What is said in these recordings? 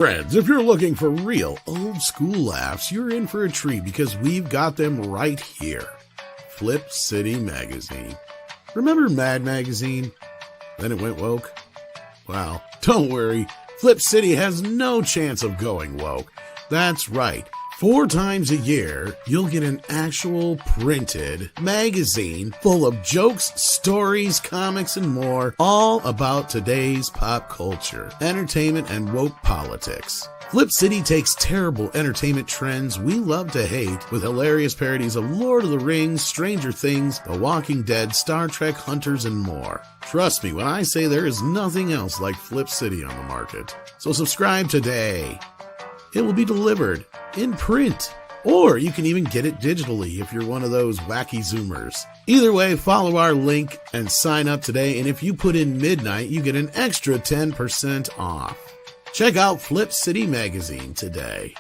Friends, if you're looking for real old school laughs, you're in for a treat because we've got them right here. Flip City Magazine. Remember Mad Magazine? Then it went woke? Well, don't worry. Flip City has no chance of going woke. That's right. 4 times a year, you'll get an actual printed magazine full of jokes, stories, comics, and more, all about today's pop culture, entertainment, and woke politics. Flip City takes terrible entertainment trends we love to hate with hilarious parodies of Lord of the Rings, Stranger Things, The Walking Dead, Star Trek, Hunters, and more. Trust me when I say there is nothing else like Flip City on the market. So subscribe today. It will be delivered in print, or you can even get it digitally if you're one of those wacky Zoomers. Either way, follow our link and sign up today, and if you put in midnight, you get an extra 10% off. Check out Flip City Magazine today.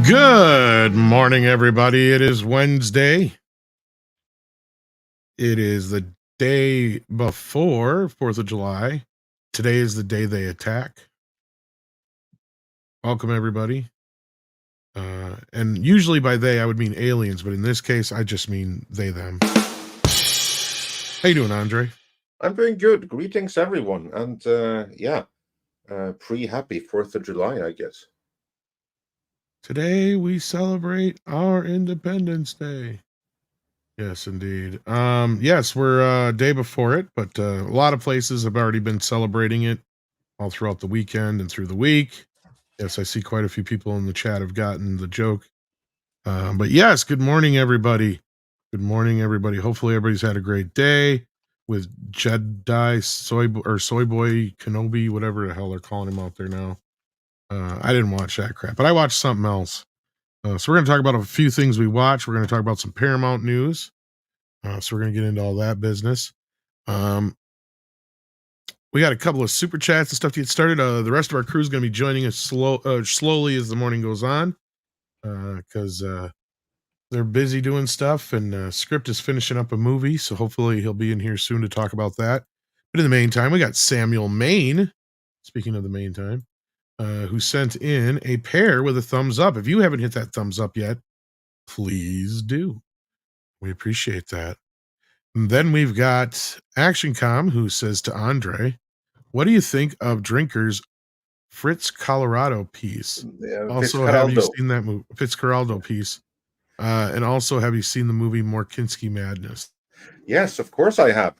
Good morning, everybody. It is Wednesday. It is the day before 4th of July. Today is the day they attack. Welcome, everybody. And usually by they, I would mean aliens, but in this case, I just mean they, them. How you doing, Andre? I'm doing good. Greetings, everyone. And pre-happy 4th of July, I guess. Today we celebrate our Independence Day. Yes, indeed. Yes, we're day before it, but a lot of places have already been celebrating it all throughout the weekend and through the week. Yes, I see quite a few people in the chat have gotten the joke. But yes, good morning, everybody. Good morning, everybody. Hopefully everybody's had a great day with Jedi Soyboy Kenobi, whatever the hell they're calling him out there now. I didn't watch that crap, but I watched something else. So we're going to talk about a few things we watched. We're going to talk about some Paramount news. So we're going to get into all that business. We got a couple of super chats and stuff to get started. The rest of our crew is going to be joining us slowly as the morning goes on because they're busy doing stuff, and Script is finishing up a movie, so hopefully he'll be in here soon to talk about that. But in the meantime, we got Samuel Maine, speaking of the meantime, who sent in a pair with a thumbs up. If you haven't hit that thumbs up yet, please do. We appreciate that. And then we've got ActionCom, who says to Andre, what do you think of Drinker's Fitzcarraldo piece? Also, have you seen that movie, Fitzcarraldo piece? And also, have you seen the movie Morkinski Madness? Yes, of course I have.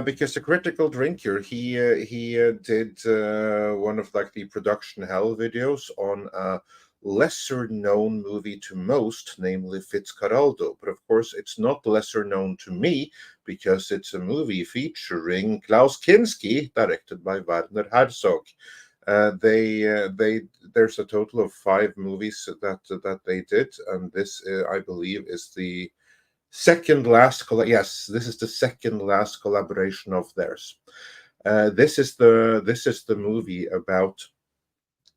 Because the Critical Drinker, he did one of like the production hell videos on a lesser known movie to most, namely Fitzcarraldo. But of course, it's not lesser known to me because it's a movie featuring Klaus Kinski, directed by Werner Herzog. There's a total of 5 movies that they did, and this I believe is the second last this is the second last collaboration of theirs. This is the movie about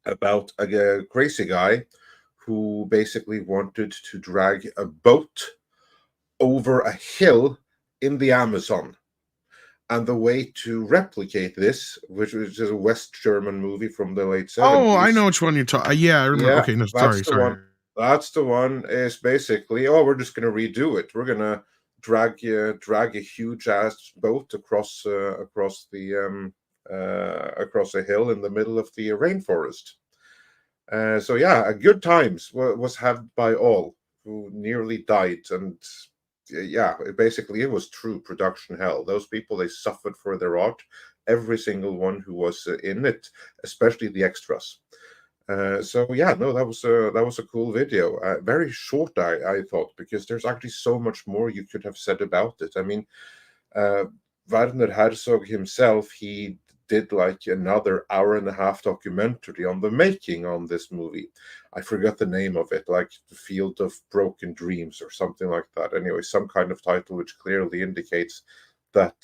a crazy guy who basically wanted to drag a boat over a hill in the Amazon. And the way to replicate this, which is a West German movie from the late 70s. Oh, I know which one you're talking. Yeah, I remember. Yeah, okay, no, sorry. That's the one. Is basically, we're just gonna redo it. We're gonna drag a huge ass boat across a hill in the middle of the rainforest. So yeah, a good times was had by all who nearly died, and yeah, it was true production hell. Those people, they suffered for their art. Every single one who was in it, especially the extras. So yeah, no, that was a cool video. Very short, I thought, because there's actually so much more you could have said about it. I mean, Werner Herzog himself, he did like another hour-and-a-half documentary on the making on this movie. I forgot the name of it, like The Field of Broken Dreams or something like that. Anyway, some kind of title which clearly indicates that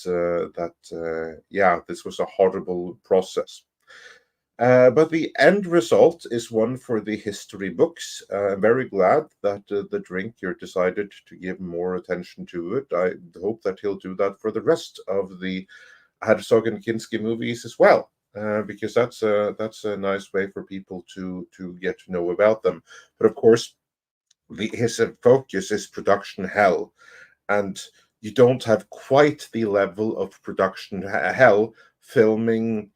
this was a horrible process. But the end result is one for the history books. I'm very glad that the drinker decided to give more attention to it. I hope that he'll do that for the rest of the Herzog and Kinski movies as well, because that's a nice way for people to get to know about them. But of course, his focus is production hell, and you don't have quite the level of production hell filming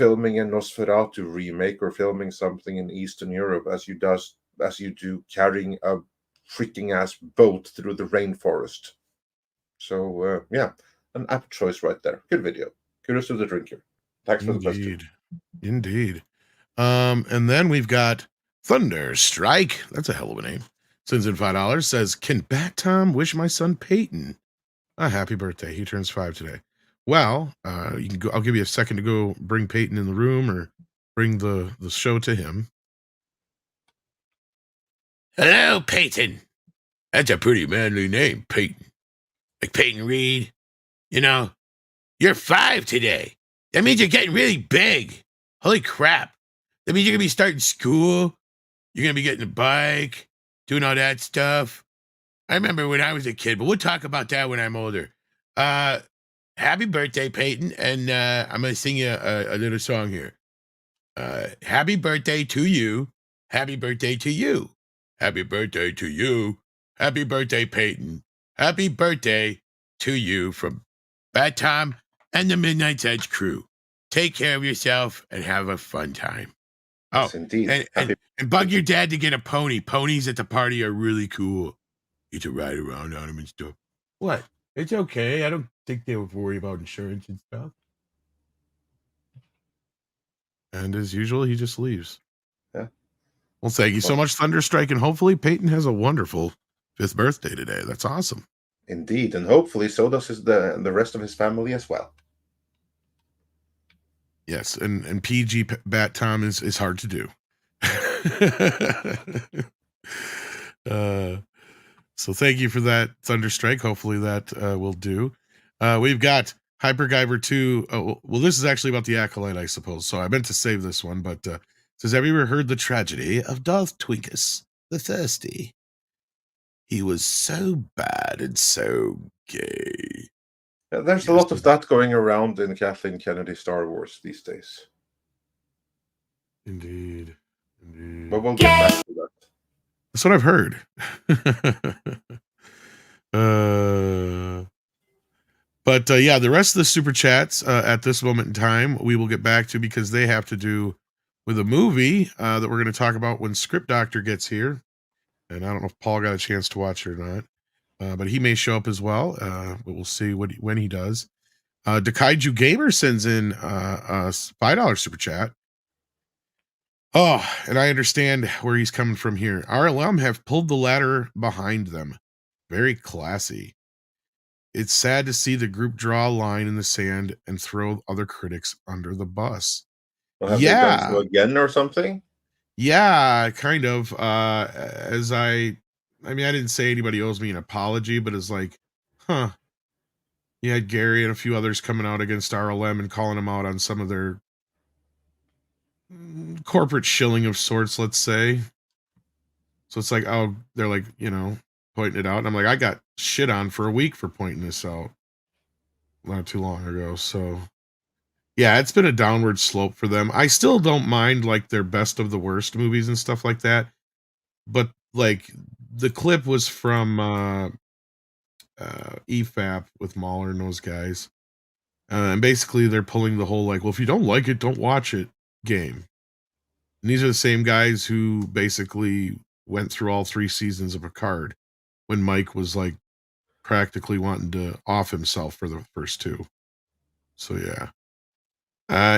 a Nosferatu remake or filming something in Eastern Europe as you do carrying a freaking ass boat through the rainforest. So an apt choice right there. Good video. Kudos to the drinker. Thanks for the question. Indeed. And then we've got Thunder Strike. That's a hell of a name. Sends in $5. Says, can Bat Tom wish my son Peyton a happy birthday? He turns 5 today. Well, you can go. I'll give you a second to go bring Peyton in the room or bring the show to him. Hello, Peyton. That's a pretty manly name, Peyton. Like Peyton Reed. You know, you're 5 today. That means you're getting really big. Holy crap. That means you're going to be starting school. You're going to be getting a bike, doing all that stuff. I remember when I was a kid, but we'll talk about that when I'm older. Happy birthday, Peyton, and I'm going to sing you a little song here. Happy birthday to you. Happy birthday to you. Happy birthday to you. Happy birthday, Peyton. Happy birthday to you from Bat Tom and the Midnight's Edge crew. Take care of yourself and have a fun time. Yes, indeed. And bug your dad to get a pony. Ponies at the party are really cool. You to ride around on them and stuff. What? It's okay. I don't think they would worry about insurance and stuff. And as usual, he just leaves. Yeah. Well, thank you so much, Thunderstrike, and hopefully Peyton has a wonderful 5th birthday today. That's awesome. Indeed, and hopefully so does the rest of his family as well. Yes, and PG Bat Tom is hard to do. So thank you for that, Thunderstrike. Hopefully that will do. We've got Hyperguyver 2. Oh, well, this is actually about the Acolyte, I suppose. So I meant to save this one, but it says, have you ever heard the tragedy of Darth Twinkus the Thirsty? He was so bad and so gay. There's a lot of that going around in Kathleen Kennedy Star Wars these days. Indeed. But we'll get back to that. That's what I've heard. But the rest of the super chats at this moment in time, we will get back to because they have to do with a movie that we're going to talk about when Script Doctor gets here. And I don't know if Paul got a chance to watch it or not. But he may show up as well. But we'll see when he does. Dakaiju Gamer sends in a $5 super chat. Oh, and I understand where he's coming from here. RLM have pulled the ladder behind them. Very classy. It's sad to see the group draw a line in the sand and throw other critics under the bus. Well, have they done so again or something? Yeah, kind of. I didn't say anybody owes me an apology, but it's like, you had Gary and a few others coming out against RLM and calling them out on some of their corporate shilling of sorts, let's say. So it's like, oh, they're like, pointing it out. And I'm like, I got shit on for a week for pointing this out not too long ago. So yeah, it's been a downward slope for them. I still don't mind like their best of the worst movies and stuff like that. But like the clip was from EFAP with Mahler and those guys. And basically they're pulling the whole like, well, if you don't like it, don't watch it game. And these are the same guys who basically went through all 3 seasons of Picard when Mike was like practically wanting to off himself for the first 2. So yeah.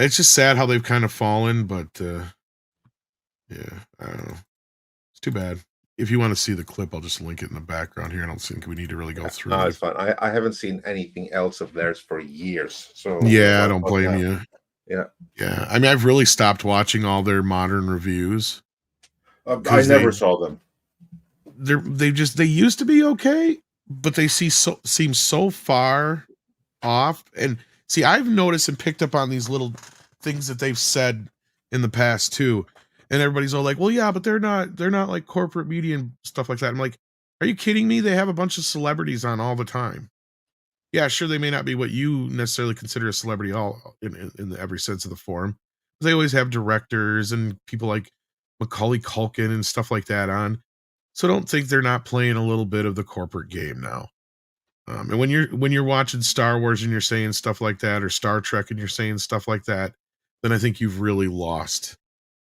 It's just sad how they've kind of fallen, but yeah, I don't know. It's too bad. If you want to see the clip, I'll just link it in the background here. I don't think we need to really go through it. No, it's fine. I haven't seen anything else of theirs for years. So yeah, I don't blame you. Yeah. Yeah, I mean, I've really stopped watching all their modern reviews I because never saw them. they used to be okay, but they seem so far off. And see, I've noticed and picked up on these little things that they've said in the past too. And everybody's all like, "Well, yeah, but they're not like corporate media and stuff like that." I'm like, "Are you kidding me? They have a bunch of celebrities on all the time." Yeah, sure, they may not be what you necessarily consider a celebrity all in every sense of the form. They always have directors and people like Macaulay Culkin and stuff like that on. So don't think they're not playing a little bit of the corporate game now. And when you're watching Star Wars and you're saying stuff like that, or Star Trek and you're saying stuff like that, then I think you've really lost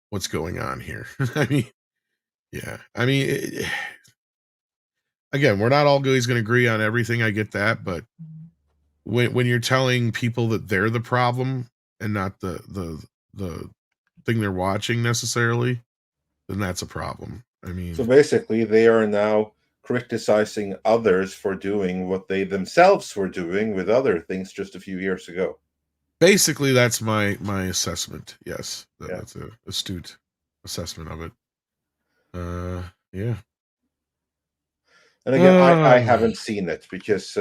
what's going on here. I mean, yeah, I mean, again, we're not always going to agree on everything. I get that, but when you're telling people that they're the problem and not the thing they're watching necessarily, then that's a problem. I mean, So basically, they are now criticizing others for doing what they themselves were doing with other things just a few years ago. basically that's my assessment. Yes, Yeah. that's a astute assessment of it. Yeah. And again, I Uh, haven't seen it because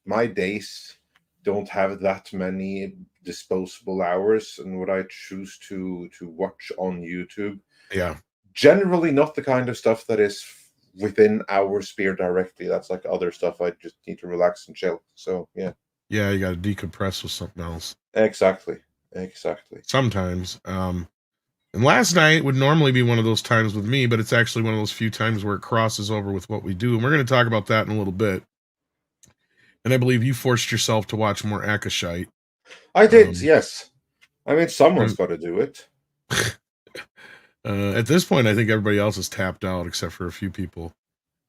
my days don't have that many disposable hours, and what I choose to watch on YouTube, yeah. generally not the kind of stuff that is within our sphere directly. That's like other stuff I just need to relax and chill. So yeah, Yeah, you got to decompress with something else exactly, exactly. sometimes. And last night would normally be one of those times with me, but it's actually one of those few times where it crosses over with what we do. And we're going to talk about that in a little bit. And I believe you forced yourself to watch more Acolyte. I did, Um, yes. I mean, someone's and, got to do it. at this point, I think everybody else is tapped out except for a few people.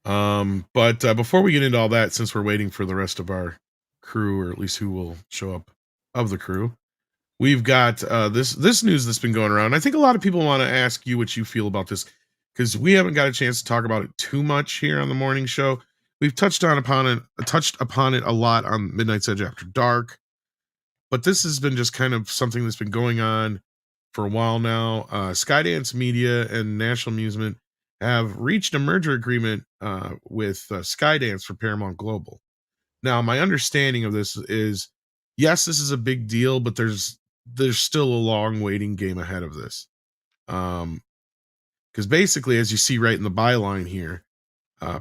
But before we get into all that, since we're waiting for the rest of our crew, or at least who will show up of the crew, we've got this news that's been going around. I think a lot of people want to ask you what you feel about this, because we haven't got a chance to talk about it too much here on the morning show. We've touched upon it a lot on Midnight's Edge After Dark, but this has been just kind of something that's been going on for a while now. Skydance Media and National Amusement have reached a merger agreement with Skydance for Paramount Global. Now, my understanding of this is, yes, this is a big deal, but there's still a long waiting game ahead of this. Because basically, as you see right in the byline here,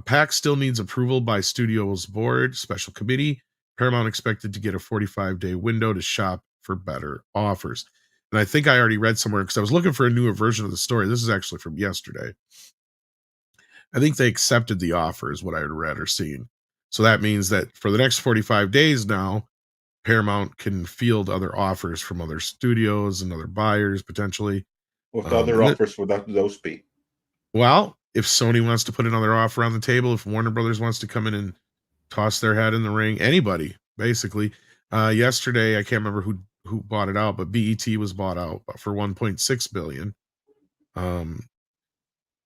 PAX still needs approval by Studios Board, Special Committee. Paramount expected to get a 45-day window to shop for better offers. And I think I already read somewhere, because I was looking for a newer version of the story. This is actually from yesterday. I think they accepted the offer, is what I had read or seen. So that means that for the next 45 days now, Paramount can field other offers from other studios and other buyers potentially. What other And offers would those be? well, if Sony wants to put another offer on the table, if Warner Brothers wants to come in and toss their hat in the ring, anybody basically. Yesterday, I can't remember who bought it out, but BET was bought out for 1.6 billion.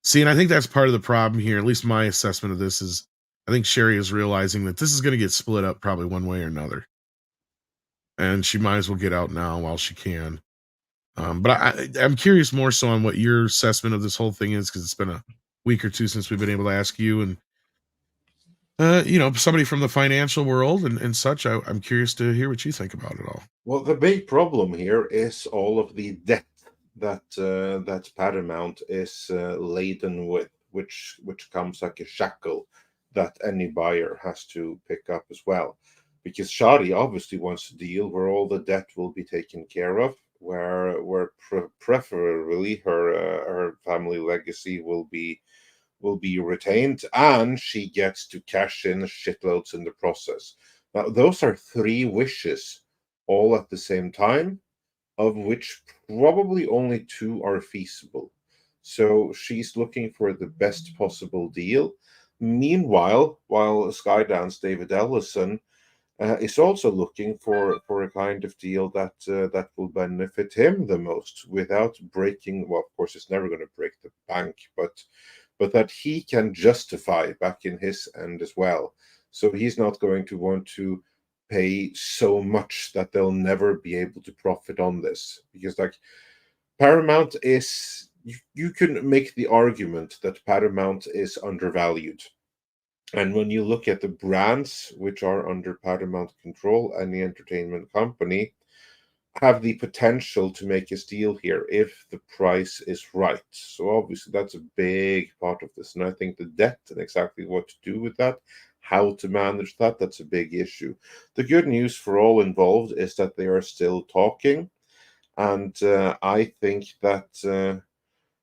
See, and I think that's part of the problem here. At least my assessment of this is, I think Sherry is realizing that this is going to get split up probably one way or another, and she might as well get out now while she can. But I'm curious more so on what your assessment of this whole thing is, because it's been a week or two since we've been able to ask you, and somebody from the financial world and such. I'm curious to hear what you think about it all. Well, the big problem here is all of the debt that Paramount is laden with, which comes like a shackle that any buyer has to pick up as well. Because Shadi obviously wants a deal where all the debt will be taken care of, where preferably her family legacy will be retained, and she gets to cash in shitloads in the process. Now, those are three wishes all at the same time, of which probably only two are feasible. So she's looking for the best possible deal. Meanwhile, while Skydance David Ellison is also looking for a kind of deal that will benefit him the most without breaking. Well, of course, it's never going to break the bank, but that he can justify back in his end as well. So he's not going to want to pay so much that they'll never be able to profit on this. Because like Paramount is, you can make the argument that Paramount is undervalued. And when you look at the brands which are under Paramount control, any entertainment company have the potential to make a steal here if the price is right. So obviously that's a big part of this. And I think the debt and exactly what to do with that, how to manage that, that's a big issue. The good news for all involved is that they are still talking. And I think that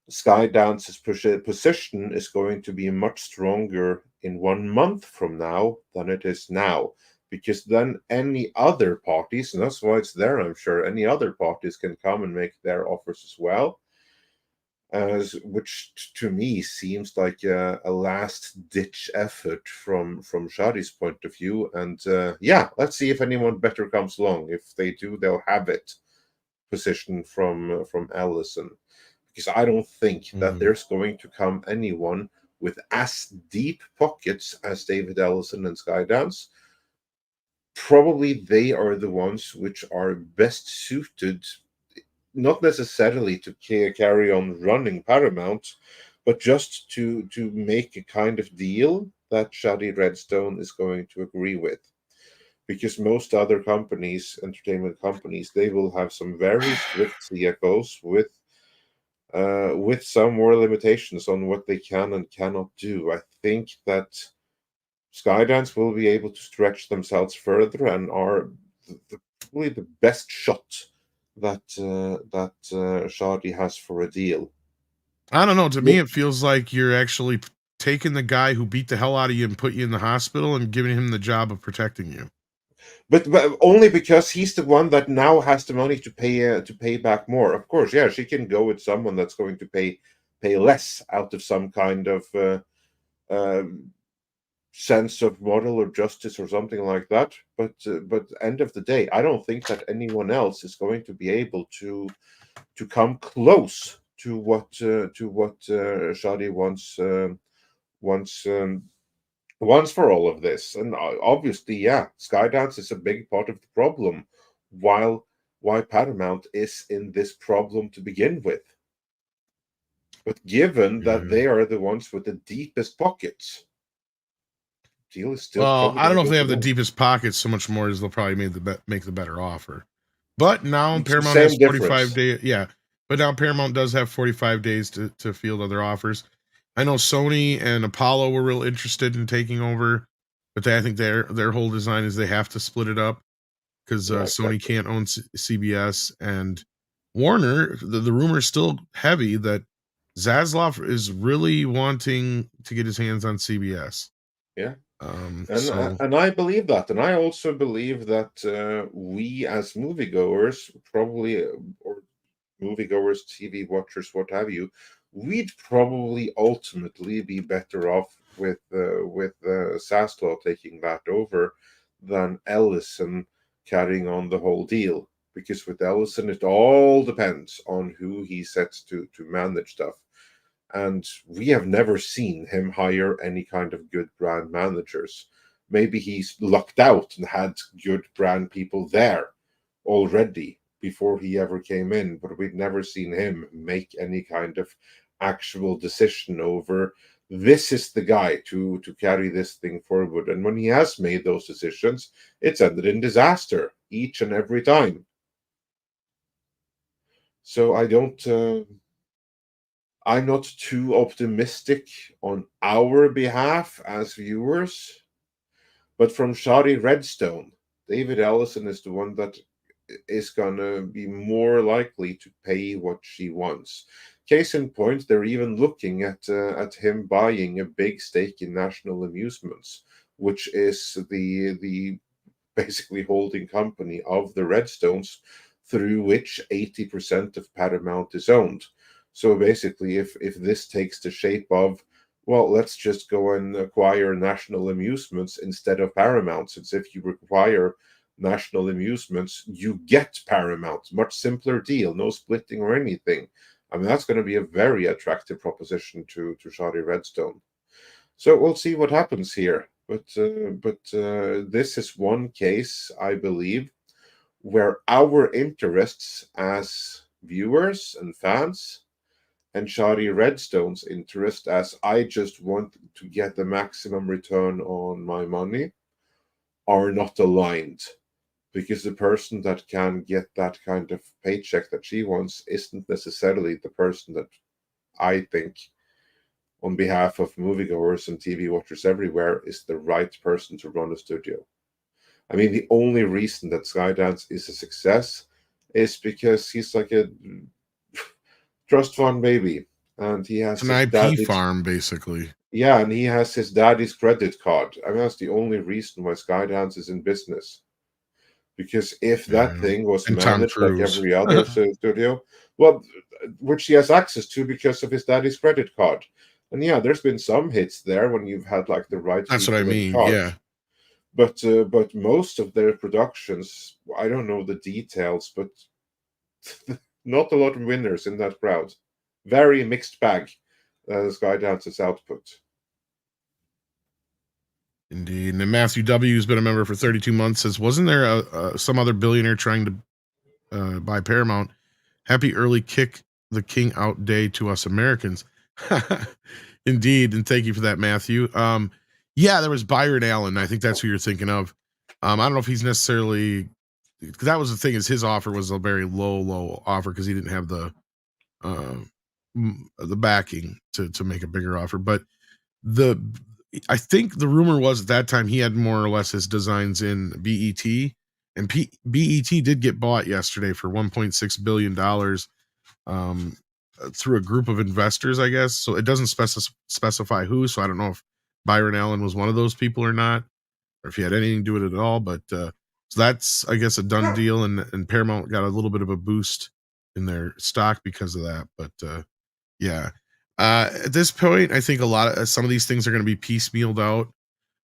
Skydance's position is going to be much stronger in 1 month from now than it is now. Because then any other parties, and that's why it's there, I'm sure, any other parties can come and make their offers as well. Which to me seems like a last-ditch effort from Shadi's point of view. And yeah, let's see if anyone better comes along. If they do, they'll have it positioned from Ellison. Because I don't think that there's going to come anyone with as deep pockets as David Ellison and Skydance. Probably they are the ones which are best suited, not necessarily to carry on running Paramount, but just to make a kind of deal that Shadi Redstone is going to agree with. Because most other companies, entertainment companies, they will have some very strict CFOs with some more limitations on what they can and cannot do. I think that Skydance will be able to stretch themselves further and are probably the best shot that Shadi has for a deal. I don't know. To me, it feels like you're actually taking the guy who beat the hell out of you and put you in the hospital and giving him the job of protecting you. But only because he's the one that now has the money to pay back more. Of course, yeah, she can go with someone that's going to pay less out of some kind of sense of moral or justice or something like that. But end of the day, I don't think that anyone else is going to be able to come close to what Shadi wants for all of this. And obviously, yeah, Skydance is a big part of the problem. Why Paramount is in this problem to begin with. But given that they are the ones with the deepest pockets, deal is still. Well, I don't know if they have the deepest pockets so much more as they'll probably make the better offer. But now It's Paramount has 45 days. Yeah, but now Paramount does have 45 days to field other offers. I know Sony and Apollo were real interested in taking over, but I think their whole design is they have to split it up because Sony can't own CBS, and Warner. The rumor is still heavy that Zaslav is really wanting to get his hands on CBS. Yeah. And I believe that, and I also believe that we as moviegoers, probably, or moviegoers, TV watchers, what have you, we'd probably ultimately be better off with Zaslav taking that over than Ellison carrying on the whole deal. Because with Ellison, it all depends on who he sets to manage stuff. And we have never seen him hire any kind of good brand managers. Maybe he's lucked out and had good brand people there already before he ever came in, but we've never seen him make any kind of actual decision over this is the guy to carry this thing forward. And when he has made those decisions, it's ended in disaster each and every time. So I'm not too optimistic on our behalf as viewers, but from Shadi Redstone, David Ellison is the one that is going to be more likely to pay what she wants. Case in point, they're even looking at him buying a big stake in National Amusements, which is the basically holding company of the Redstones, through which 80% of Paramount is owned. So basically, if this takes the shape of, well, let's just go and acquire National Amusements instead of Paramount, since if you require National Amusements, you get Paramount. Much simpler deal, no splitting or anything. I mean, that's going to be a very attractive proposition to Shadi Redstone. So we'll see what happens here. But this is one case, I believe, where our interests as viewers and fans and Shari Redstone's interest as I just want to get the maximum return on my money are not aligned. Because the person that can get that kind of paycheck that she wants isn't necessarily the person that I think, on behalf of moviegoers and TV watchers everywhere, is the right person to run a studio. I mean, the only reason that Skydance is a success is because he's like a trust fund baby, and he has It's an his IP daddy's, farm, basically. yeah, and he has his daddy's credit card. I mean, that's the only reason why Skydance is in business. Because if that Yeah. thing was And Tom managed like Cruise. every other studio, well, which he has access to because of his daddy's credit card. And yeah, there's been some hits there when you've had like the right That's what I people in mean. charge. Yeah. But most of their productions, I don't know the details, but not a lot of winners in that crowd. Very mixed bag, Skydance's output. Indeed. And then Matthew W. has been a member for 32 months. Says, wasn't there some other billionaire trying to buy Paramount? Happy early kick the king out day to us Americans. Indeed. And thank you for that, Matthew. Yeah, there was Byron Allen. I think that's who you're thinking of. I don't know if he's necessarily, because that was the thing, is his offer was a very low offer because he didn't have uh, the backing to make a bigger offer. But the I think the rumor was at that time he had more or less his designs in BET, and BET did get bought yesterday for $1.6 billion through a group of investors, I guess. So it doesn't specify who. So I don't know if Byron Allen was one of those people or not, or if he had anything to do with it at all. But so that's, I guess, a done deal, and Paramount got a little bit of a boost in their stock because of that. But yeah. At this point, I think some of these things are going to be piecemealed out.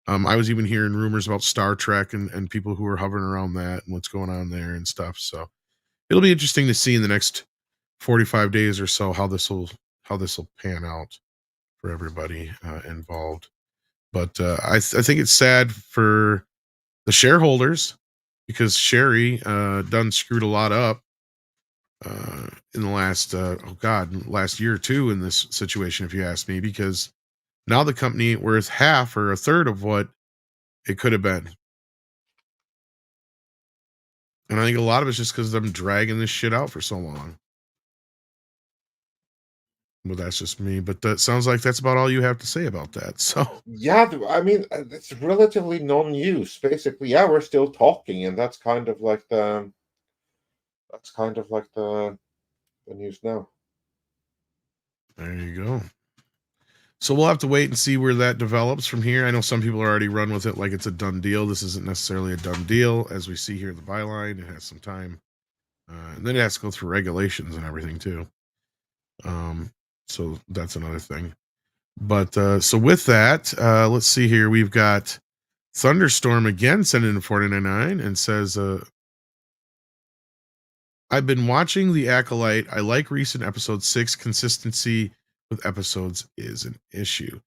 I was even hearing rumors about Star Trek and people who are hovering around that and what's going on there and stuff. So it'll be interesting to see in the next 45 days or so how this will pan out for everybody involved. But I think it's sad for the shareholders because Sherry done screwed a lot up in the last year or two in this situation, if you ask me, because now the company ain't worth half or a third of what it could have been. And I think a lot of it's just because of them dragging this shit out for so long. Well, that's just me, but that sounds like that's about all you have to say about that. So Yeah, I mean, it's relatively non-news. Basically, yeah, we're still talking, and that's kind of like the news now. there you go. So we'll have to wait and see where that develops from here. I know some people are already run with it like it's a done deal. This isn't necessarily a done deal, as we see here in the byline. It has some time, and then it has to go through regulations and everything too. So that's another thing. But so with that, let's see here. We've got Thunderstorm again sending in 499 and says, I've been watching The Acolyte. I like recent episode 6. Consistency with episodes is an issue.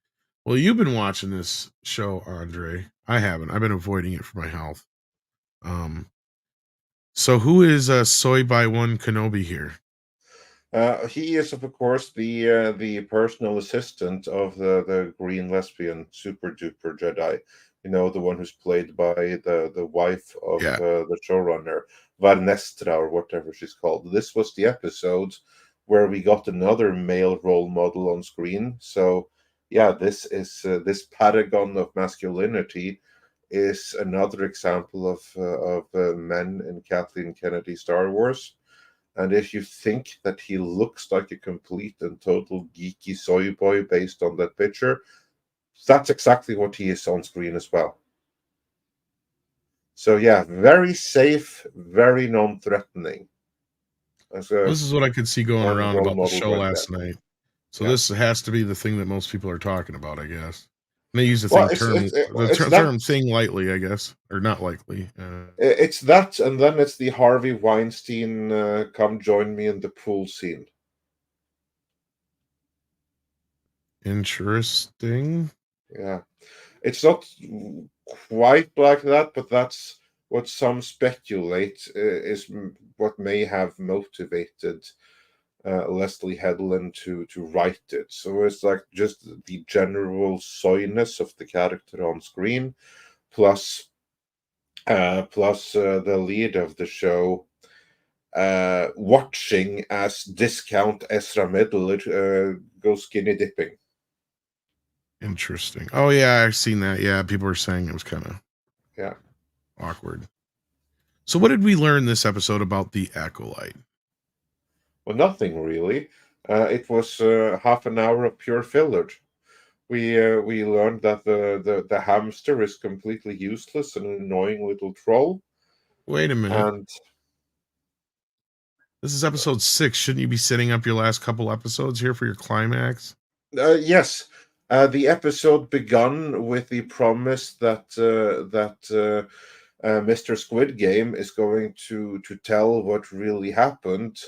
Well, you've been watching this show, Andre. I haven't. I've been avoiding it for my health. So who is Soy by One Kenobi here? He is, of course, the personal assistant of the green lesbian super duper Jedi. You know, the one who's played by the wife of Yeah. the showrunner, Varnestra, or whatever she's called. This was the episode where we got another male role model on screen. So, yeah, this is this paragon of masculinity is another example of men in Kathleen Kennedy Star Wars. And if you think that he looks like a complete and total geeky soy boy based on that picture, that's exactly what he is on screen as well. So yeah, very safe, very non-threatening. This is what I could see going around about the show last night. So this has to be the thing that most people are talking about, I guess. And they use the term thing lightly, I guess, or not lightly. It's that, and then it's the Harvey Weinstein "come join me in the pool" scene. Interesting. Yeah. It's not quite like that, but that's what some speculate is what may have motivated Leslie Headland to write it. So it's like just the general soyness of the character on screen, plus the lead of the show watching as discount Ezra Miller go skinny dipping. Interesting. Oh yeah, I've seen that. Yeah, people were saying it was kind of awkward. So what did we learn this episode about the Acolyte? Well, nothing really. It was half an hour of pure filler. We learned that the hamster is completely useless, an annoying little troll. Wait a minute. And this is episode 6. Shouldn't you be setting up your last couple episodes here for your climax? yes, the episode begun with the promise that Mr. Squid Game is going to tell what really happened,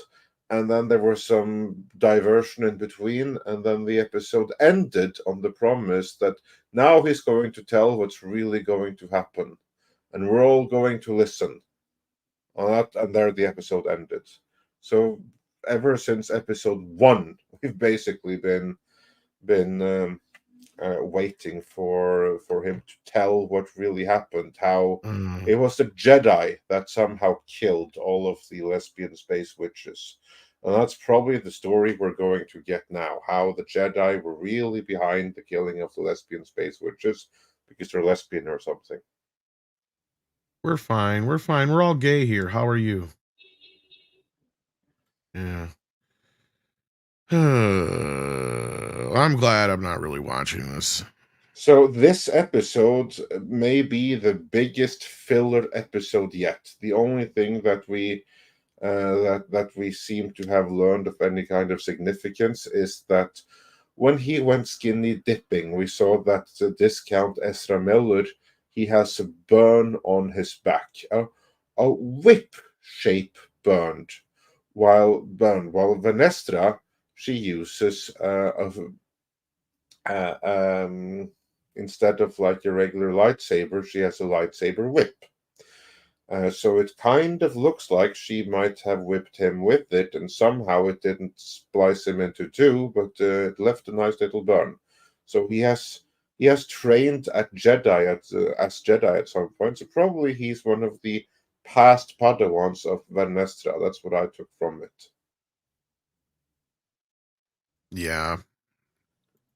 and then there was some diversion in between, and then the episode ended on the promise that now he's going to tell what's really going to happen, and we're all going to listen. On that, and there the episode ended. So ever since episode 1, we've basically been waiting for him to tell what really happened, how it was the Jedi that somehow killed all of the lesbian space witches. And that's probably the story we're going to get now, how the Jedi were really behind the killing of the lesbian space witches because they're lesbian or something. We're fine. We're fine. We're all gay here. How are you? Yeah. I'm glad I'm not really watching this. So this episode may be the biggest filler episode yet. The only thing that we seem to have learned of any kind of significance is that when he went skinny dipping, we saw that the discount Ezra Miller, he has a burn on his back, a whip shape burned, while Venestra, she uses instead of like a regular lightsaber, she has a lightsaber whip. So it kind of looks like she might have whipped him with it, and somehow it didn't splice him into two, but it left a nice little burn. So he has trained at Jedi as Jedi at some point. So probably he's one of the past Padawans of Venestra. That's what I took from it. Yeah.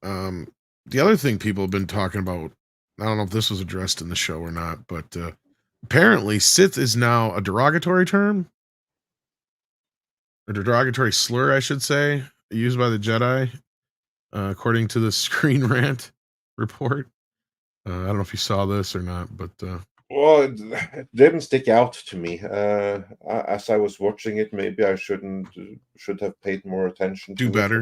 The other thing people have been talking about, I don't know if this was addressed in the show or not, but apparently Sith is now a derogatory term, a derogatory slur, I should say, used by the Jedi, according to the Screen Rant report. I don't know if you saw this or not, but well, it didn't stick out to me. As I was watching it, maybe I should have paid more attention do to it. better.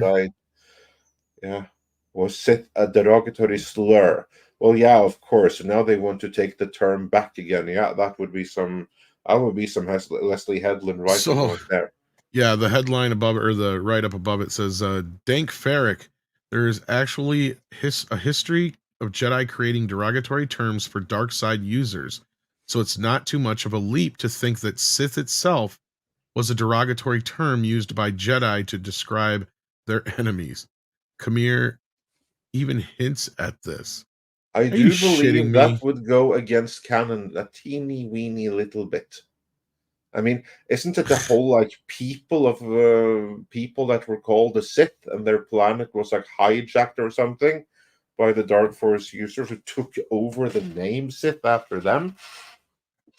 But was Sith a derogatory slur? Well, yeah, of course. Now they want to take the term back again. Yeah, that would be some Leslie Headland writing right there. Yeah, the headline above it, or the write up above it says, Dank Farrick, there is actually a history of Jedi creating derogatory terms for dark side users. So it's not too much of a leap to think that Sith itself was a derogatory term used by Jedi to describe their enemies. Kamir even hints at this. I do believe that would go against canon a teeny weeny little bit. I mean, isn't it the whole like people that were called the Sith and their planet was like hijacked or something by the Dark Force users who took over the name Sith after them?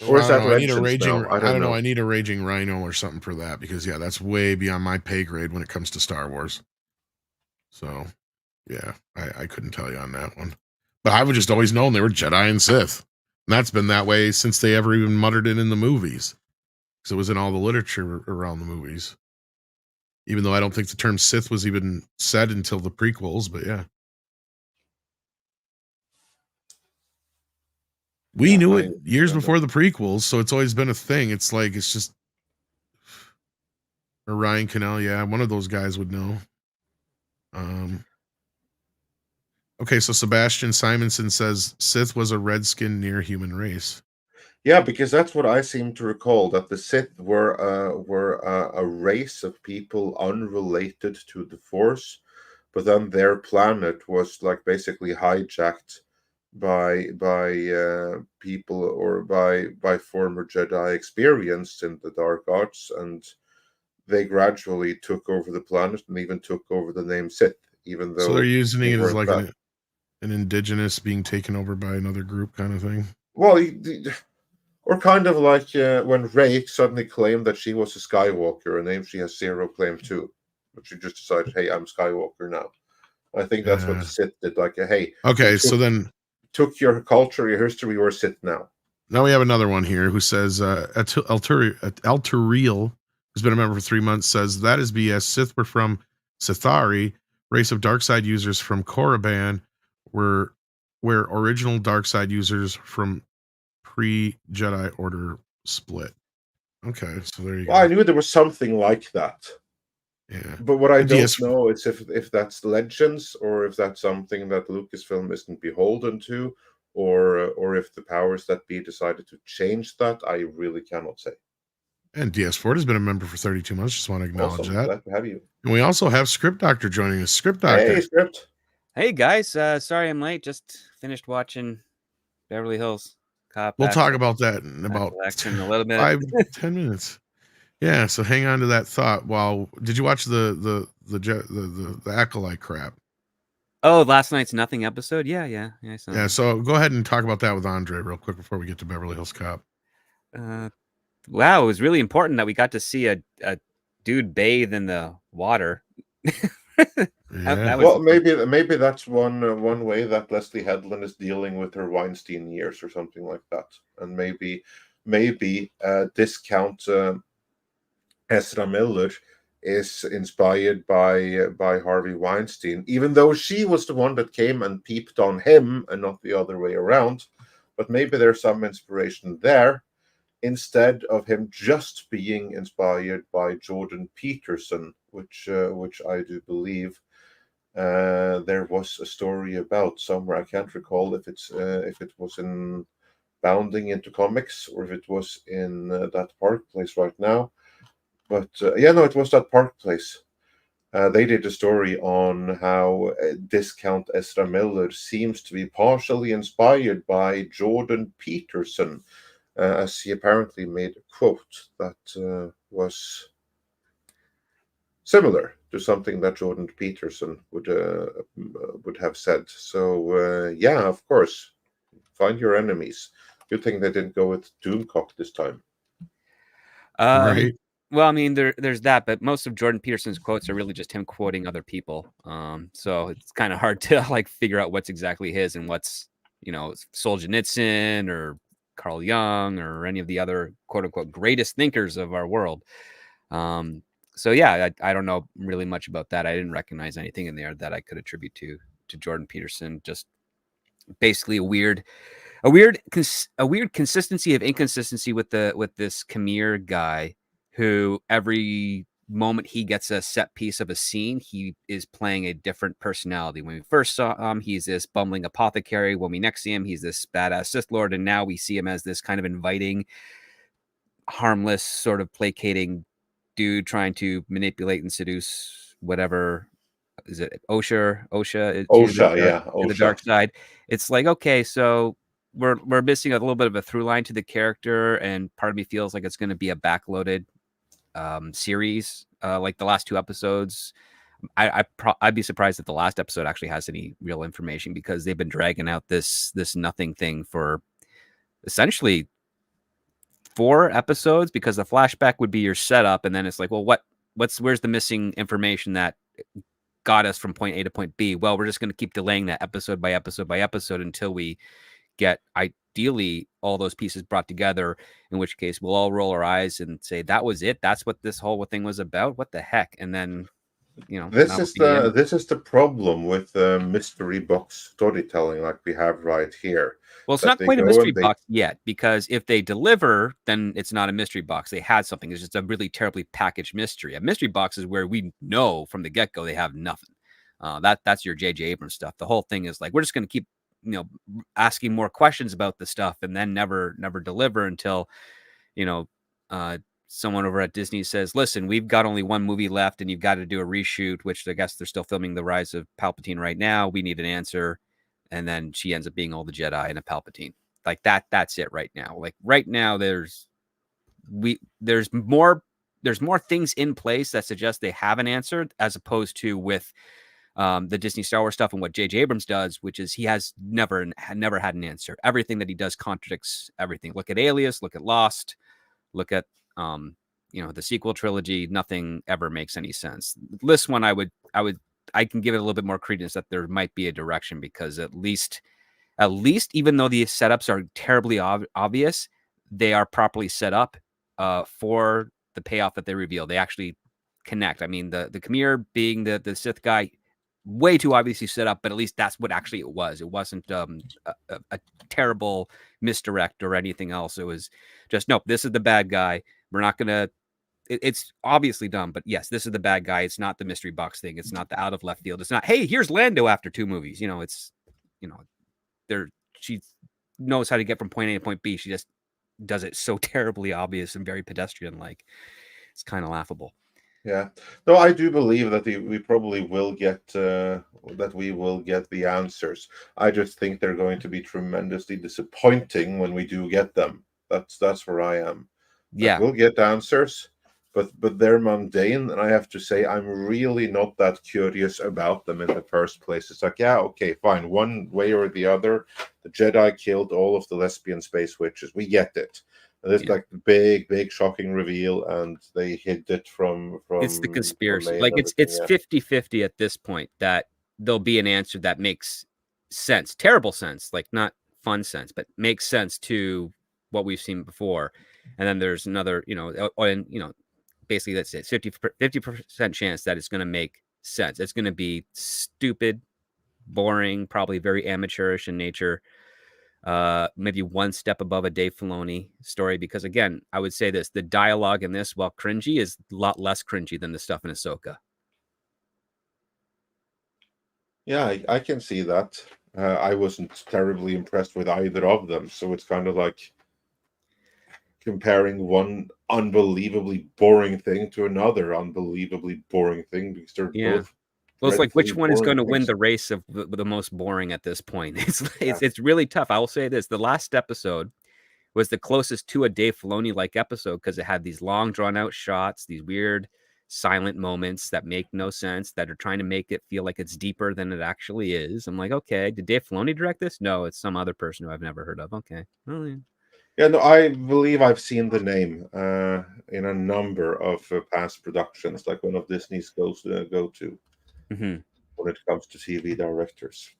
Or is that Legends now? I don't know. I need a raging rhino or something for that, because yeah, that's way beyond my pay grade when it comes to Star Wars. So yeah, I couldn't tell you on that one. But I've just always known they were Jedi and Sith. And that's been that way since they ever even muttered it in the movies. Because it was in all the literature around the movies. Even though I don't think the term Sith was even said until the prequels, but yeah. We knew it years before the prequels, so it's always been a thing. It's like, it's just... Or Ryan Cannell, yeah, one of those guys would know. Okay, so Sebastian Simonson says Sith was a redskin near human race. Yeah, because that's what I seem to recall, that the Sith were a race of people unrelated to the Force, but then their planet was like basically hijacked by people or by former Jedi experienced in the dark arts, and they gradually took over the planet and even took over the name Sith, even So they're though using they it as weren't like that. an indigenous being taken over by another group kind of thing. Well, or kind of like when Rey suddenly claimed that she was a Skywalker, a name she has zero claim to, but she just decided, "Hey, I'm Skywalker now." I think that's what the Sith did. Like, hey, we Okay, so then took your culture, your history, you're Sith now. now we have another one here who says Alturiel, who's been a member for 3 months, says that is BS. Sith were from Sithari, race of dark side users from Korriban, were where original dark side users from pre-Jedi Order split. Okay, so there you Well, I go. knew there was something like that, Yeah. but what I And don't DS know is if that's legends or if that's something that Lucasfilm isn't beholden to, or if the powers that be decided to change that. I really cannot say. and DS Ford has been a member for 32 months. Just want to acknowledge Awesome, that. glad to have you. And we also have Script Doctor joining us. Script Doctor. Hey, Script. Hey guys, sorry I'm late. Just finished watching Beverly Hills Cop. We'll talk about that in about in a little bit. 5-10 minutes. Yeah, so hang on to that thought. While did you watch the Acolyte crap? Oh, last night's Nothing episode. Yeah. I saw Yeah, that. so go ahead and talk about that with Andre real quick before we get to Beverly Hills Cop. Wow, it was really important that we got to see a dude bathe in the water. Yeah. Well, maybe that's one way that Leslie Headland is dealing with her Weinstein years or something like that, and maybe discount Ezra Miller is inspired by Harvey Weinstein, even though she was the one that came and peeped on him and not the other way around. But maybe there's some inspiration there, instead of him just being inspired by Jordan Peterson, which I do believe there was a story about somewhere. I can't recall if it was in Bounding into Comics or if it was in that Park Place right now. But no, it was that Park Place. They did a story on how Discount Ezra Miller seems to be partially inspired by Jordan Peterson, as he apparently made a quote that was similar to something that Jordan Peterson would have said. So yeah, of course, find your enemies. Good thing they didn't go with Doomcock this time. Right. Well, I mean, there's that, but most of Jordan Peterson's quotes are really just him quoting other people. So it's kind of hard to like figure out what's exactly his and what's, Solzhenitsyn or Carl Jung or any of the other quote unquote greatest thinkers of our world. So yeah, I don't know really much about that. I didn't recognize anything in there that I could attribute to Jordan Peterson. Just basically a weird consistency of inconsistency with this Khmer guy, who every moment he gets a set piece of a scene, he is playing a different personality. When we first saw him, he's this bumbling apothecary. When we next see him, he's this badass Sith Lord, and now we see him as this kind of inviting, harmless, sort of placating dude trying to manipulate and seduce whatever. Is it Osha to the dark side? It's like, okay, so we're missing a little bit of a through line to the character, and part of me feels like it's going to be a backloaded series, like the last two episodes. I'd be surprised if the last episode actually has any real information, because they've been dragging out this nothing thing for essentially 4 episodes, because the flashback would be your setup, and then it's like, well, where's the missing information that got us from point A to point B? Well, we're just going to keep delaying that episode by episode by episode until we get ideally all those pieces brought together, in which case we'll all roll our eyes and say, that was it, that's what this whole thing was about, what the heck? And then this is the problem with mystery box storytelling like we have right here. Well, it's not quite a mystery box yet, because if they deliver, then it's not a mystery box. They had something. It's just a really terribly packaged mystery. A mystery box is where we know from the get-go they have nothing. That's your J.J. Abrams stuff. The whole thing is like, we're just going to keep, asking more questions about the stuff and then never deliver until, someone over at Disney says, listen, we've got only one movie left and you've got to do a reshoot, which I guess they're still filming The Rise of Palpatine right now. We need an answer. And then she ends up being all the Jedi and a Palpatine. Like that's it right now. Like right now there's more things in place that suggest they have an answer, as opposed to with the Disney Star Wars stuff and what J.J. Abrams does, which is he has never had an answer. Everything that he does contradicts everything. Look at Alias, look at Lost, look at the sequel trilogy. Nothing ever makes any sense. This one, I can give it a little bit more credence that there might be a direction, because at least even though the setups are terribly obvious, they are properly set up for the payoff that they reveal. They actually connect. I mean, the Khmer being the Sith guy, way too obviously set up, but at least that's what actually it was. It wasn't a terrible misdirect or anything else. It was just, nope, this is the bad guy. We're not going to, it's obviously dumb, but yes, this is the bad guy. It's not the mystery box thing. It's not the out of left field. It's not, hey, here's Lando after 2 movies. She knows how to get from point A to point B. She just does it so terribly obvious and very pedestrian like. It's kind of laughable. Yeah, no, I do believe that we probably will get the answers. I just think they're going to be tremendously disappointing when we do get them. That's where I am. Yeah, we'll get answers, but they're mundane, and I have to say I'm really not that curious about them in the first place. It's like, yeah, okay, fine, one way or the other, the Jedi killed all of the lesbian space witches. We get it. And it's like the big shocking reveal, and they hid it from it's the conspiracy. Like it's 50-50 at this point that there'll be an answer that makes sense. Terrible sense, like not fun sense, but makes sense to what we've seen before. And then there's another, basically that's it. 50% chance that it's going to make sense. It's going to be stupid, boring, probably very amateurish in nature. Maybe one step above a Dave Filoni story, because again, I would say this: the dialogue in this, while cringy, is a lot less cringy than the stuff in Ahsoka. Yeah, I can see that. I wasn't terribly impressed with either of them, so it's kind of like comparing one unbelievably boring thing to another unbelievably boring thing, because they're both. Well, it's like, which one is going to win the race of the most boring at this point? It's really tough. I will say this: the last episode was the closest to a Dave Filoni-like episode, because it had these long, drawn-out shots, these weird, silent moments that make no sense, that are trying to make it feel like it's deeper than it actually is. I'm like, okay, did Dave Filoni direct this? No, it's some other person who I've never heard of. Okay. Oh, yeah. Yeah, no, I believe I've seen the name in a number of past productions, like one of Disney's go to. Mm-hmm. When it comes to TV directors.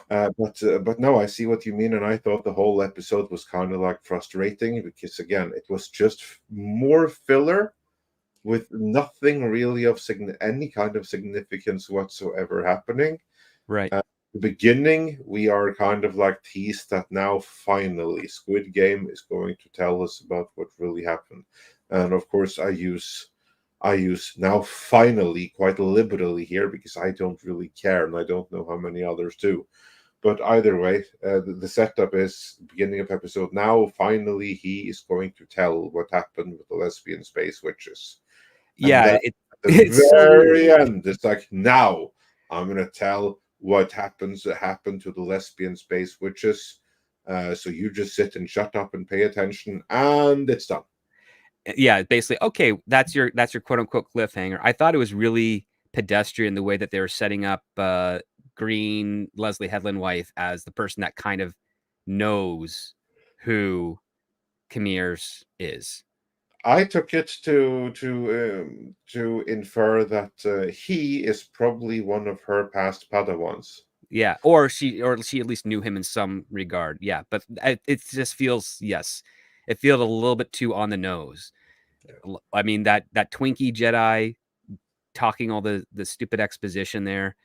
But no, I see what you mean, and I thought the whole episode was kind of like frustrating, because again, it was just more filler with nothing really of any kind of significance whatsoever happening. Right. The beginning, we are kind of like teased that now finally Squid Game is going to tell us about what really happened, and of course I use now finally quite liberally here, because I don't really care, and I don't know how many others do. But either way, the setup is beginning of episode. Now finally he is going to tell what happened with the lesbian space witches. Yeah, at the very end, it's like, now I'm going to tell what happened to the lesbian space witches. So you just sit and shut up and pay attention, and it's done. Yeah, basically, okay, that's your quote unquote cliffhanger. I thought it was really pedestrian the way that they were setting up Green Leslie Headland wife as the person that kind of knows who Khmer's is. I took it to infer that he is probably one of her past Padawans. Yeah, or she at least knew him in some regard. Yeah, but it just feels, it feels a little bit too on the nose. Yeah. I mean, that Twinkie Jedi talking all the stupid exposition there,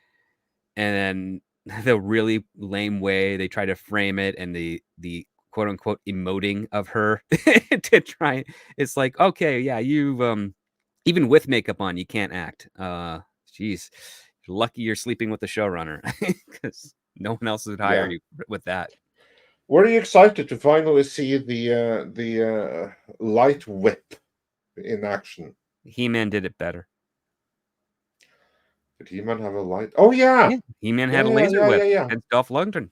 and then the really lame way they try to frame it, and the quote unquote emoting of her to try. It's like, okay, yeah, you've even with makeup on, you can't act. Jeez, lucky you're sleeping with the showrunner, because no one else would hire you with that. Were you excited to finally see the light whip in action? He-Man did it better. Did He-Man have a light? Oh yeah, He-Man had a laser whip. And Dolph Lundgren.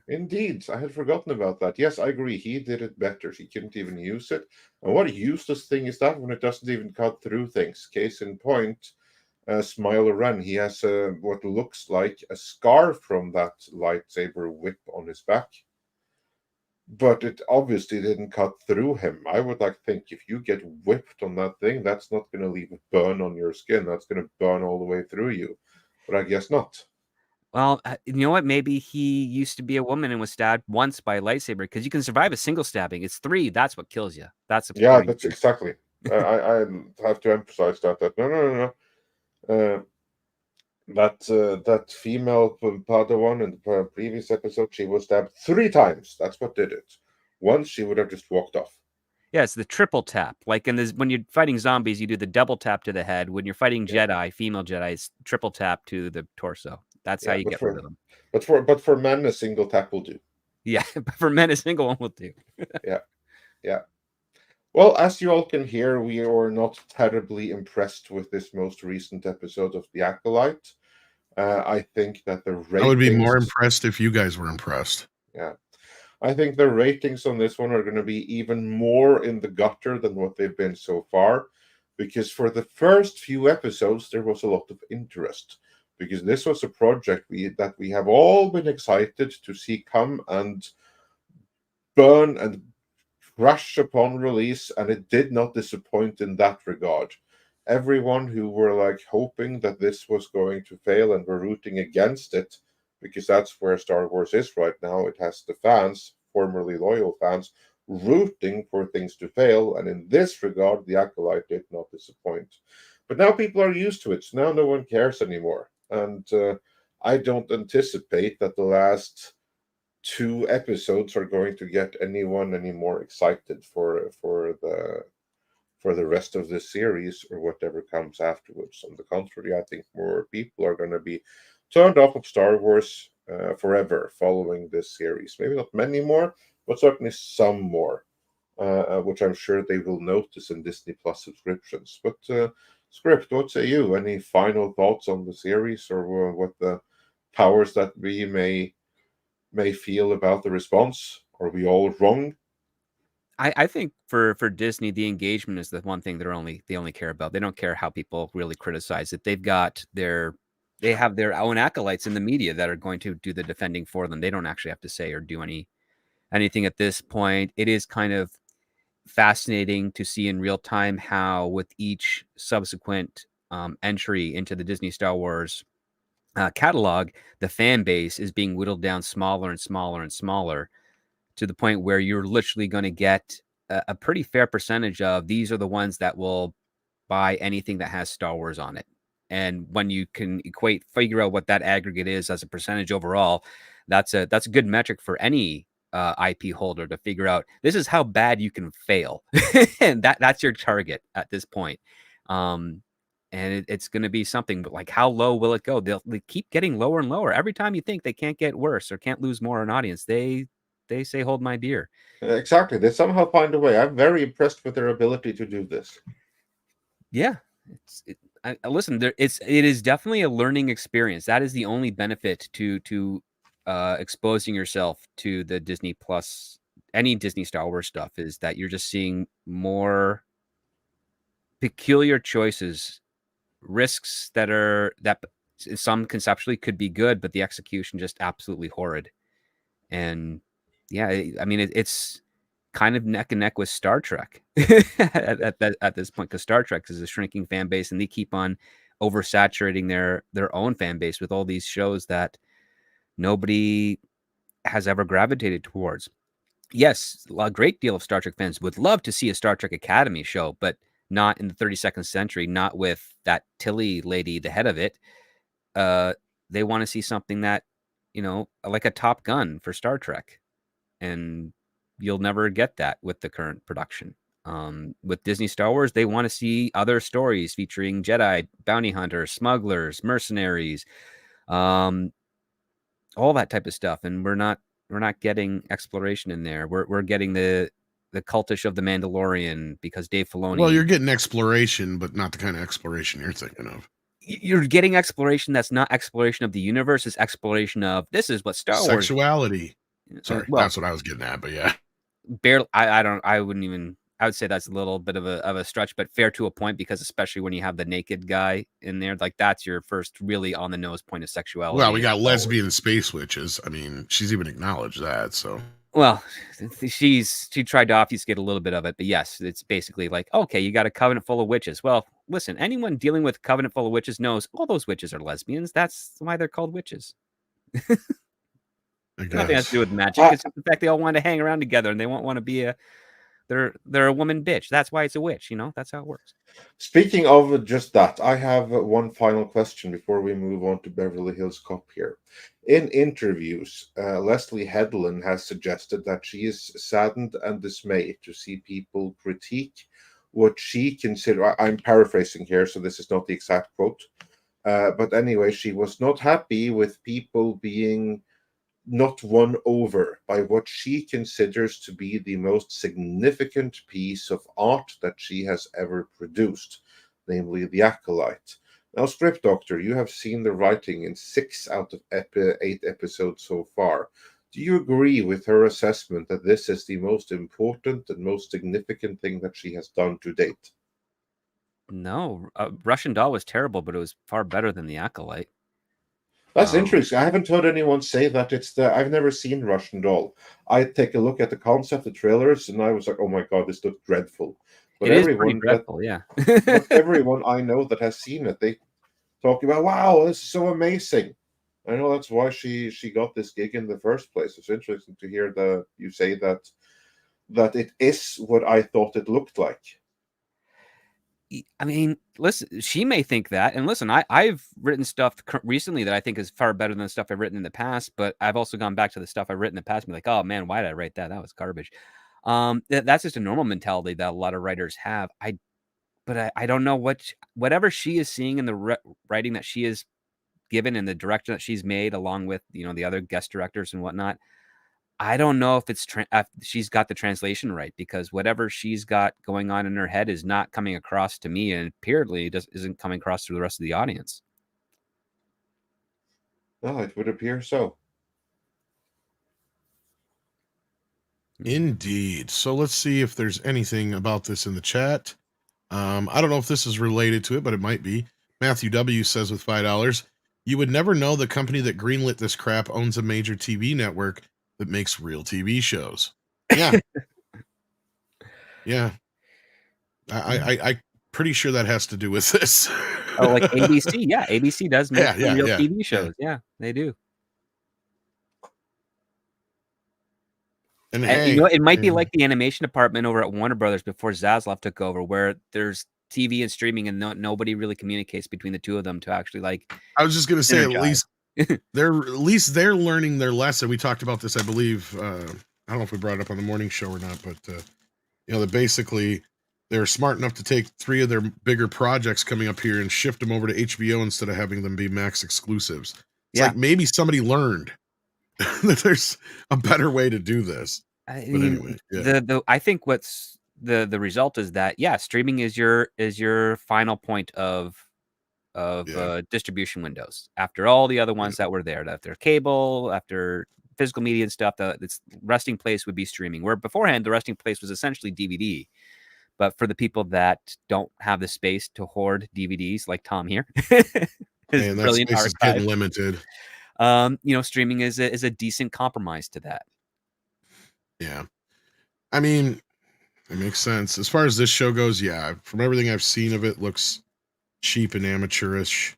Indeed, I had forgotten about that. Yes, I agree. He did it better. He couldn't even use it. And what a useless thing is that when it doesn't even cut through things? Case in point, Smiler Ren. He has what looks like a scar from that lightsaber whip on his back. But it obviously didn't cut through him. I would think if you get whipped on that thing, that's not going to leave a burn on your skin. That's going to burn all the way through you. But I guess not. Well, you know what? Maybe he used to be a woman and was stabbed once by a lightsaber, because you can survive a single stabbing. It's 3. That's what kills you. That's that's exactly. I have to emphasize that. No. That female Padawan in the previous episode, she was stabbed 3 times. That's what did it. Once she would have just walked off. Yeah, it's the triple tap. Like when you're fighting zombies, you do the double tap to the head. When you're fighting Jedi, female Jedi, it's triple tap to the torso. That's how you get rid of them. But for men, a single tap will do. Yeah, but for men, a single one will do. Yeah. Well, as you all can hear, we are not terribly impressed with this most recent episode of The Acolyte. I think that the ratings... I would be more impressed if you guys were impressed. Yeah. I think the ratings on this one are going to be even more in the gutter than what they've been so far, because for the first few episodes, there was a lot of interest, because this was a project that we have all been excited to see come and burn and crash upon release, and it did not disappoint in that regard. Everyone who were hoping that this was going to fail and were rooting against it, because that's where Star Wars is right now. It has the fans, formerly loyal fans, rooting for things to fail, and in this regard, The Acolyte did not disappoint. But now people are used to it, so now no one cares anymore. And I don't anticipate that the last 2 episodes are going to get anyone any more excited for the rest of the series or whatever comes afterwards. On the contrary, I think more people are going to be turned off of Star Wars forever following this series. Maybe not many more, but certainly some more, which I'm sure they will notice in Disney Plus subscriptions. But Script, what say you? Any final thoughts on the series, or what the powers that be may feel about the response? Are we all wrong? I think for Disney, the engagement is the one thing they only care about. They don't care how people really criticize it. They have their own acolytes in the media that are going to do the defending for them. They don't actually have to say or do anything at this point. It is kind of fascinating to see in real time how with each subsequent entry into the Disney Star Wars catalog, the fan base is being whittled down smaller and smaller and smaller, to the point where you're literally going to get a pretty fair percentage of these are the ones that will buy anything that has Star Wars on it. And when you can figure out what that aggregate is as a percentage overall, that's a good metric for any IP holder to figure out. This is how bad you can fail, and that's your target at this point. And it's going to be something, but how low will it go? They keep getting lower and lower every time you think they can't get worse or can't lose more an audience. They say, hold my beer. Exactly. They somehow find a way. I'm very impressed with their ability to do this. Yeah. Listen, it is definitely a learning experience. That is the only benefit to exposing yourself to the Disney Plus, any Disney Star Wars stuff, is that you're just seeing more peculiar choices, risks that some conceptually could be good, but the execution just absolutely horrid. And yeah, I mean, it's kind of neck and neck with Star Trek at this point, because Star Trek is a shrinking fan base, and they keep on oversaturating their own fan base with all these shows that nobody has ever gravitated towards. Yes, a great deal of Star Trek fans would love to see a Star Trek Academy show, but not in the 32nd century, not with that Tilly lady, the head of it. They want to see something that, like a Top Gun for Star Trek. And you'll never get that with the current production. With Disney Star Wars, they want to see other stories featuring Jedi, bounty hunters, smugglers, mercenaries, all that type of stuff. And we're not getting exploration in there. We're getting the cultish of the Mandalorian because Dave Filoni. Well, you're getting exploration, but not the kind of exploration you're thinking of. You're getting exploration that's not exploration of the universe. It's exploration of this is what Star Wars. Sexuality. Sorry, well, that's what I was getting at, but yeah. Barely. I wouldn't even. I would say that's a little bit of a stretch, but fair to a point, because especially when you have the naked guy in there, like that's your first really on the nose point of sexuality. Well, we got lesbian space witches. I mean, she's even acknowledged that. So, well, she tried to obfuscate a little bit of it, but yes, it's basically like, okay, you got a covenant full of witches. Well, listen, anyone dealing with a covenant full of witches knows all those witches are lesbians. That's why they're called witches. Nothing has to do with magic. It's just the fact they all want to hang around together and they won't want to be they're a woman bitch. That's why it's a witch. That's how it works. Speaking of just that, I have one final question before we move on to Beverly Hills Cop here. In interviews, Leslie Headland has suggested that she is saddened and dismayed to see people critique what she considers, I'm paraphrasing here, so this is not the exact quote, but anyway, she was not happy with people being not won over by what she considers to be the most significant piece of art that she has ever produced, namely The Acolyte. Now, Script Doctor, you have seen the writing in 6 out of 8 episodes so far. Do you agree with her assessment that this is the most important and most significant thing that she has done to date? No, Russian Doll was terrible, but it was far better than The Acolyte. That's interesting. I haven't heard anyone say that I've never seen Russian Doll. I take a look at the concept, the trailers, and I was like, oh my God, this looks dreadful. But it is pretty dreadful, yeah. But everyone I know that has seen it, they talk about, wow, this is so amazing. I know that's why she got this gig in the first place. It's interesting to hear that you say that it is what I thought it looked like. I mean, listen, she may think that. And listen, I've written stuff recently that I think is far better than the stuff I've written in the past. But I've also gone back to the stuff I've written in the past and be like, oh man, why did I write that? That was garbage. That's just a normal mentality that a lot of writers have. But I don't know whatever she is seeing in the writing that she is given and the direction that she's made, along with the other guest directors and whatnot. I don't know if it's if she's got the translation right, because whatever she's got going on in her head is not coming across to me, and apparently isn't coming across to the rest of the audience. No, it would appear so. Indeed. So let's see if there's anything about this in the chat. I don't know if this is related to it, but it might be. Matthew W. says with $5, you would never know the company that greenlit this crap owns a major TV network that makes real TV shows. Yeah. Yeah. I pretty sure that has to do with this. Oh, like ABC. Yeah, ABC does make real TV shows. Yeah, they do. And it might be like the animation department over at Warner Brothers before Zaslav took over, where there's TV and streaming and nobody really communicates between the two of them to actually like. I was just going to say, at least they're learning their lesson. We talked about this, I believe. I don't know if we brought it up on the morning show or not, but that basically they're smart enough to take 3 of their bigger projects coming up here and shift them over to HBO instead of having them be Max exclusives. It's like maybe somebody learned that there's a better way to do this. But anyway, I think what's the result is that streaming is your final point of distribution windows after all the other ones that were there. After cable, after physical media and stuff, its resting place would be streaming. Where beforehand the resting place was essentially DVD. But for the people that don't have the space to hoard DVDs, like Tom here, and that space is getting limited. Streaming is a decent compromise to that. Yeah, I mean, it makes sense as far as this show goes. Yeah, from everything I've seen of it, looks cheap and amateurish.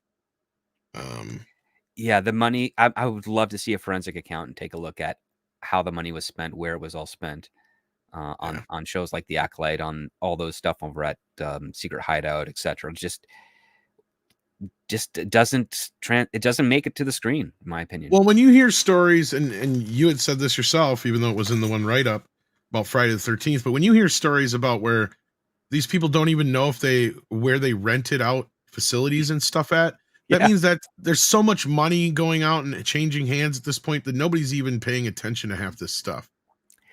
The money. I would love to see a forensic accountant take a look at how the money was spent, where it was all spent. On shows like The Acolyte, on all those stuff over at Secret Hideout, etc. Just it doesn't make it to the screen, in my opinion. Well, when you hear stories, and you had said this yourself, even though it was in the one write-up, about Friday the 13th, but when you hear stories about where these people don't even know where they rented out facilities and stuff at, that Yeah. means that there's so much money going out and changing hands at this point that nobody's even paying attention to half this stuff.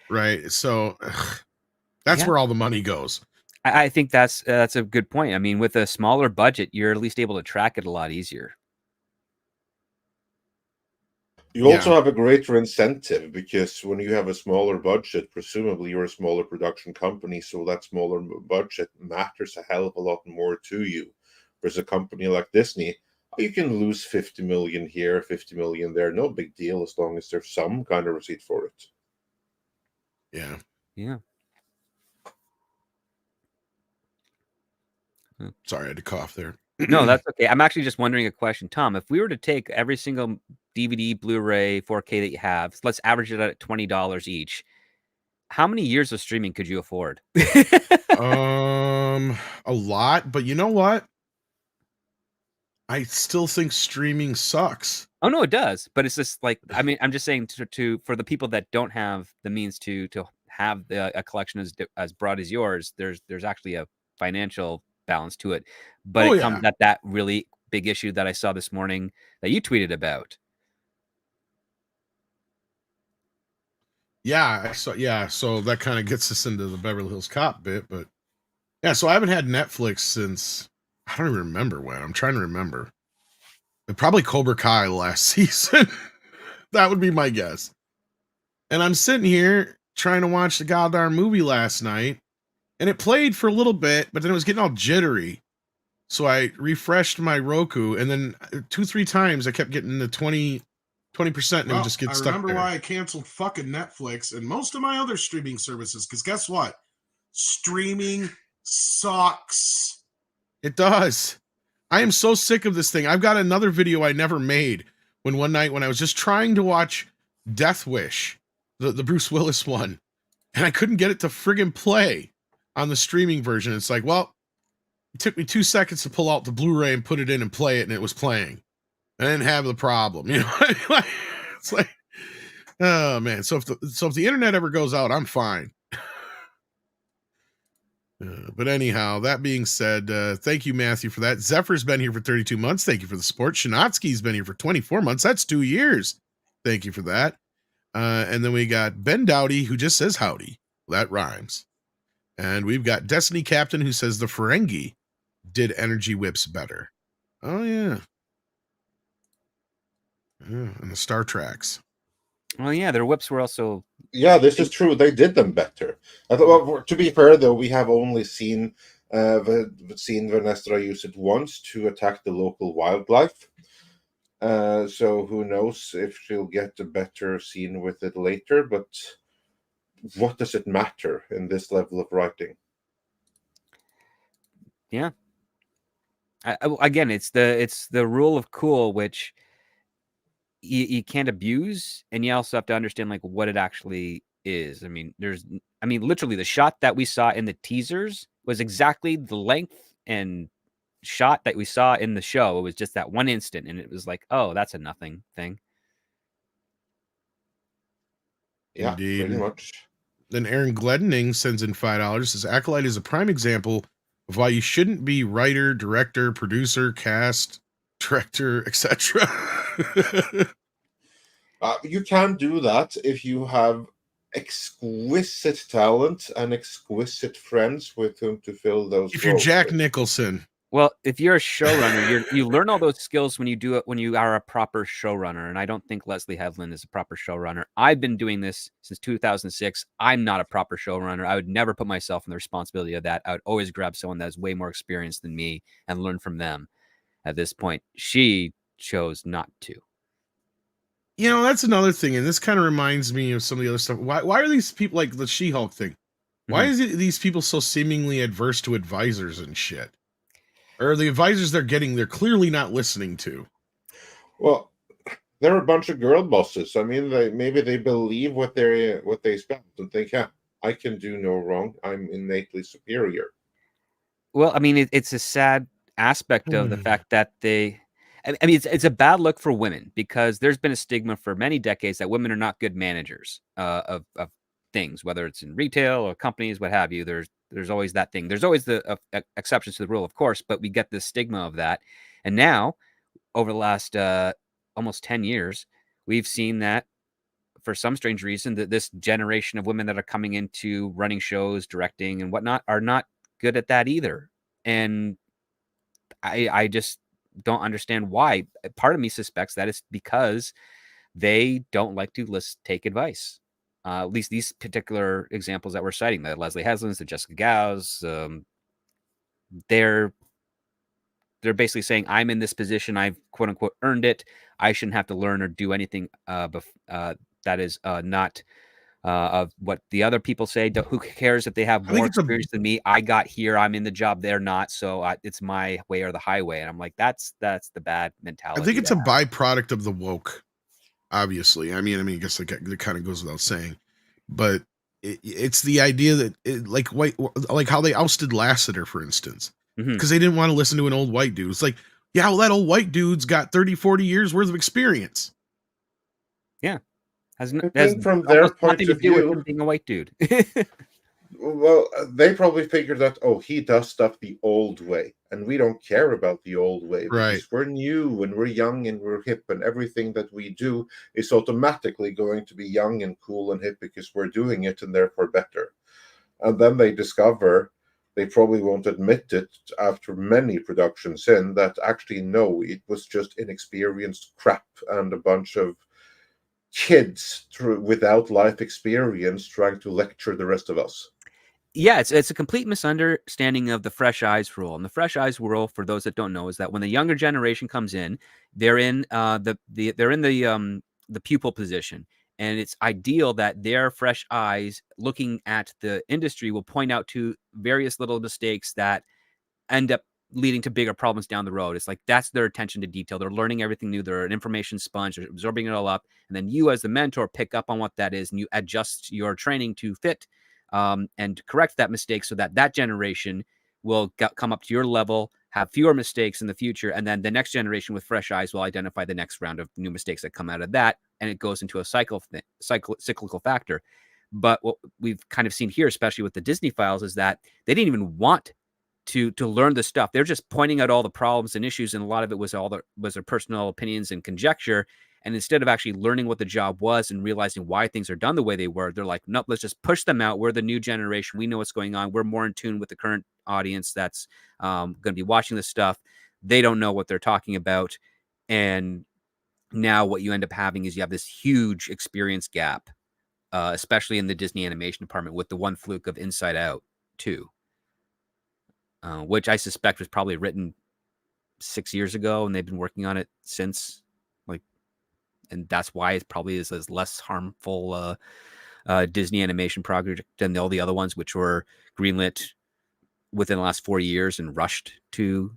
Right. So that's Yeah. where all the money goes. I think that's a good point. I mean, with a smaller budget, you're at least able to track it a lot easier. You also have a greater incentive because when you have a smaller budget, presumably you're a smaller production company, so that smaller budget matters a hell of a lot more to you. Whereas a company like Disney, you can lose 50 million here, 50 million there, no big deal as long as there's some kind of receipt for it. Yeah. Yeah. Sorry, I had to cough there. No, that's okay. I'm actually just wondering a question, Tom. If we were to take every single DVD, Blu-ray, 4K that you have, let's average it at $20 each. How many years of streaming could you afford? A lot, but you know what? I still think streaming sucks. Oh no, it does. But it's just like, I mean, I'm just saying for the people that don't have the means to have a collection as broad as yours, there's actually a financial balance to it. But it comes at that really big issue that I saw this morning that you tweeted about. Yeah, so that kind of gets us into the Beverly Hills Cop bit, but yeah, so I haven't had Netflix since I don't even remember when. I'm trying to remember. Probably Cobra Kai last season. That would be my guess. And I'm sitting here trying to watch the goddamn movie last night, and it played for a little bit, but then it was getting all jittery. So I refreshed my Roku, and then 2-3 times I kept getting the 20% and it would just get stuck. I remember why I canceled fucking Netflix and most of my other streaming services, because guess what? Streaming sucks. It does. I am so sick of this thing. I've got another video I never made one night when I was just trying to watch Death Wish, the Bruce Willis one, and I couldn't get it to friggin' play on the streaming version. It's like, well, it took me 2 seconds to pull out the Blu-ray and put it in and play it, and it was playing. I didn't have the problem, you know. It's like, oh man. So if the internet ever goes out, I'm fine. But anyhow, that being said, thank you, Matthew, for that. Zephyr's been here for 32 months. Thank you for the support. Shinotsky's been here for 24 months. That's 2 years. Thank you for that. And then we got Ben Dowdy, who just says howdy. That rhymes. And we've got Destiny Captain, who says the Ferengi did energy whips better. Oh, yeah. Yeah, and the Star Treks. Well, yeah, their whips were also... Yeah, this is true. They did them better. Well, to be fair, though, we have only seen Vernestra use it once to attack the local wildlife. So who knows if she'll get a better scene with it later, but what does it matter in this level of writing? Yeah. Again, it's the rule of cool, which you can't abuse, and you also have to understand like what it actually is. I mean, literally the shot that we saw in the teasers was exactly the length and shot that we saw in the show. It was just that one instant, and it was like, oh, that's a nothing thing. Yeah, indeed. Pretty much. Then Aaron Gledning sends in $5. Says Acolyte is a prime example of why you shouldn't be writer, director, producer, cast, director, etc. You can do that if you have exquisite talent and exquisite friends with whom to fill those if you're roles Jack with. Nicholson. Well, if you're a showrunner, you learn all those skills when you do it, when you are a proper showrunner. And I don't think Leslie Hevlin is a proper showrunner. I've been doing this since 2006. I'm not a proper showrunner. I would never put myself in the responsibility of that. I would always grab someone that has way more experience than me and learn from them. At this point, she chose not to. You know, that's another thing, and this kind of reminds me of some of the other stuff. Why are these people like the She-Hulk thing? Why is it these people so seemingly adverse to advisors and shit? Or the advisors they're clearly not listening to? Well, they're a bunch of girl bosses. I mean, maybe they believe what they spend and think, yeah, I can do no wrong. I'm innately superior. Well, I mean, it's a sad aspect of the fact that I mean, it's a bad look for women because there's been a stigma for many decades that women are not good managers of things, whether it's in retail or companies, what have you. There's always that thing. There's always the exceptions to the rule, of course, but we get this stigma of that. And now, over the last almost 10 years, we've seen that for some strange reason that this generation of women that are coming into running shows, directing, and whatnot are not good at that either. And I just don't understand why. Part of me suspects that it's because they don't like to take advice. At least these particular examples that we're citing, the Leslie Haslands, the Jessica Gauss, they're basically saying, I'm in this position, I've quote unquote earned it. I shouldn't have to learn or do anything that is not of what the other people say. Who cares if they have more experience than me? I got here, I'm in the job, they're not, so it's my way or the highway. And I'm like, that's the bad mentality. I think it's a byproduct of the woke, obviously. I mean, I guess that kind of goes without saying, but it's the idea that like how they ousted Lassiter, for instance, because they didn't want to listen to an old white dude. It's like, yeah, well, that old white dude's got 30, 40 years worth of experience. Yeah. Has from their point of view, being a white dude. Well, they probably figured that, oh, he does stuff the old way, and we don't care about the old way because we're new and we're young and we're hip, and everything that we do is automatically going to be young and cool and hip because we're doing it and therefore better. And then they discover, they probably won't admit it after many productions in, that actually, no, it was just inexperienced crap and a bunch of kids without life experience trying to lecture the rest of us. Yeah, it's a complete misunderstanding of the fresh eyes rule. And the fresh eyes rule, for those that don't know, is that when the younger generation comes in, they're in the pupil position, and it's ideal that their fresh eyes looking at the industry will point out to various little mistakes that end up leading to bigger problems down the road. It's like that's their attention to detail. They're learning everything new. They're an information sponge. They're absorbing it all up, and then you, as the mentor, pick up on what that is, and you adjust your training to fit. And correct that mistake so that generation will come up to your level, have fewer mistakes in the future, and then the next generation with fresh eyes will identify the next round of new mistakes that come out of that, and it goes into a cyclical factor. But what we've kind of seen here, especially with the Disney files, is that they didn't even want to learn the stuff. They're just pointing out all the problems and issues, and a lot of it was their personal opinions and conjecture. And instead of actually learning what the job was and realizing why things are done the way they were, they're like, nope, let's just push them out. We're the new generation. We know what's going on. We're more in tune with the current audience that's going to be watching this stuff. They don't know what they're talking about. And now what you end up having is you have this huge experience gap, especially in the Disney animation department, with the one fluke of Inside Out 2, which I suspect was probably written 6 years ago, and they've been working on it since. And that's why it probably is a less harmful Disney animation project than all the other ones, which were greenlit within the last 4 years and rushed to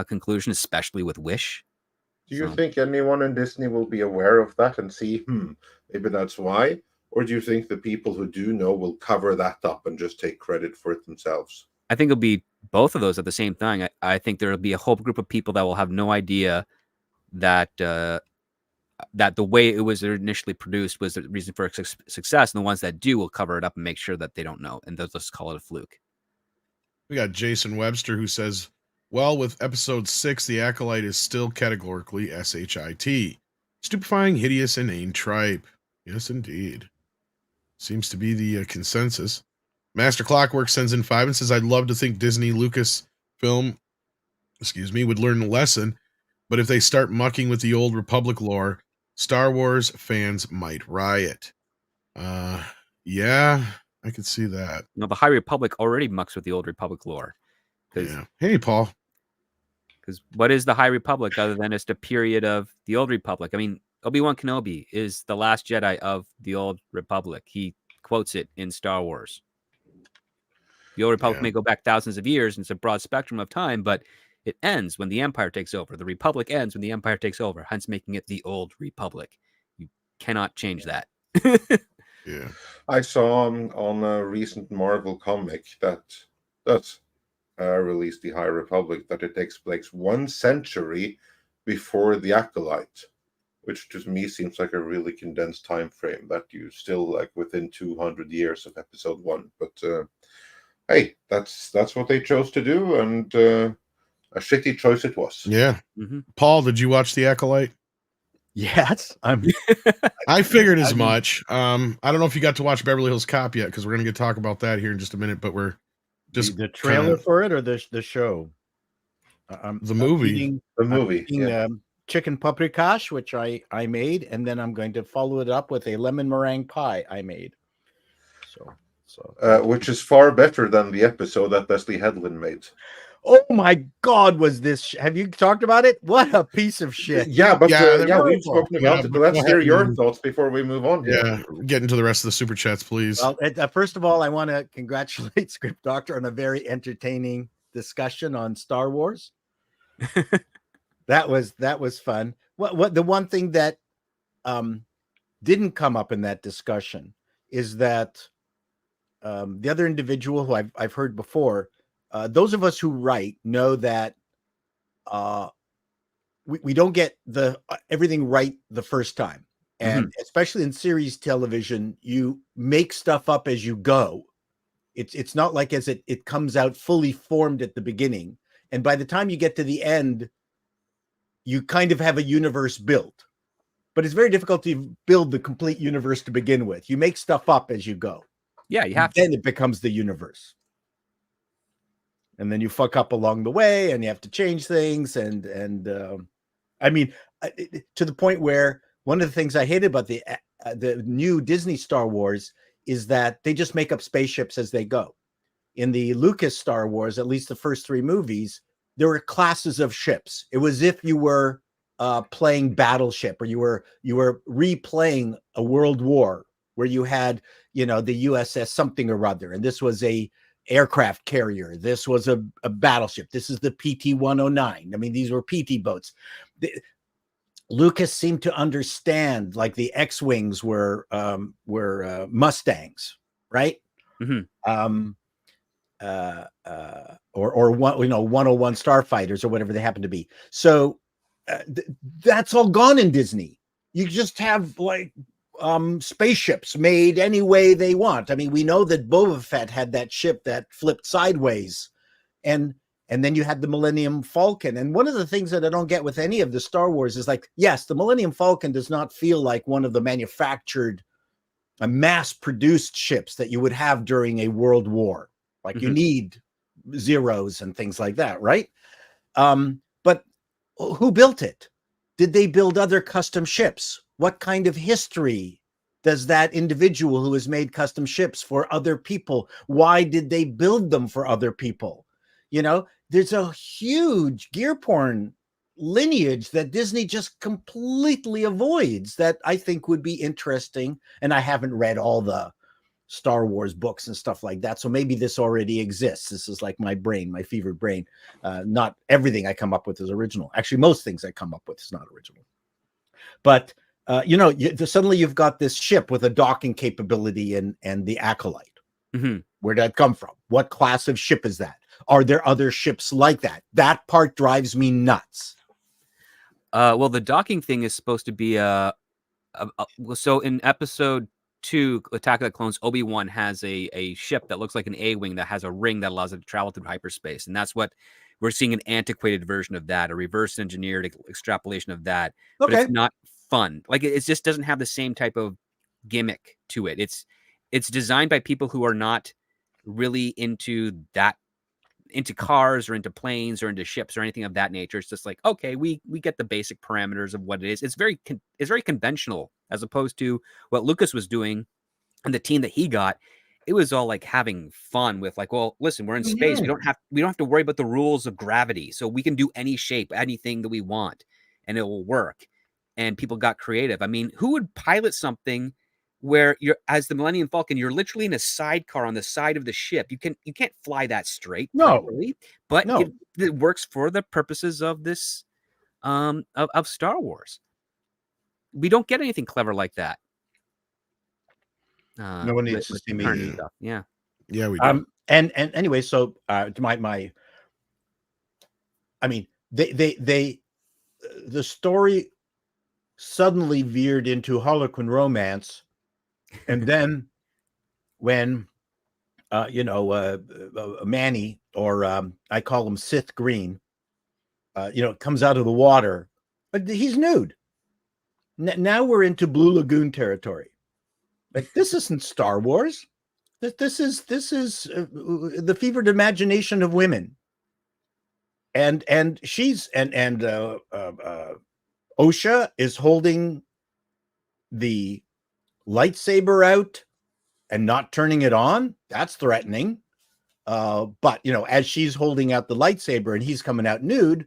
conclusion, especially with Wish. Do you think anyone in Disney will be aware of that and see, maybe that's why? Or do you think the people who do know will cover that up and just take credit for it themselves? I think it'll be both of those at the same time. I think there'll be a whole group of people that will have no idea that that the way it was initially produced was the reason for success, and the ones that do will cover it up and make sure that they don't know, and they'll just call it a fluke. We got Jason Webster, who says, well, with episode 6, the Acolyte is still categorically SHIT. Stupefying, hideous, inane tripe. Yes, indeed. Seems to be the consensus. Master Clockwork sends in 5 and says, I'd love to think Disney Lucasfilm, would learn a lesson, but if they start mucking with the old Republic lore, Star Wars fans might riot. Yeah, I could see that. No, the High Republic already mucks with the old Republic lore. Yeah. Hey, Paul. Because what is the High Republic other than just a period of the old Republic? I mean, Obi-Wan Kenobi is the last Jedi of the old Republic. He quotes it in Star Wars. The old Republic may go back thousands of years, and it's a broad spectrum of time, but it ends when the Empire takes over. The Republic ends when the Empire takes over, hence making it the old Republic. You cannot change that. Yeah. I saw on a recent Marvel comic that released the High Republic that it takes place 1 century before the Acolyte. which to me seems like a really condensed time frame that you still like within 200 years of episode 1. But hey, that's what they chose to do, and a shitty choice it was. Yeah. Mm-hmm. Paul, did you watch The Acolyte? Yes, I figured as much. I don't know if you got to watch Beverly Hills Cop yet, because we're going to talk about that here in just a minute. But we're just the trailer for it or the show. The movie. The movie. Yeah. Chicken paprikash, which I made, and then I'm going to follow it up with a lemon meringue pie I made. So which is far better than the episode that Leslie Headland made. Oh my God, was this? Have you talked about it? What a piece of shit! Yeah, but Yeah, we've spoken about it. But let's hear your thoughts before we move on. Yeah, get into the rest of the super chats, please. Well, first of all, I want to congratulate Script Doctor on a very entertaining discussion on Star Wars. That was fun. What the one thing that didn't come up in that discussion is that the other individual who I've heard before, those of us who write know that we don't get everything right the first time, and especially in series television, you make stuff up as you go. It's not like as it comes out fully formed at the beginning, and by the time you get to the end, you kind of have a universe built. But it's very difficult to build the complete universe to begin with. You make stuff up as you go. Yeah, you have to. Then it becomes the universe. And then you fuck up along the way, and you have to change things. And I mean, to the point where one of the things I hated about the new Disney Star Wars is that they just make up spaceships as they go. In the Lucas Star Wars, at least the first 3 movies, there were classes of ships. It was if you were playing Battleship, or you were replaying a World War where you had, the USS something or other, and this was a aircraft carrier. This was a battleship. This is the PT-109. I mean, these were PT boats. Lucas seemed to understand, like the X-wings were Mustangs, right? Mm-hmm. Or 101 starfighters or whatever they happen to be. So that's all gone in Disney. You just have like spaceships made any way they want. I mean, we know that Boba Fett had that ship that flipped sideways, and then you had the Millennium Falcon. And one of the things that I don't get with any of the Star Wars is, like, yes, the Millennium Falcon does not feel like one of the manufactured, mass-produced ships that you would have during a world war. Like, you need Zeros and things like that, right? But who built it? Did they build other custom ships? What kind of history does that individual who has made custom ships for other people, why did they build them for other people? There's a huge gear porn lineage that Disney just completely avoids that I think would be interesting. And I haven't read all the Star Wars books and stuff like that, so maybe this already exists. This is like my fevered brain. Not everything I come up with is original. Actually, most things I come up with is not original. But suddenly you've got this ship with a docking capability and the Acolyte. Where did that come from? What class of ship is that? Are there other ships like that? That part drives me nuts. Well, the docking thing is supposed to be so in episode 2, Attack of the Clones, Obi-Wan has a ship that looks like an A-wing that has a ring that allows it to travel through hyperspace, and that's what we're seeing, an antiquated version of that, a reverse engineered extrapolation of that. Okay. But it's not fun. Like, it just doesn't have the same type of gimmick to it. It's designed by people who are not really into cars or into planes or into ships or anything of that nature. It's just like, okay, we get the basic parameters of what it is. It's very conventional, as opposed to what Lucas was doing and the team that he got. It was all like having fun with, like, well, listen, we're in space. We don't have to worry about the rules of gravity. So we can do any shape, anything that we want, and it will work. And people got creative. I mean, who would pilot something where you're, as the Millennium Falcon, you're literally in a sidecar on the side of the ship? You can't fly that straight. No, properly, but no. it works for the purposes of this of Star Wars. We don't get anything clever like that. No one needs to see me. Stuff. Yeah, we do. And anyway, so my I mean, they the story suddenly veered into Harlequin romance. And then when, Manny, or I call him Sith Green, comes out of the water, he's nude. Now we're into Blue Lagoon territory. Like, this isn't Star Wars. This is the fevered imagination of women. And she's Osha is holding the lightsaber out and not turning it on. That's threatening. But as she's holding out the lightsaber and he's coming out nude,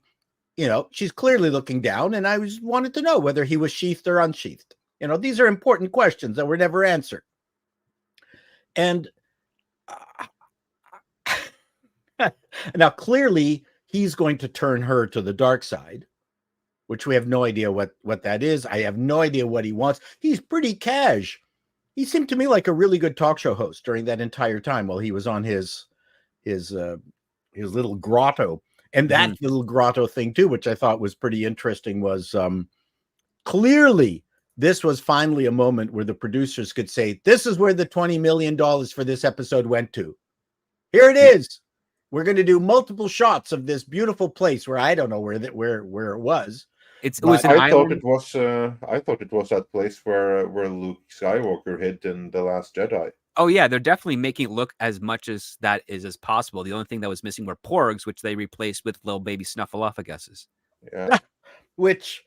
she's clearly looking down. And I wanted to know whether he was sheathed or unsheathed. These are important questions that were never answered. And now clearly he's going to turn her to the dark side, which we have no idea what that is. I have no idea what he wants. He's pretty cash. He seemed to me like a really good talk show host during that entire time while he was on his little grotto. And that little grotto thing too, which I thought was pretty interesting, was clearly this was finally a moment where the producers could say, this is where the $20 million for this episode went to. Here it is. We're going to do multiple shots of this beautiful place where I don't know where it was. It was an I island. thought it was that place where Luke Skywalker hid in The Last Jedi. Oh yeah, they're definitely making it look as much as that is as possible. The only thing that was missing were porgs, which they replaced with little baby snuffleupaguses. Yeah. Which,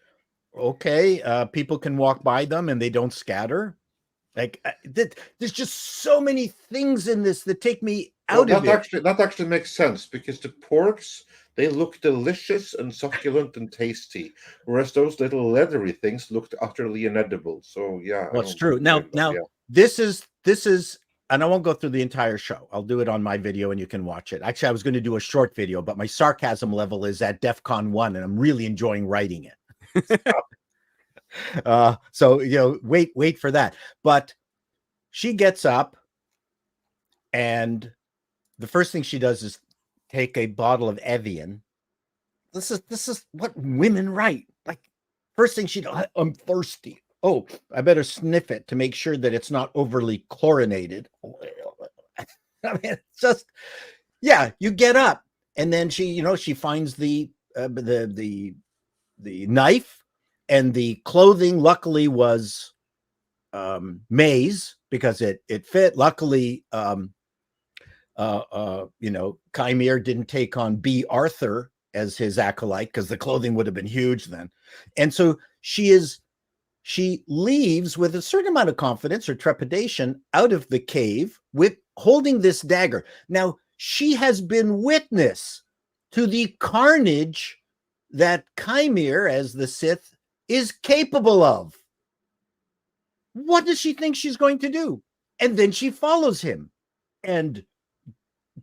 okay, people can walk by them and they don't scatter. Like, there's just so many things in this that take me out of it. That actually makes sense, because the porks, they look delicious and succulent and tasty, whereas those little leathery things looked utterly inedible. So yeah, well, it's true. Now, this is, and I won't go through the entire show. I'll do it on my video and you can watch it. Actually, I was going to do a short video, but my sarcasm level is at DEFCON 1 and I'm really enjoying writing it. So, wait for that. But she gets up and the first thing she does is take a bottle of Evian. This is what women write. Like, first thing she does, I'm thirsty. Oh, I better sniff it to make sure that it's not overly chlorinated. I mean, it's just, yeah, you get up and then she finds the knife, and the clothing luckily was May's because it fit. Luckily, Chimere didn't take on B. Arthur as his acolyte because the clothing would have been huge then. And so she leaves with a certain amount of confidence or trepidation out of the cave with holding this dagger. Now, she has been witness to the carnage that Chimere, as the Sith, is capable of. What does she think she's going to do? And then she follows him. And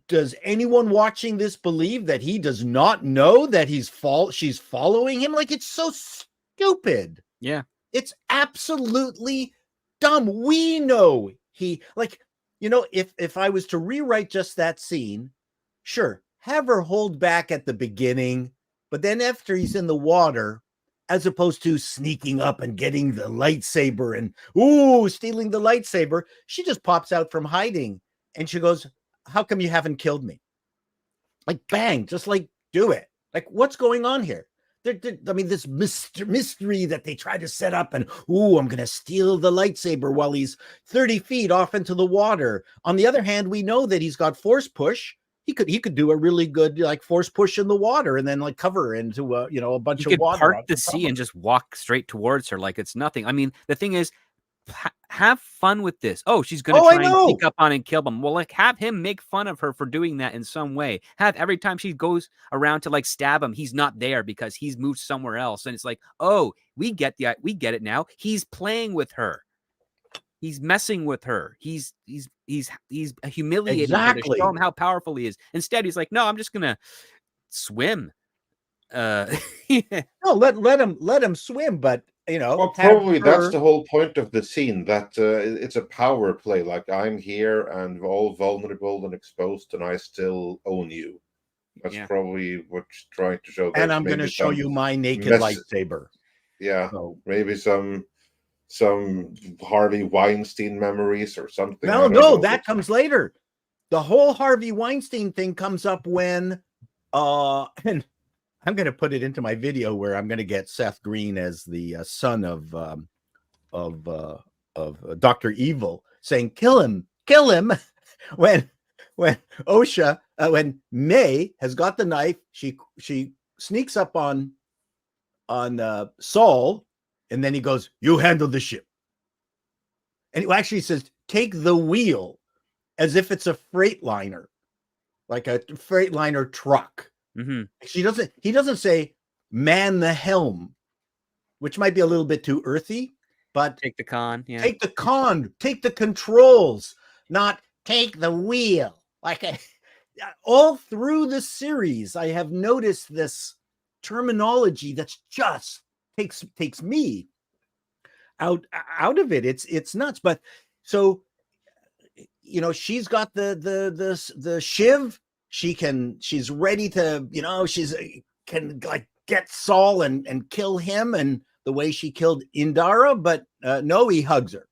does anyone watching this believe that he does not know that she's following him? Like, it's so stupid. Yeah. It's absolutely dumb. We know if I was to rewrite just that scene, sure, have her hold back at the beginning, but then after he's in the water, as opposed to sneaking up and getting the lightsaber and stealing the lightsaber, she just pops out from hiding and she goes, how come you haven't killed me? Like, bang, just like, do it. Like, what's going on here? I mean, this mystery that they try to set up, and I'm going to steal the lightsaber while he's 30 feet off into the water. On the other hand, we know that he's got force push. He could do a really good like force push in the water and then like cover into a bunch of water. Part the sea and just walk straight towards her like it's nothing. I mean, the thing is, have fun with this. Oh, she's going to try and sneak up on and kill them. Well, like, have him make fun of her for doing that in some way. Have every time she goes around to like stab him, he's not there because he's moved somewhere else. And it's like, oh, we get it now. He's playing with her. He's messing with her. He's humiliating her to show him how powerful he is. Instead, he's like, no, I'm just gonna swim. No, let him swim, but well, probably that's the whole point of the scene, that it's a power play. Like, I'm here and all vulnerable and exposed, and I still own you. That's probably what she's trying to show. And I'm going to show you my naked lightsaber. Yeah, So, maybe some Harvey Weinstein memories or something. I no, don't no, know, that but comes later. The whole Harvey Weinstein thing comes up when, and I'm going to put it into my video where I'm going to get Seth Green as the son of Dr. Evil saying, kill him, when OSHA, when May has got the knife, she sneaks up on Saul, and then he goes, you handle the ship. And he actually says, take the wheel, as if it's a freightliner, like a freightliner truck. Mm-hmm. He doesn't say man the helm, which might be a little bit too earthy, but Take the con. Yeah. take the controls, not take the wheel. Like all through the series, I have noticed this terminology that's just takes me out of it. It's nuts. But so, you know, she's got the shiv. She's ready to, you know, can like get Saul and kill him, and the way she killed Indara, but no, he hugs her.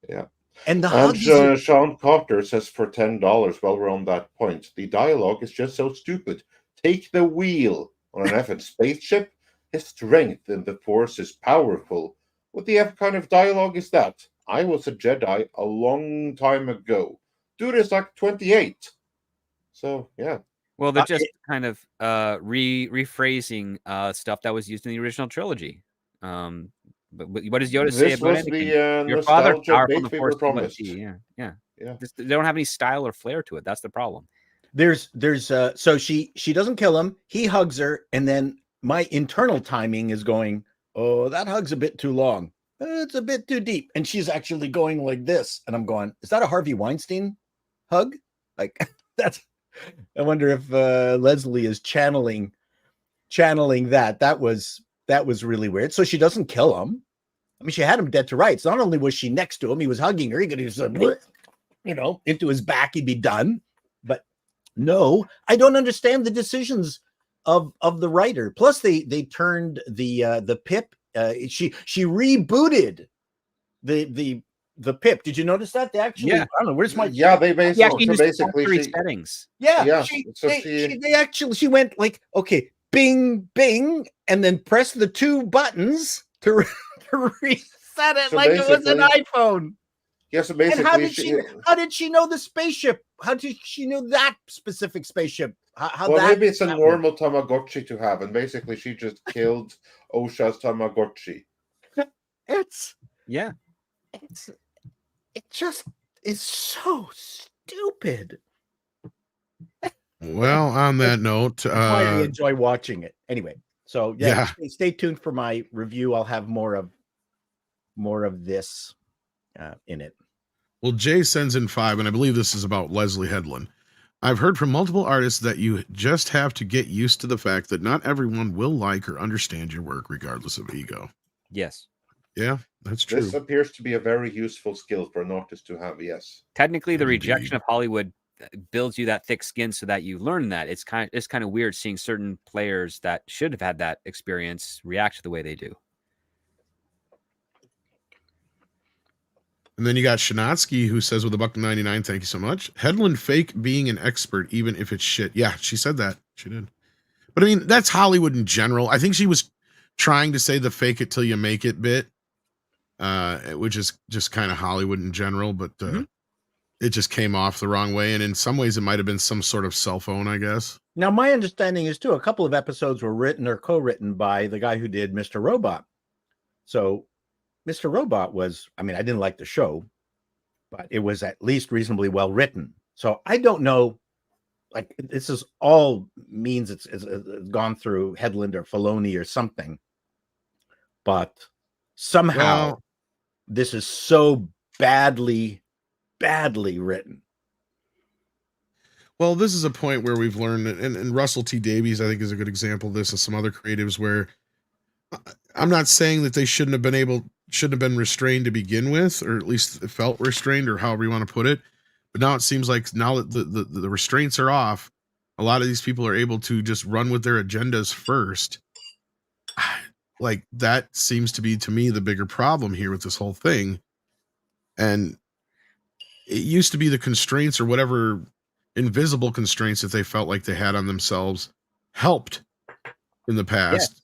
yeah. And the And hugs. Sean Carter says for $10, while we're on that point, the dialogue is just so stupid. Take the wheel. On an effing spaceship, his strength in the Force is powerful. What the F kind of dialogue is that? I was a Jedi a long time ago. Dude is like 28. So, yeah. Well, they're just kind of rephrasing stuff that was used in the original trilogy. But what does Yoda say This about was Anakin? the Your father nostalgia powerful, bait the we Force were is what promised. he. Yeah. Yeah. They don't have any style or flair to it. That's the problem. There's so she doesn't kill him. He hugs her, and then my internal timing is going, oh, that hug's a bit too long. It's a bit too deep. And she's actually going like this. And I'm going, is that a Harvey Weinstein hug? Like that's, I wonder if Leslie is channeling that. That was really weird. So she doesn't kill him. I mean, she had him dead to rights. Not only was she next to him, he was hugging her. He could just, you know, into his back, he'd be done. But no, I don't understand the decisions of the writer. Plus, they turned the Pip. She rebooted the Pip. Did you notice that? They actually, Yeah. I don't know, where's my They basically, Yeah, so basically factory she, settings. yeah, yeah, she went like, okay, bing, bing, and then press the two buttons to reset it So like it was an basically- iPhone. yeah, so And basically how did she know the spaceship? How did she know that specific spaceship? How well, that, maybe it's a that normal Tamagotchi to have, and basically she just killed Osha's Tamagotchi. It's Yeah. it just is so stupid. Well, on that note, That's why I enjoy watching it. Anyway, so Yeah. stay tuned for my review. I'll have more of this in it. well, Jay sends in 5, and I believe this is about Leslie Headland. I've heard from multiple artists that you just have to get used to the fact that not everyone will like or understand your work, regardless of ego. Yes. Yeah, that's true. This appears to be a very useful skill for an artist to have. Yes. Technically, the Indeed. rejection of Hollywood builds you that thick skin so that you learn that. It's kind of weird seeing certain players that should have had that experience react to the way they do. And then you got Shanatsky, who says with $1.99, thank you so much. Headland fake being an expert, even if it's shit. Yeah, she said that. She did. But I mean, that's Hollywood in general. I think she was trying to say the fake it till you make it bit, which is just kind of Hollywood in general, but it just came off the wrong way. And in some ways, it might have been some sort of cell phone, I guess. Now, my understanding is too, a couple of episodes were written or co-written by the guy who did Mr. Robot. So Mr. Robot was, I mean, I didn't like the show, but it was at least reasonably well written. So I don't know, like this is all means it's gone through Headland or Filoni or something, but somehow this is so badly written. Well, this is a point where we've learned, and Russell T. Davies, I think, is a good example of this, and some other creatives where I'm not saying that they shouldn't have been restrained to begin with, or at least it felt restrained, or however you want to put it. But now it seems like now that the restraints are off, a lot of these people are able to just run with their agendas first. like that seems to be, to me, the bigger problem here with this whole thing. And it used to be the constraints or whatever invisible constraints that they felt like they had on themselves helped in the past.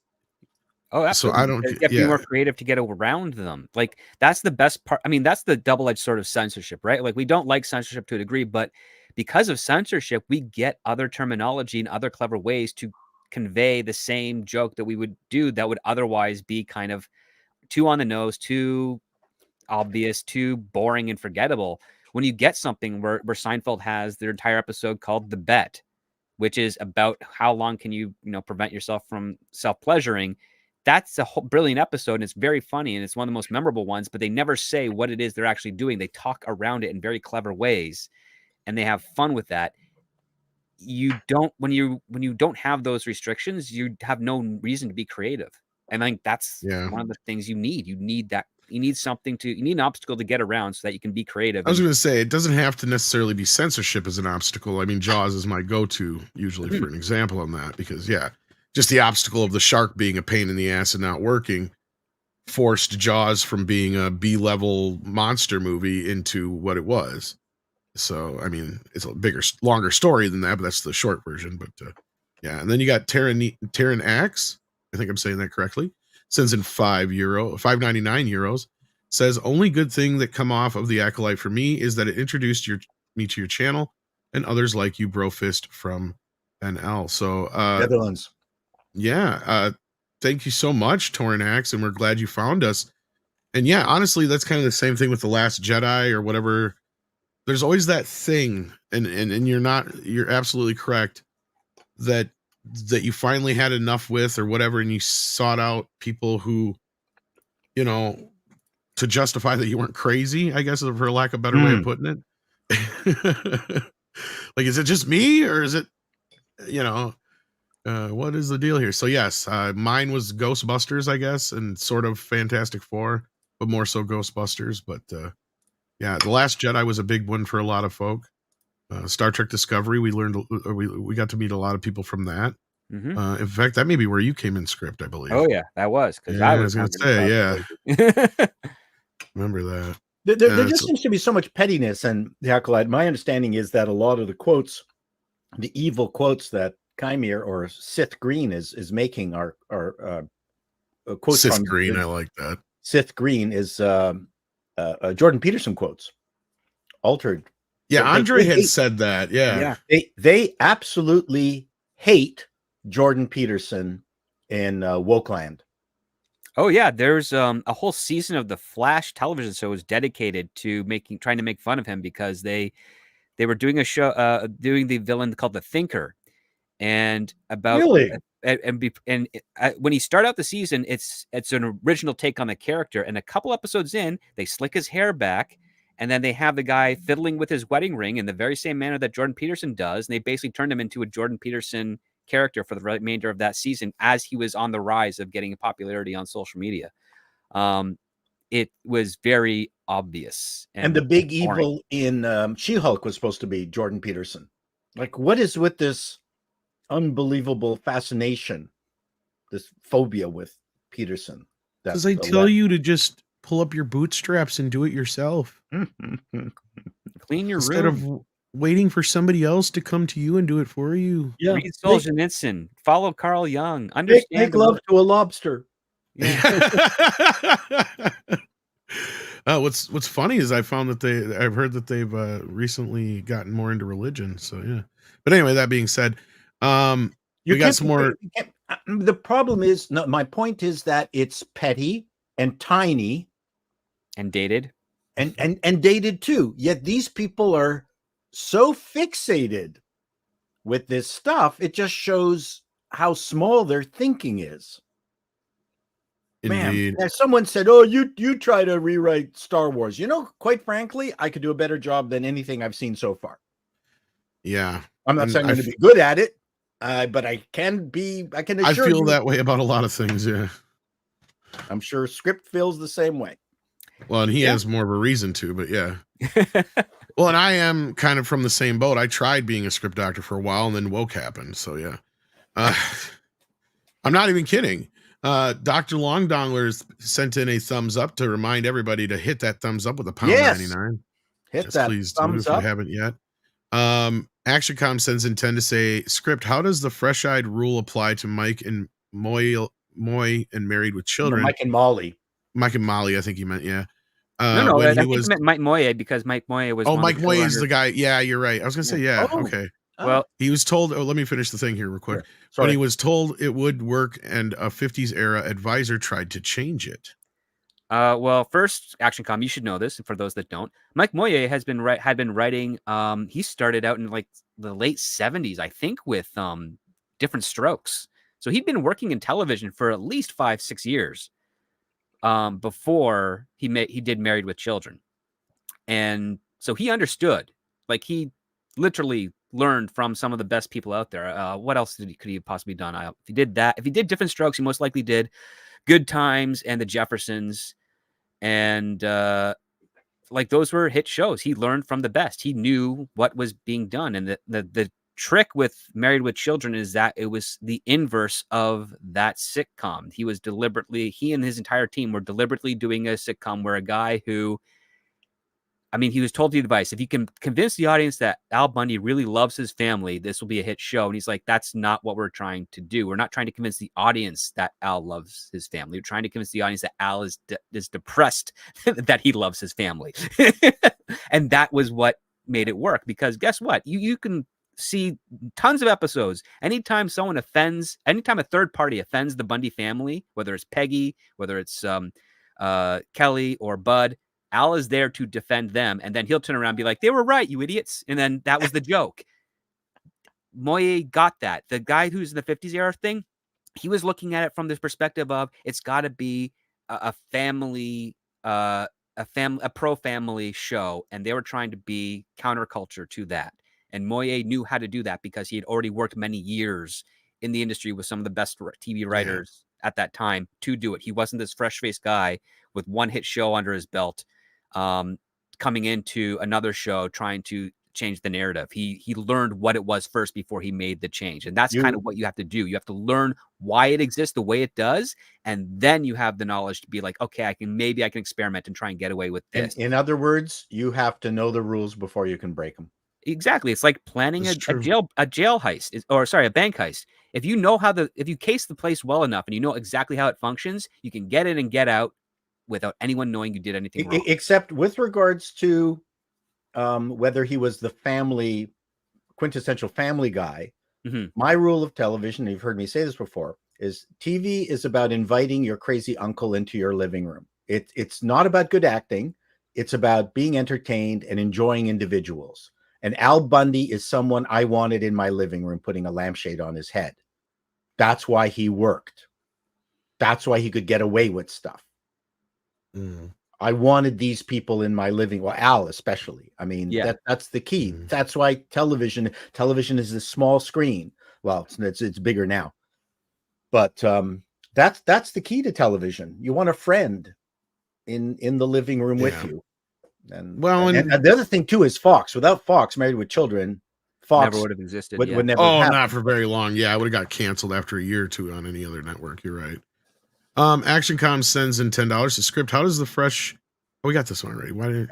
Oh, So absolutely. I don't, You have to be more creative to get around them. Like that's the best part. I mean, that's the double-edged sword of censorship, right? Like we don't like censorship to a degree, but because of censorship, we get other terminology and other clever ways to convey the same joke that we would do that would otherwise be kind of too on the nose, too obvious, too boring and forgettable. When you get something where Seinfeld has their entire episode called The Bet, which is about how long can you prevent yourself from self-pleasuring. That's a whole brilliant episode, and it's very funny, and it's one of the most memorable ones, but they never say what it is they're actually doing. They talk around it in very clever ways, and they have fun with that. You don't, when you don't have those restrictions, you have no reason to be creative. And I think that's one of the things you need. You need that. You need something you need an obstacle to get around so that you can be creative. I was going to say, it doesn't have to necessarily be censorship as an obstacle. I mean, Jaws is my go-to usually for an example on that, because just the obstacle of the shark being a pain in the ass and not working forced Jaws from being a B-level monster movie into what it was. So, I mean, it's a bigger, longer story than that, but that's the short version. But and then you got Terran Axe. I think I'm saying that correctly. Sends in €5.99. Says, only good thing that come off of the Acolyte for me is that it introduced me to your channel and others like you, Brofist from NL. So Netherlands. Thank you so much, Torrin Axe, and we're glad you found us. And honestly, that's kind of the same thing with The Last Jedi or whatever. There's always that thing, and you're absolutely correct, that you finally had enough with or whatever, and you sought out people who, to justify that you weren't crazy, I guess, for lack of a better way of putting it. Like, is it just me, or is it, what is the deal here? So yes, mine was Ghostbusters, I guess, and sort of Fantastic Four, but more so Ghostbusters. But The Last Jedi was a big one for a lot of folk. Star Trek Discovery, we got to meet a lot of people from that. In fact, that may be where you came in, Script, I believe. Oh yeah, that was because I was going to say, remember that. There just seems to be so much pettiness in the Acolyte. My understanding is that a lot of the quotes, the evil quotes that Chimere or Sith Green is making are quotes Sith from Green. I like that. Sith Green is Jordan Peterson quotes, altered. Yeah, Andre had said that. Yeah. They absolutely hate Jordan Peterson in Wokeland. Oh yeah, there's a whole season of the Flash television show was dedicated to trying to make fun of him because they were doing a show doing the villain called the Thinker, and about really and when he started out the season, it's an original take on the character, and a couple episodes in, they slick his hair back, and then they have the guy fiddling with his wedding ring in the very same manner that Jordan Peterson does, and they basically turned him into a Jordan Peterson character for the remainder of that season as he was on the rise of getting popularity on social media. It was very obvious. And the big evil in She-Hulk was supposed to be Jordan Peterson. Like, what is with this unbelievable fascination, this phobia with Peterson? Because they tell you to just pull up your bootstraps and do it yourself. Clean your Instead room. of waiting for somebody else to come to you and do it for you. Yeah. Read Solzhenitsyn. Follow Carl Jung. Understand. Make love to a lobster. Yeah. What's funny is I've heard that they've recently gotten more into religion. So yeah. But anyway, that being said, we got some more. The problem is, no, my point is that it's petty and tiny and dated and dated too. Yet these people are so fixated with this stuff, it just shows how small their thinking is. Indeed. Man, someone said, "Oh, you try to rewrite Star Wars." Quite frankly, I could do a better job than anything I've seen so far. Yeah, I'm not saying I'm going to be good at it, but I can be. I can. I feel that way about a lot of things. Yeah, I'm sure Script feels the same way. Well, and he has more of a reason to, but yeah. Well, and I am kind of from the same boat. I tried being a script doctor for a while, and then woke happened. So yeah, I'm not even kidding. Dr. Longdonglers sent in a thumbs up to remind everybody to hit that thumbs up with a pound Yes. 99. Hit Yes, that please do thumbs if you up. haven't yet. ActionCom sends in 10 to say, Script, how does the fresh-eyed rule apply to Mike and Moy and Married with Children? Mike and Molly. Mike and Molly, I think he meant, yeah. No, when I he think was he meant Mike Moye because Mike Moye was. Oh, one Mike of the Moy is showrunners. the guy. Yeah, you're right. I was gonna say, yeah. Oh. Okay. Well, He was told, let me finish the thing here real quick. Sure. Sorry. When he was told it would work and a 50s era advisor tried to change it. well, first, ActionCom, you should know this. For those that don't, Mike Moye had been writing. He started out in like the late 70s, I think, with Different Strokes. So he'd been working in television for at least 5-6 years before he did Married with Children, and so he understood. Like he literally learned from some of the best people out there. What else could he have possibly done? If he did that, if he did Different Strokes, he most likely did Good Times and The Jeffersons. And like those were hit shows. He learned from the best. He knew what was being done. And the trick with Married with Children is that it was the inverse of that sitcom. He and his entire team were deliberately doing a sitcom where a guy who, I mean, he was told the advice, if you can convince the audience that Al Bundy really loves his family, this will be a hit show. And he's like, that's not what we're trying to do. We're not trying to convince the audience that Al loves his family. We're trying to convince the audience that Al is depressed that he loves his family. And that was what made it work, because guess what? You can see tons of episodes. Anytime a third party offends the Bundy family, whether it's Peggy, whether it's Kelly or Bud, Al is there to defend them, and then he'll turn around and be like, they were right, you idiots. And then that was the joke. Moye got that. The guy who's in the 50s era thing, he was looking at it from this perspective of it's got to be a family, a pro-family show, and they were trying to be counterculture to that. And Moye knew how to do that because he had already worked many years in the industry with some of the best TV writers at that time to do it. He wasn't this fresh-faced guy with one hit show under his belt, coming into another show trying to change the narrative. He learned what it was first before he made the change. And that's kind of what you have to do. You have to learn why it exists the way it does. And then you have the knowledge to be like, okay, I can experiment and try and get away with this. In other words, you have to know the rules before you can break them. Exactly. It's like planning a jail heist, a bank heist. If you case the place well enough and you know exactly how it functions, you can get in and get out without anyone knowing you did anything wrong. Except with regards to whether he was the quintessential family guy. Mm-hmm. My rule of television, you've heard me say this before, is TV is about inviting your crazy uncle into your living room. It's not about good acting. It's about being entertained and enjoying individuals. And Al Bundy is someone I wanted in my living room putting a lampshade on his head. That's why he worked. That's why he could get away with stuff. Mm. I wanted these people in my living, well, Al especially. I mean, that's the key. Mm. That's why television is a small screen. Well, it's bigger now, but that's the key to television. You want a friend in the living room with you. And the other thing too is Fox. Without Fox, Married with Children, Fox never would have existed. Would never happen. Not for very long. Yeah, I would have got canceled after a year or two on any other network. You're right. ActionCom sends in $10 to Script. How does the fresh? Oh, we got this one already. Why did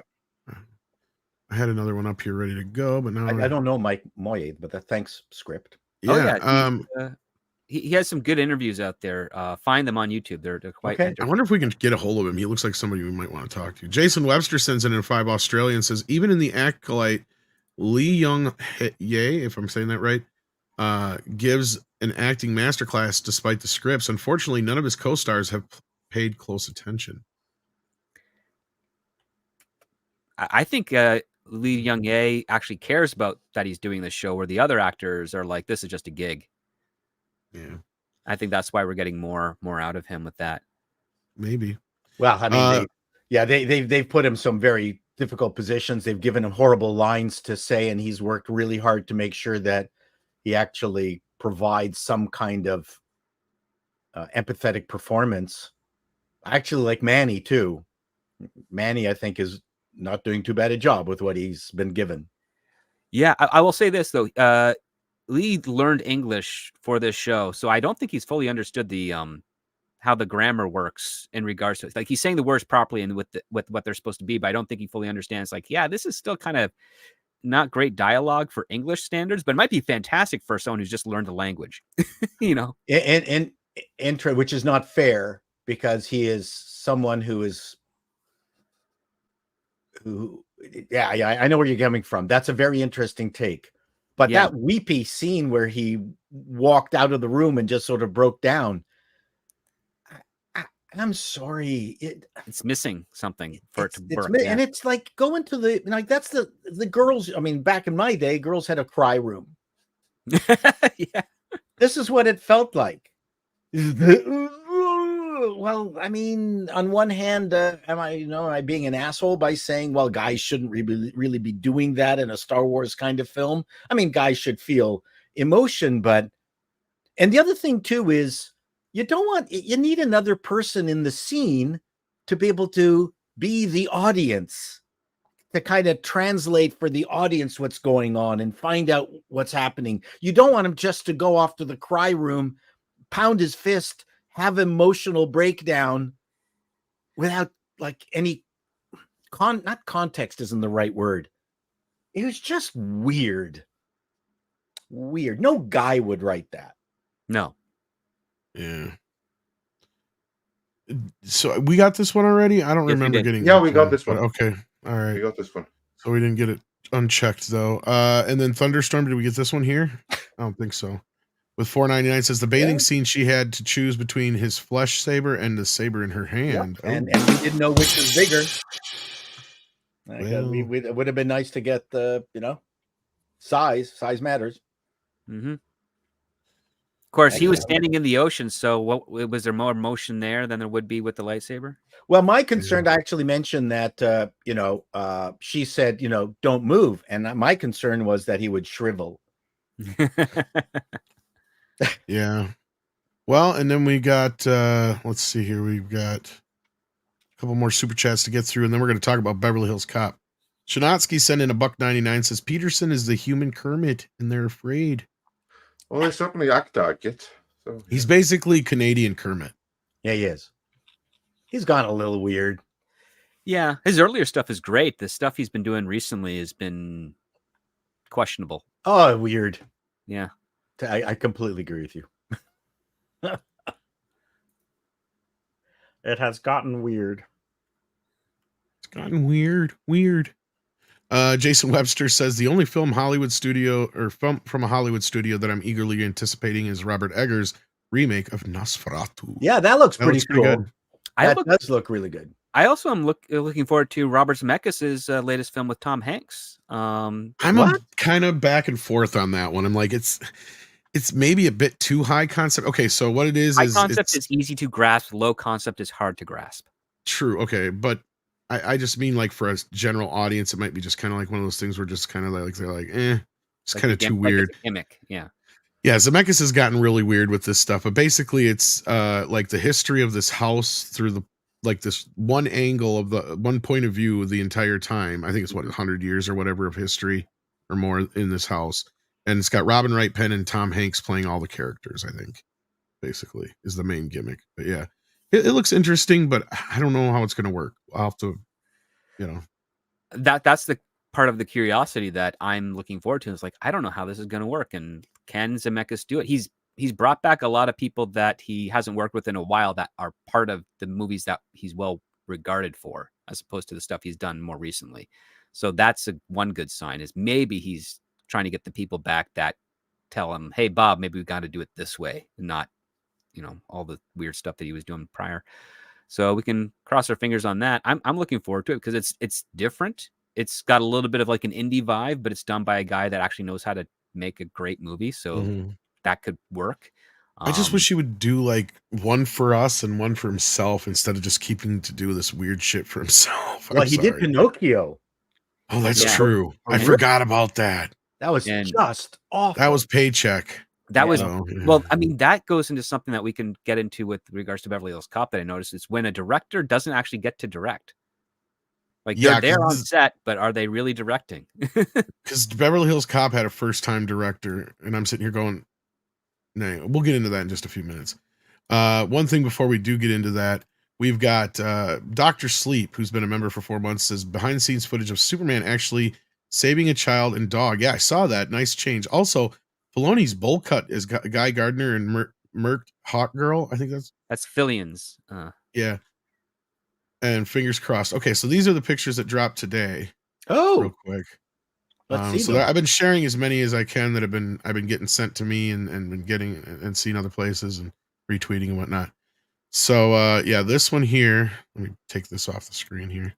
I had another one up here ready to go, but now I don't know Mike Moye, but thanks, Script. Yeah. He has some good interviews out there. Find them on YouTube. They're quite. Okay. I wonder if we can get a hold of him. He looks like somebody we might want to talk to. Jason Webster sends in $5 Australia and says, even in the Acolyte, Lee Young Ye, if I'm saying that right, gives an acting masterclass despite the scripts. Unfortunately, none of his co-stars have paid close attention. I think Lee Young Ye actually cares about that he's doing this show, where the other actors are like, this is just a gig. Yeah, I think that's why we're getting more out of him with that. Maybe. Well, I mean, they've put him some very difficult positions. They've given him horrible lines to say, and he's worked really hard to make sure that he actually provides some kind of empathetic performance. I actually like Manny too. Manny, I think, is not doing too bad a job with what he's been given. Yeah, I will say this though. Lee learned English for this show, so I don't think he's fully understood the how the grammar works in regards to it. Like he's saying the words properly and with what they're supposed to be, but I don't think he fully understands. Like, yeah, this is still kind of not great dialogue for English standards, but it might be fantastic for someone who's just learned the language. You know, and which is not fair because he is someone who yeah, I know where you're coming from. That's a very interesting take. But Yeah. that weepy scene where he walked out of the room and just sort of broke down, I'm sorry, it's missing something for it to work. And it's like going to that's the girls. I mean, back in my day, girls had a cry room. Yeah. This is what it felt like. Well, I mean, on one hand, am I being an asshole by saying, well, guys shouldn't really be doing that in a Star Wars kind of film? I mean, guys should feel emotion, and the other thing too is you need another person in the scene to be able to be the audience, to kind of translate for the audience what's going on and find out what's happening. You don't want him just to go off to the cry room, pound his fist, have emotional breakdown without like any not context isn't the right word. It was just weird. No guy would write that. No. Yeah. So we got this one already. I don't Yes, remember getting. Yeah, we got this one. Okay, all right. We got this one. So we didn't get it unchecked though. And then Thunderstorm. Did we get this one here? I don't think so. With 499 says the bathing scene she had to choose between his flesh saber and the saber in her hand. Yep. And we didn't know which was bigger. It would have been nice to get the size matters. Mm-hmm. Of course, he was standing in the ocean, so was there more motion there than there would be with the lightsaber? Well, my concern, I actually mentioned that she said, don't move, and my concern was that he would shrivel. Yeah. Well, and then we got let's see here, we've got a couple more super chats to get through, and then we're going to talk about Beverly Hills Cop. Shanatsky sent in $1.99, says Peterson is the human Kermit and they're afraid. Well, they certainly act like it. So He's basically Canadian Kermit. Yeah, he is. He's gone a little weird. Yeah, his earlier stuff is great. The stuff he's been doing recently has been questionable. Oh, weird. Yeah. I completely agree with you. It has gotten weird. It's gotten weird. Jason Webster says the only film Hollywood studio or film from a Hollywood studio that I'm eagerly anticipating is Robert Eggers' remake of Nosferatu. Yeah, that looks pretty cool. Good. That does look really good. I also am looking forward to Robert Zemeckis' latest film with Tom Hanks. I'm kind of back and forth on that one. I'm like, it's maybe a bit too high concept. Okay, so what it is high concept is easy to grasp. Low concept is hard to grasp. True. Okay, but I just mean like for a general audience, it might be just kind of like one of those things where just kind of like they're like, it's kind of too weird. Like gimmick, yeah. Yeah, Zemeckis has gotten really weird with this stuff, but basically it's like the history of this house through this one angle of the one point of view the entire time. I think it's 100 years or whatever of history or more in this house. And it's got Robin Wright Penn and Tom Hanks playing all the characters, I think, basically, is the main gimmick. But yeah, it looks interesting, but I don't know how it's going to work. I'll have to, That's the part of the curiosity that I'm looking forward to. It's like, I don't know how this is going to work. And can Zemeckis do it? He's brought back a lot of people that he hasn't worked with in a while that are part of the movies that he's well regarded for, as opposed to the stuff he's done more recently. So that's one good sign, is maybe he's trying to get the people back that tell him, hey, Bob, maybe we got to do it this way, and not, all the weird stuff that he was doing prior. So we can cross our fingers on that. I'm looking forward to it because it's different. It's got a little bit of like an indie vibe, but it's done by a guy that actually knows how to make a great movie. So that could work. I just wish he would do like one for us and one for himself instead of just keeping to do this weird shit for himself. Well, he did Pinocchio. Oh, that's true. I forgot about that. That was just awful. That was Paycheck. That was, well, I mean, that goes into something that we can get into with regards to Beverly Hills Cop that I noticed is when a director doesn't actually get to direct. Like, they're there on set, but are they really directing? Because Beverly Hills Cop had a first-time director, and I'm sitting here going, no, we'll get into that in just a few minutes. One thing before we do get into that, we've got Dr. Sleep, who's been a member for 4 months, says behind the scenes footage of Superman actually saving a child and dog. Yeah, I saw that. Nice change. Also, Filoni's bowl cut is Guy Gardner and Mert Hawk Girl. I think that's Fillions. Yeah. And fingers crossed. Okay, so these are the pictures that dropped today. Oh, real quick. let's see So them. I've been sharing as many as I can that I've been getting sent to me and been getting and seeing other places and retweeting and whatnot. So yeah, this one here. Let me take this off the screen here.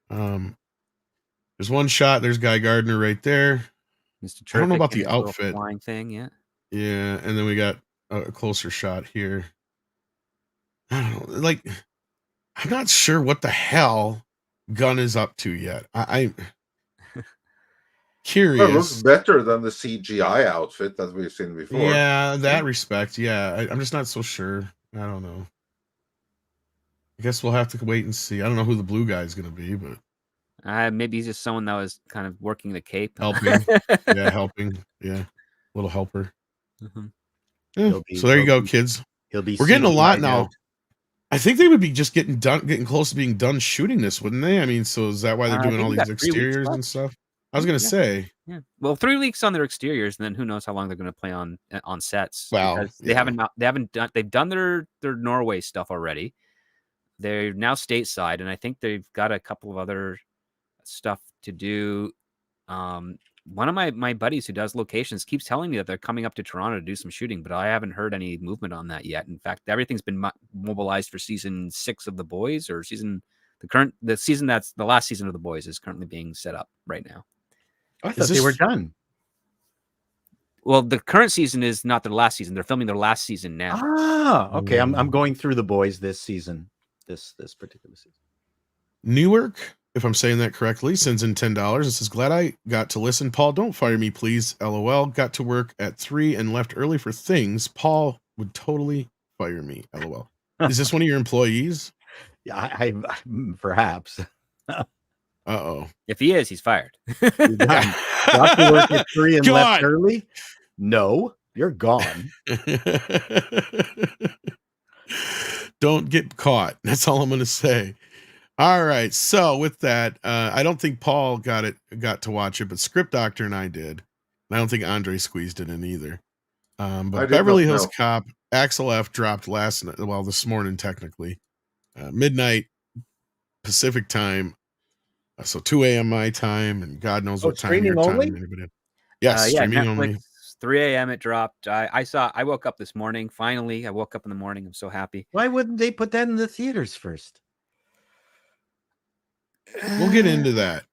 There's one shot. There's Guy Gardner right there. Mr. I don't know about in the his little outfit. flying thing, yeah. Yeah, and then we got a closer shot here. I don't know, like, I'm not sure what the hell Gunn is up to yet. I'm curious. Well, it looks better than the CGI outfit that we've seen before. Yeah, that respect. Yeah, I'm just not so sure. I don't know. I guess we'll have to wait and see. I don't know who the blue guy is going to be, but Maybe he's just someone that was kind of working the cape. helping. Yeah, helping. Yeah, little helper. Mhm. Yeah, so there you go, kids. He'll be. We're getting a lot CGI'd now. out. I think they would be just getting close to being done shooting this, wouldn't they? I mean, so is that why they're I doing think all we these got 3 weeks exteriors and left. stuff? I was gonna Yeah. say, Yeah. Well, 3 weeks on their exteriors, and then who knows how long they're going to play on sets. Wow, Because yeah. they've done their Norway stuff already. They're now stateside, and I think they've got a couple of other stuff to do. One of my buddies who does locations keeps telling me that they're coming up to Toronto to do some shooting, but I haven't heard any movement on that yet. In fact, everything's been mobilized for season 6 of The Boys, or the season that's the last season of The Boys is currently being set up right now. I thought they were done. Well, the current season is not their last season. They're filming their last season now. Ah, okay. I'm going through The Boys this season, this particular season. Newark, if I'm saying that correctly, sends in $10 and says, "Glad I got to listen. Paul, don't fire me, please. LOL. Got to work at 3 and left early for things. Paul would totally fire me. LOL." Is this one of your employees? Yeah, I perhaps. Uh-oh. If he is, he's fired. You're done. Got to work at 3 and God. left early? No, you're gone. Don't get caught. That's all I'm going to say. All right. So with that, I don't think Paul got to watch it, but Script Doctor and I did. And I don't think Andre squeezed it in either. But Beverly Hills Cop, Axel F dropped this morning technically, midnight Pacific time. So 2 a.m. my time, and God knows what time your time. Anybody? Yes, streaming Netflix, only. 3 a.m. it dropped. I woke up this morning. Finally, I woke up in the morning. I'm so happy. Why wouldn't they put that in the theaters first? We'll get into that.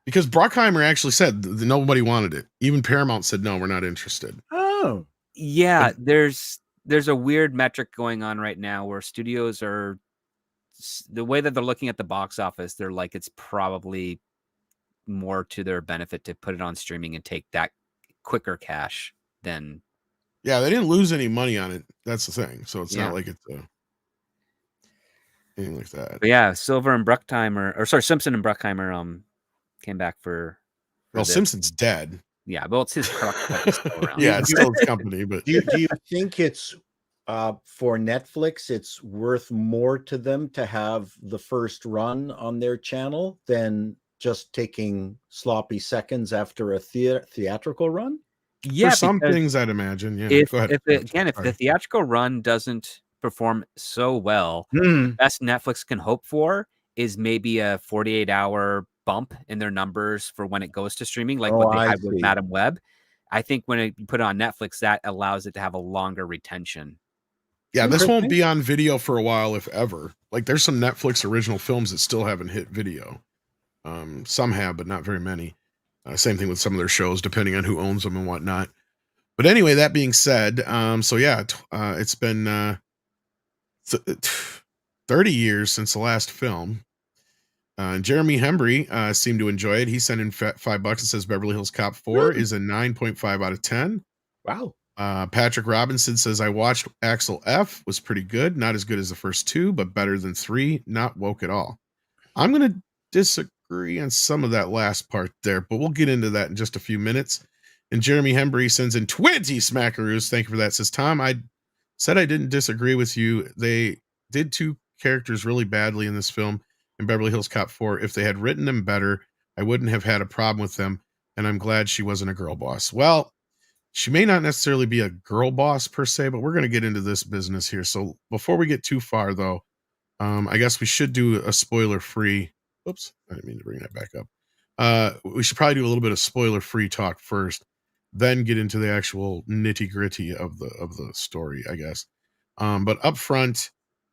Because Bruckheimer actually said that nobody wanted it. Even Paramount said, no, we're not interested. Oh. Yeah, there's a weird metric going on right now where studios are, the way that they're looking at the box office, they're like, it's probably more to their benefit to put it on streaming and take that quicker cash than. Yeah, they didn't lose any money on it. That's the thing. So it's not like it's anything like that. But yeah, Simpson and Bruckheimer came back for well, this. Simpson's dead. Yeah, well, it's his product that's still around. Yeah, it's still his company. But do you think it's for Netflix, it's worth more to them to have the first run on their channel than just taking sloppy seconds after a theatrical run? Yeah, for some things, I'd imagine. Yeah, if, go ahead. If the theatrical run doesn't perform so well, the best Netflix can hope for is maybe a 48-hour bump in their numbers for when it goes to streaming, like what they had with Madam Web. I think when you put it on Netflix, that allows it to have a longer retention. Yeah, this won't be on video for a while, if ever. Like, there's some Netflix original films that still haven't hit video. Some have, but not very many. Same thing with some of their shows, depending on who owns them and whatnot. But anyway, that being said, so yeah, it's been 30 years since the last film. Jeremy Hembry seemed to enjoy it. He sent in $5 and says Beverly Hills Cop 4 is a 9.5 out of 10. Wow. Patrick Robinson says, I watched Axel F. Was pretty good. Not as good as the first 2, but better than 3. Not woke at all. I'm going to disagree on some of that last part there, but we'll get into that in just a few minutes. And Jeremy Hembry sends in 20 smackaroos. Thank you for that. Says, Tom, I'd said I didn't disagree with you. They did two characters really badly in this film in Beverly Hills Cop 4. If they had written them better, I wouldn't have had a problem with them. And I'm glad she wasn't a girl boss. Well, she may not necessarily be a girl boss per se, but we're going to get into this business here. So before we get too far, though, I guess we should do a spoiler-free. Oops, I didn't mean to bring that back up. We should probably do a little bit of spoiler-free talk first, then get into the actual nitty-gritty of the story, I guess. But up front,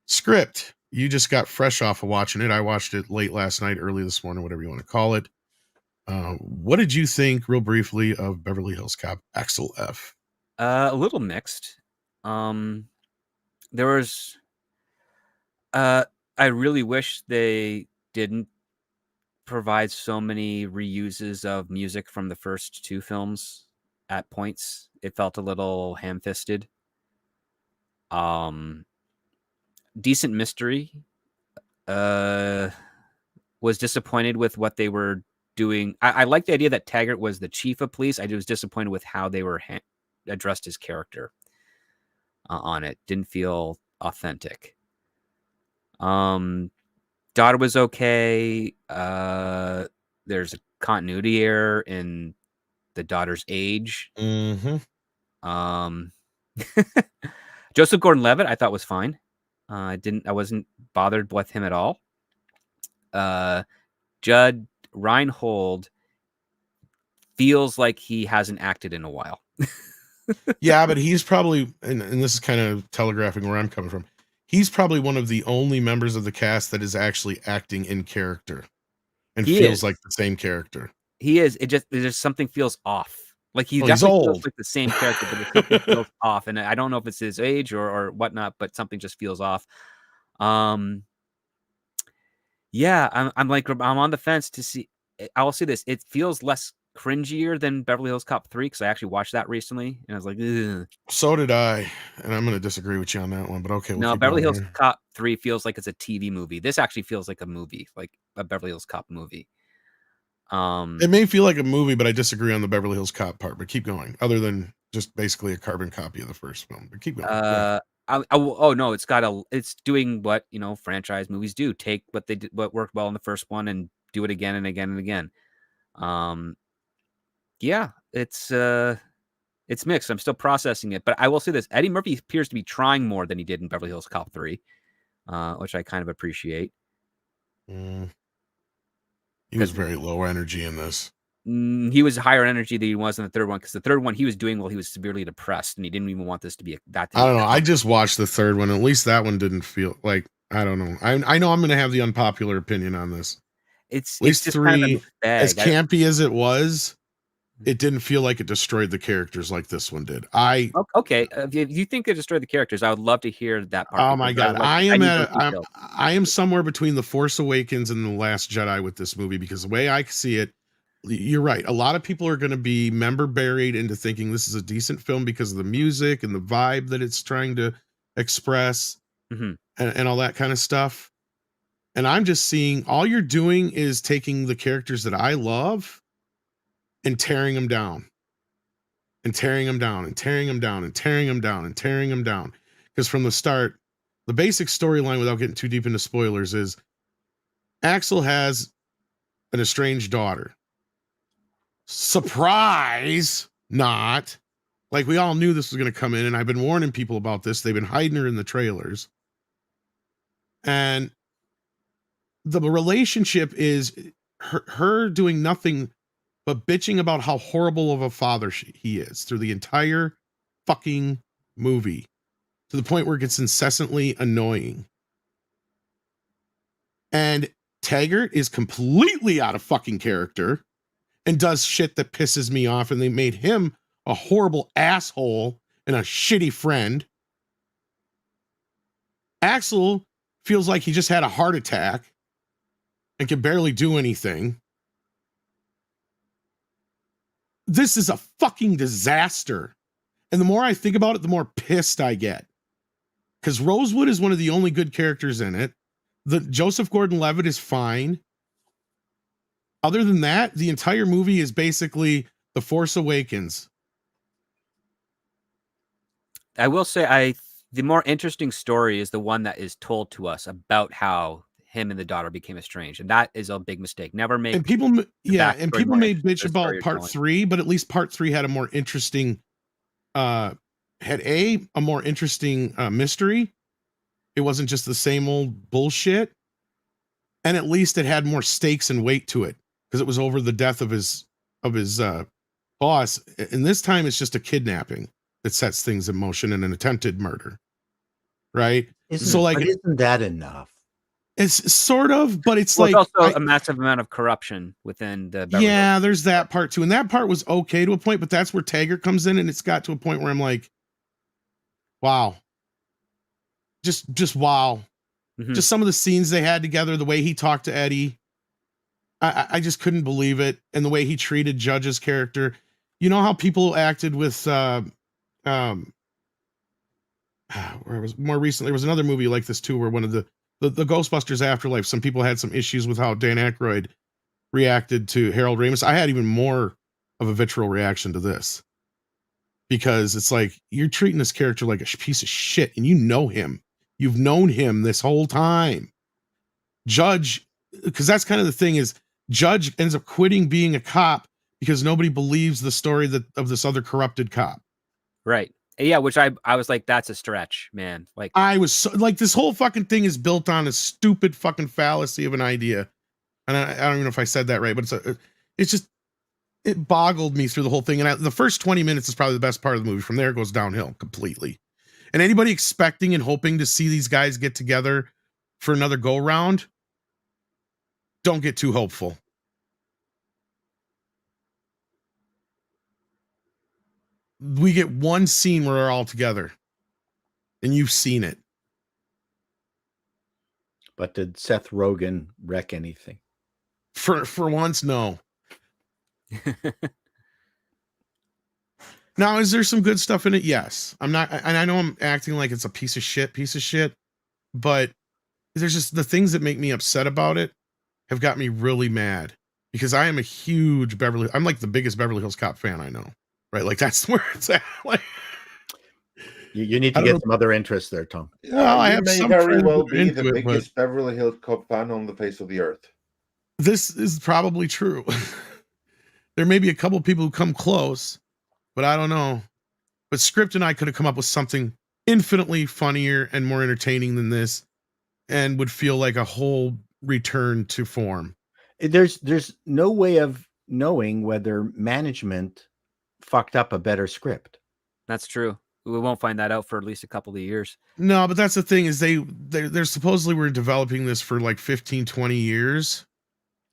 script. You just got fresh off of watching it. I watched it late last night, early this morning, whatever you want to call it. What did you think, real briefly, of Beverly Hills Cop Axel F? A little mixed. There was. I really wish they didn't provide so many reuses of music from the first two films at points. It felt a little ham-fisted. Decent mystery. Was disappointed with what they were doing. I like the idea that Taggart was the chief of police. I was disappointed with how they were addressed his character on it. Didn't feel authentic. Daughter was okay. There's a continuity error in the daughter's age. Mm-hmm. Joseph Gordon-Levitt I thought was fine. I wasn't bothered with him at all. Judd Reinhold feels like he hasn't acted in a while. Yeah, but he's probably, and this is kind of telegraphing where I'm coming from. He's probably one of the only members of the cast that is actually acting in character and feels like the same character. He is. There's something feels off. Like he's old. Feels like the same character, but something feels off. And I don't know if it's his age or whatnot, but something just feels off. Yeah, I'm on the fence to see. I will say this: it feels less cringier than Beverly Hills Cop 3 because I actually watched that recently, and I was like, ugh. So did I, and I'm going to disagree with you on that one. But okay, no, Beverly Hills Cop 3 feels like it's a TV movie. This actually feels like a movie, like a Beverly Hills Cop movie. It may feel like a movie, but I disagree on the Beverly Hills Cop part. But keep going. Other than just basically a carbon copy of the first film, but keep going. Oh no, it's doing what franchise movies do. Take what they did, what worked well in the first one, and do it again and again and again. Yeah, it's mixed. I'm still processing it, but I will say this: Eddie Murphy appears to be trying more than he did in Beverly Hills Cop 3, which I kind of appreciate. He was very low energy in this. He was higher energy than he was in the third one, because the third one he was doing while he was severely depressed, and he didn't even want this to be that. I don't know. I just watched the third one. At least that one didn't feel like, I don't know. I know I'm going to have the unpopular opinion on this. It's just 3, kind of as campy as it was, it didn't feel like it destroyed the characters like this one did. Okay. If you think it destroyed the characters, I would love to hear that part. Oh my God. I am somewhere between The Force Awakens and The Last Jedi with this movie, because the way I see it, you're right. A lot of people are going to be member buried into thinking this is a decent film because of the music and the vibe that it's trying to express, and all that kind of stuff. And I'm just seeing all you're doing is taking the characters that I love and tearing them down and tearing them down and tearing them down and tearing them down and tearing them down. Because from the start, the basic storyline, without getting too deep into spoilers, is Axel has an estranged daughter. Surprise! Not. Like, we all knew this was going to come in, and I've been warning people about this. They've been hiding her in the trailers. And the relationship is her doing nothing but bitching about how horrible of a father he is through the entire fucking movie, to the point where it gets incessantly annoying. And Taggart is completely out of fucking character and does shit that pisses me off, and they made him a horrible asshole and a shitty friend. Axel feels like he just had a heart attack and can barely do anything. This is a fucking disaster. And the more I think about it, the more pissed I get. Because Rosewood is one of the only good characters in it. The Joseph Gordon-Levitt is fine. Other than that, the entire movie is basically The Force Awakens. I will say The more interesting story is the one that is told to us about how him and the daughter became estranged, and that is a big mistake. Never make And people, the and backstory people more may interesting bitch than the story about you're part telling. 3, but at least part 3 had a more interesting, had a more interesting mystery. It wasn't just the same old bullshit, and at least it had more stakes and weight to it because it was over the death of his boss. And this time, it's just a kidnapping that sets things in motion and an attempted murder, right? So, like, isn't that enough? it's sort of, but it's Well, like it's also a massive amount of corruption within the Beverly yeah, Hills. there's that part too, and that part was okay to a point, but that's where Taggart comes in, and it's got to a point where I'm like, wow, just wow, Mhm. just some of the scenes they had together, the way he talked to Eddie, I just couldn't believe it, and the way he treated Judge's character. You know how people acted with where it was more recently, there was another movie like this too, where one of the Ghostbusters Afterlife, some people had some issues with how Dan Aykroyd reacted to Harold Ramis. I had even more of a vitriol reaction to this because it's like you're treating this character like a piece of shit, and you know him. You've known him this whole time. Judge, because that's kind of the thing is Judge ends up quitting being a cop because nobody believes the story that of this other corrupted cop. Right. Yeah, which I was like, that's a stretch, man. Like, I was so, like, this whole fucking thing is built on a stupid fucking fallacy of an idea. And I don't even know if I said that right, but it's just, it boggled me through the whole thing. And the first 20 minutes is probably the best part of the movie. From there, it goes downhill completely. And anybody expecting and hoping to see these guys get together for another go round, don't get too hopeful. We get one scene where they're all together, and you've seen it. But did Seth Rogen wreck anything? For once, no. Now, is there some good stuff in it? Yes. I'm not, and I know I'm acting like it's a piece of shit, but there's just the things that make me upset about it have got me really mad because I am a huge I'm like the biggest Beverly Hills Cop fan I know, right? Like that's where it's at. Like, you need to get some other interests there, Tom. Well, I you have may some very friends well that are be into the it, but biggest Beverly Hills Cop fan on the face of the earth. this is probably true. There may be a couple people who come close, but I don't know. But Script and I could have come up with something infinitely funnier and more entertaining than this, and would feel like a whole return to form. There's no way of knowing whether management fucked up a better script. That's true. We won't find that out for at least a couple of years. No, but that's the thing is they're supposedly were developing this for like 15, 20 years.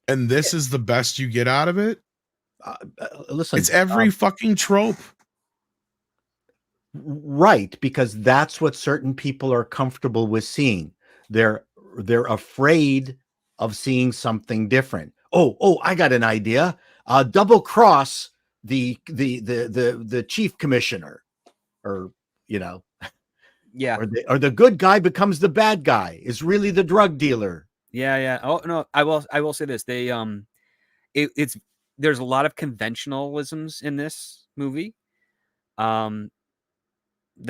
And this is the best you get out of it. Listen, it's every fucking trope. Right, because that's what certain people are comfortable with seeing. They're afraid of seeing something different. Oh, I got an idea. Double cross the chief commissioner, or Yeah. or the good guy becomes the bad guy, is really the drug dealer. Yeah. Oh no, I will say this. They it's there's a lot of conventionalisms in this movie. The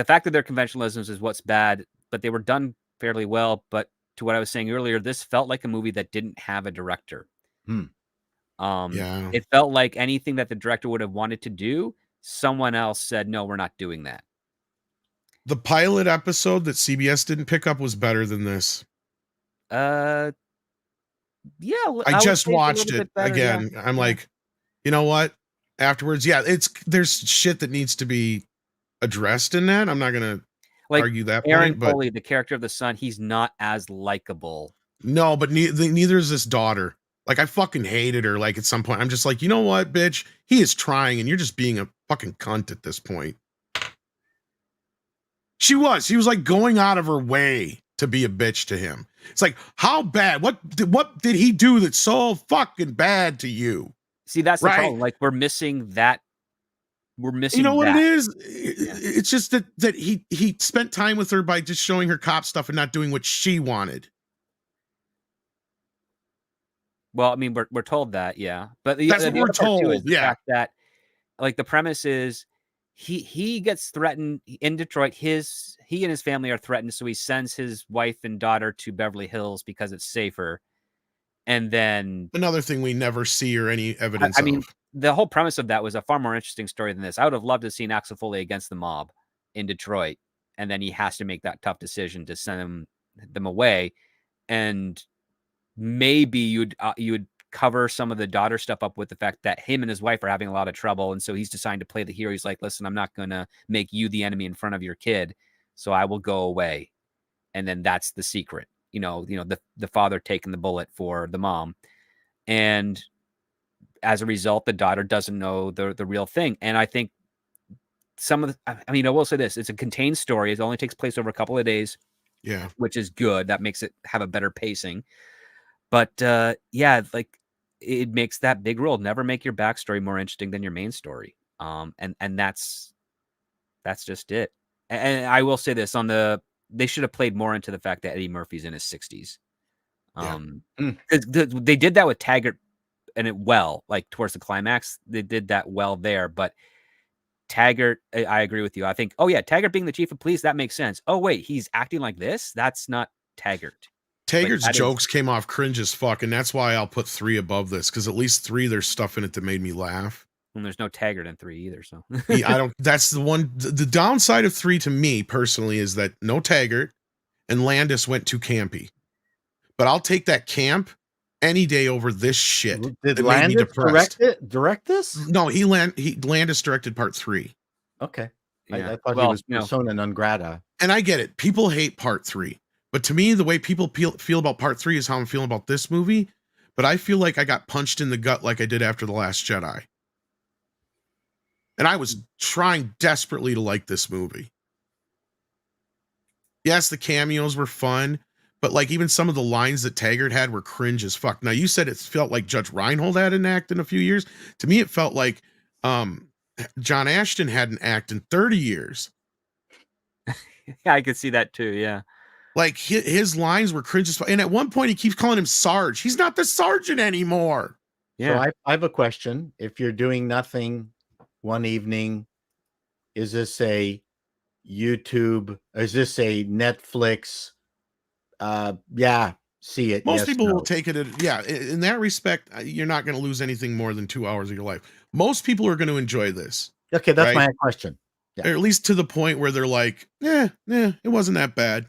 fact that they're conventionalisms is what's bad, but they were done fairly well. But to what I was saying earlier, this felt like a movie that didn't have a director. Yeah. It felt like anything that the director would have wanted to do, someone else said, no, we're not doing that. The pilot episode that CBS didn't pick up was better than this. Yeah. I just watched it better, again. yeah. I'm like, you know what? Afterwards, yeah, there's shit that needs to be addressed in that. I'm not gonna argue that Aaron point, but Foley, the character of the son, he's not as likable. No, but neither is this daughter. Like, I fucking hated her. Like, at some point, I'm just like, you know what, bitch? He is trying, and you're just being a fucking cunt at this point. She was like going out of her way to be a bitch to him. It's like, how bad? What did he do that's so fucking bad to you? See, that's the problem. Like, we're missing that. We're missing. You know what that. it is? It's just that he spent time with her by just showing her cop stuff and not doing what she wanted. Well, I mean, we're told that, yeah, but that's what we're told. The fact that, like, the premise is he gets threatened in Detroit. He and his family are threatened, so he sends his wife and daughter to Beverly Hills because it's safer. And then Another thing we never see or any evidence I mean, of. the whole premise of that was a far more interesting story than this. I would have loved to have seen Axel Foley against the mob in Detroit, and then he has to make that tough decision to send them away. And maybe you would cover some of the daughter stuff up with the fact that him and his wife are having a lot of trouble, and so he's deciding to play the hero. He's like, listen, I'm not gonna make you the enemy in front of your kid, so I will go away. And then that's the secret, the father taking the bullet for the mom. And as a result, the daughter doesn't know the real thing. And I think I will say this, it's a contained story. It only takes place over a couple of days. Yeah. Which is good. That makes it have a better pacing. But like it makes that big rule. Never make your backstory more interesting than your main story. And that's just it. And I will say this, they should have played more into the fact that Eddie Murphy's in his 60s. They did that with Taggart, and like towards the climax, they did that well there. But Taggart, I agree with you. I think, Taggart being the chief of police, that makes sense. Oh, wait, he's acting like this? That's not Taggart. Taggart's jokes came off cringe as fuck, and that's why I'll put 3 above this, because at least 3, there's stuff in it that made me laugh. And there's no Taggart in 3 either, so. That's the one, the downside of 3 to me personally is that no Taggart, and Landis went too campy. But I'll take that camp any day over this shit. Did Landis direct this? No, Landis directed part 3. Okay. Yeah. I thought he was persona non grata. And I get it. People hate part 3. But to me, the way people feel about part 3 is how I'm feeling about this movie. But I feel like I got punched in the gut like I did after The Last Jedi. And I was trying desperately to like this movie. Yes, the cameos were fun. But like even some of the lines that Taggart had were cringe as fuck. Now you said it felt like Judge Reinhold hadn't acted in a few years. To me, it felt like John Ashton hadn't acted in 30 years. Yeah, I could see that too. Yeah. Like his lines were cringe as fuck. And at one point he keeps calling him Sarge. He's not the sergeant anymore. Yeah. So I have a question. If you're doing nothing one evening, is this a YouTube? Is this a Netflix? See it. Most people will take it. In that respect, you're not going to lose anything more than 2 hours of your life. Most people are going to enjoy this. Okay, that's my question. Yeah. Or at least to the point where they're like, it wasn't that bad.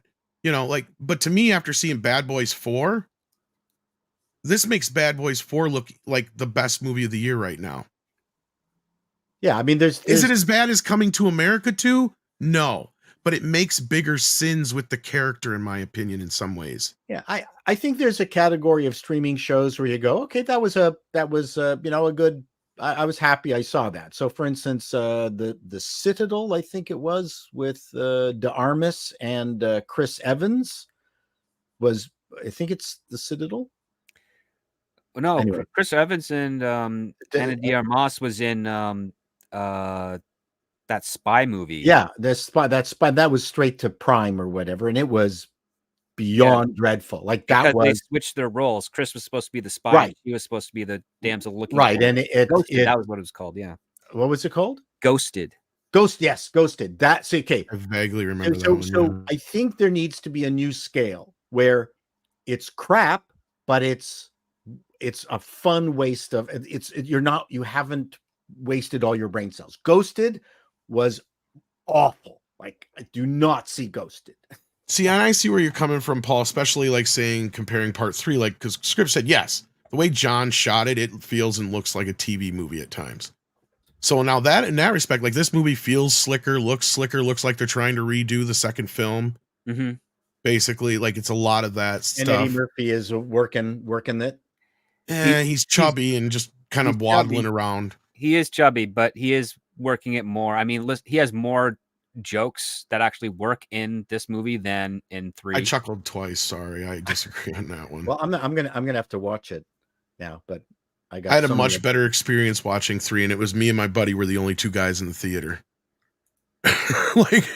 But to me, after seeing Bad Boys 4, this makes Bad Boys 4 look like the best movie of the year right now. Yeah, I mean, is it as bad as Coming to America 2? No. But it makes bigger sins with the character, in my opinion, in some ways. Yeah, I think there's a category of streaming shows where you go, okay, that was a good. I was happy I saw that. So, for instance, the Citadel, I think it was with De Armas and Chris Evans was. I think it's the Citadel. No, anyway. Chris Evans and Ana de Armas was in that spy movie. Yeah, that spy that was straight to Prime or whatever, and it was beyond dreadful. Like that they switched their roles. Chris was supposed to be the spy, right? He was supposed to be the damsel looking right, and that was what it was called. Yeah, what was it called? Ghosted. Ghosted. That's okay. I vaguely remember that one. So I think there needs to be a new scale where it's crap, but it's a fun waste of you haven't wasted all your brain cells. Ghosted was awful. Like I do not see Ghosted. See, and I see where you're coming from, Paul, especially like comparing part 3, like, because Script said, yes, the way John shot it, it feels and looks like a TV movie at times. So now that in that respect, like this movie feels slicker, looks like they're trying to redo the second film. Mm-hmm. Basically, like it's a lot of that stuff. And Eddie Murphy is working it. Yeah, he's chubby and just kind of waddling around. He is chubby, but he is working it more. I mean, he has more jokes that actually work in this movie than in 3. I chuckled twice. Sorry, I disagree on that one. Well, I'm gonna have to watch it now, but I had a much better experience watching 3, and it was me and my buddy were the only 2 guys in the theater. Like,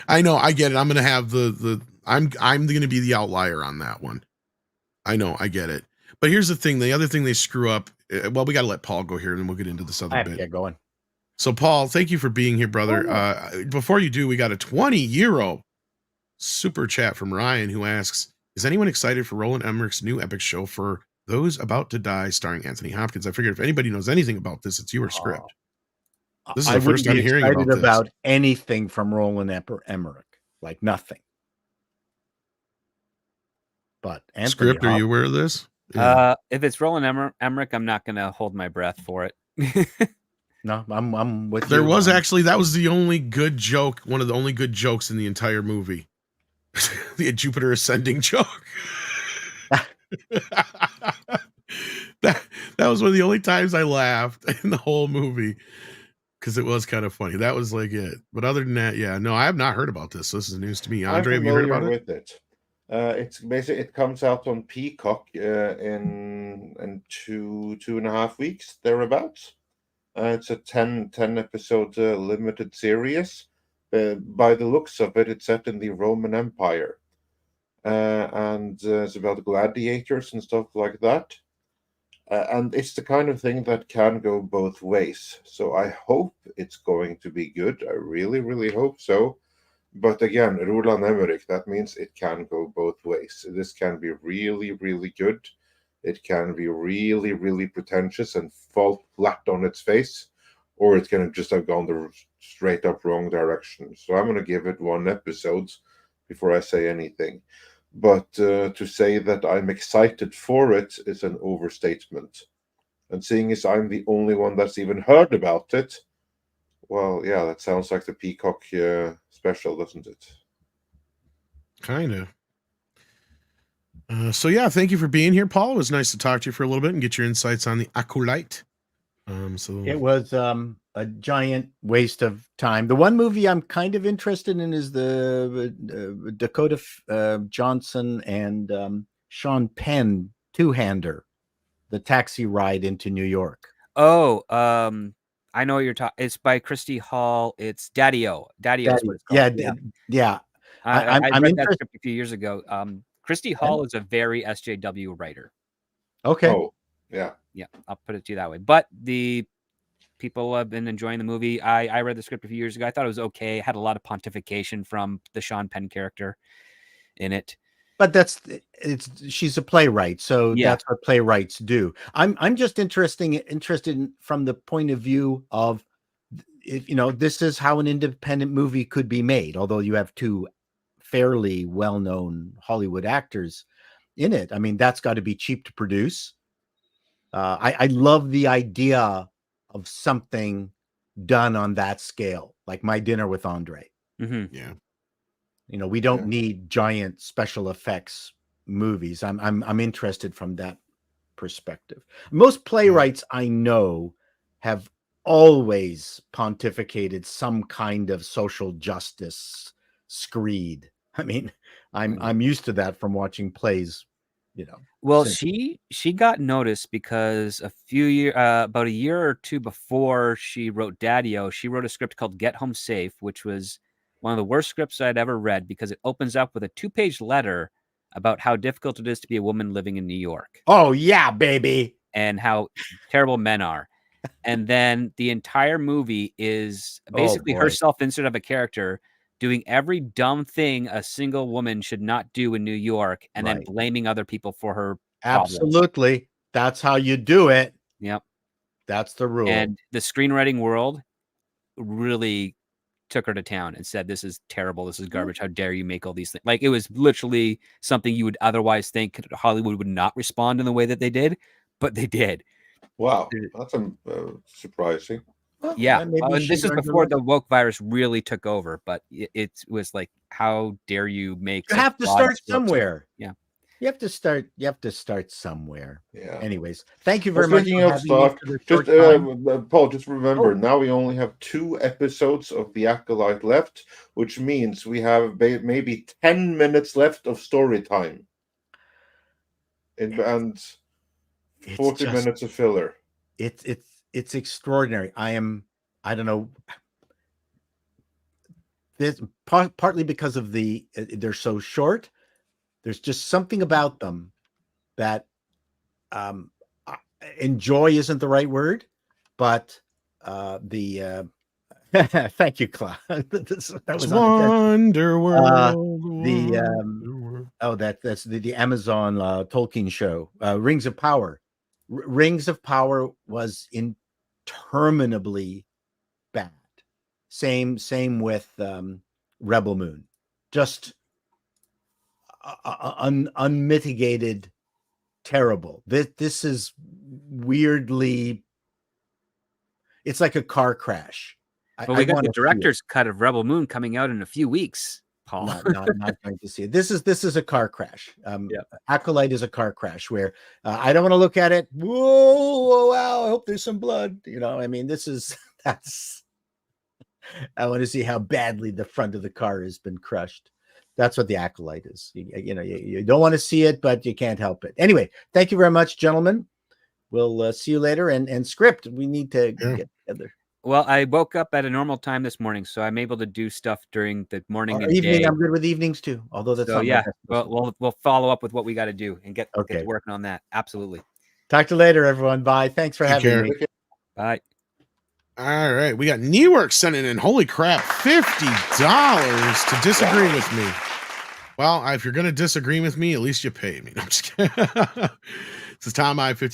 I know, I get it. I'm gonna have I'm gonna be the outlier on that one. I know, I get it. But here's the thing. The other thing they screw up. Well, we got to let Paul go here, and then we'll get into this other bit. Get going. So, Paul, thank you for being here, brother. Before you do, we got a 20 euro super chat from Ryan who asks, is anyone excited for Roland Emmerich's new epic show for those about to die starring Anthony Hopkins? I figured if anybody knows anything about this, it's your script. This is I the first wouldn't I'm be hearing excited about this. anything from Roland Emmerich, like nothing. But Anthony Script, are you aware of this? If it's Roland Emmerich, I'm not going to hold my breath for it. No, I'm with you. There was actually, that was the only good joke, one of the only good jokes in the entire movie. The Jupiter ascending joke. that was one of the only times I laughed in the whole movie because it was kind of funny. That was like it. But other than that, yeah, no, I have not heard about this. So this is news to me. Andre, have you heard about it? with it. It's basically, it comes out on Peacock in 2.5 weeks thereabouts. It's a 10 episode limited series. By the looks of it, it's set in the Roman Empire, and it's about gladiators and stuff like that. And it's the kind of thing that can go both ways. So I hope it's going to be good. I really, really hope so. But again, Roland Emmerich, that means it can go both ways. This can be really, really good. It can be really, really pretentious and fall flat on its face, or it can just have gone the straight up wrong direction. So I'm going to give it 1 episode before I say anything. But to say that I'm excited for it is an overstatement. And seeing as I'm the only one that's even heard about it, well, yeah, that sounds like the Peacock special, doesn't it? Kind of. So yeah, thank you for being here, Paul. It was nice to talk to you for a little bit and get your insights on the Acolyte. So it was a giant waste of time. The one movie I'm kind of interested in is the Dakota Johnson and Sean Penn two-hander, the taxi ride into New York. Oh, I know what you're talking. It's by Christy Hall. It's Daddy-O. Daddy-O is what it's called. Yeah. I read that script a few years ago. Christy Hall is a very SJW writer. Okay. Oh, yeah. Yeah, I'll put it to you that way. But the people have been enjoying the movie. I read the script a few years ago. I thought it was okay. It had a lot of pontification from the Sean Penn character in it. But she's a playwright, so yeah. That's what playwrights do. I'm just interested from the point of view of, this is how an independent movie could be made. Although you have 2 fairly well-known Hollywood actors in it, I mean, that's got to be cheap to produce. I love the idea of something done on that scale, like My Dinner with Andre. Mm-hmm. Yeah. We don't need giant special effects movies. I'm interested from that perspective. Most playwrights I know have always pontificated some kind of social justice screed. I mean, I'm used to that from watching plays, Well, she got noticed because about a year or 2 before she wrote Daddy-O, she wrote a script called Get Home Safe, which was one of the worst scripts I'd ever read because it opens up with a 2-page letter about how difficult it is to be a woman living in New York. Oh, yeah, baby. And how terrible men are. And then the entire movie is basically her self-insert of a character doing every dumb thing a single woman should not do in New York and then blaming other people for her problems. Absolutely. That's how you do it. Yep. That's the rule. And the screenwriting world really took her to town and said, this is terrible. This is garbage. How dare you make all these things? Like, it was literally something you would otherwise think Hollywood would not respond in the way that they did, but they did. Wow. That's surprising. Yeah. And this is before the woke virus really took over, but it was like, how dare you make... You have to start somewhere. Yeah. You have to start somewhere. Yeah. Anyways, thank you very much. Speaking of stuff, Paul, just remember, now we only have 2 episodes of The Acolyte left, which means we have maybe 10 minutes left of story time. And 40 minutes of filler. It's extraordinary. I don't know. This partly because of they're so short. There's just something about them that enjoy isn't the right word, but the thank you, Cla. that was Wonderworld. That's the Amazon Tolkien show, Rings of Power. Rings of Power was interminably bad. Same with Rebel Moon. Just unmitigated terrible. This is weirdly, it's like a car crash. Well, we got the director's cut of Rebel Moon coming out in a few weeks, Paul. Not going to see it. This is a car crash. Acolyte is a car crash where I don't want to look at it. Whoa, wow! I hope there's some blood. I mean, that's. I want to see how badly the front of the car has been crushed. That's what the Acolyte is. You don't want to see it, but you can't help it. Anyway, thank you very much, gentlemen. We'll see you later. And script, we need to get together. Well, I woke up at a normal time this morning, so I'm able to do stuff during the morning and evening. day. I'm good with evenings too. Although that's we'll follow up with what we got to do and get working on that. Absolutely. Talk to you later, everyone. Bye. Thanks for having me. Bye. All right, we got Newark sending in. Holy crap, $50 to disagree with me. Well, if you're going to disagree with me, at least you pay me. No, I'm just kidding. This is Tom. I send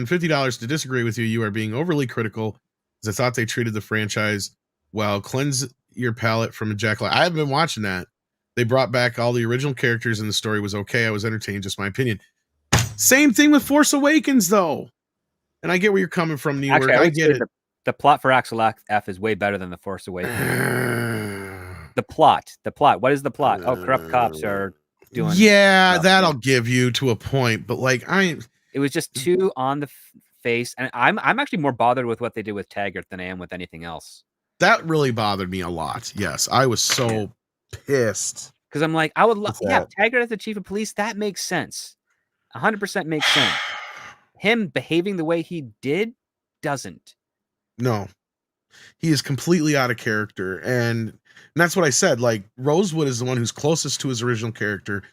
$50 to disagree with you. You are being overly critical, as I thought they treated the franchise well. Cleanse your palate from a jackal. I haven't been watching that. They brought back all the original characters, and the story was okay. I was entertained. Just my opinion. Same thing with Force Awakens, though. And I get where you're coming from, Newark. Actually, I get it. The plot for Axel F is way better than the Force Awakens. The plot. What is the plot? Corrupt cops are doing. Yeah, that I'll give you to a point, but it was just too on the face, and I'm actually more bothered with what they did with Taggart than I am with anything else. That really bothered me a lot. Yes, I was so pissed because I'm like, I would love. Yeah, Taggart as the chief of police. That makes sense. 100% makes sense. Him behaving the way he did doesn't. No, he is completely out of character. And that's what I said. Like, Rosewood is the one who's closest to his original character.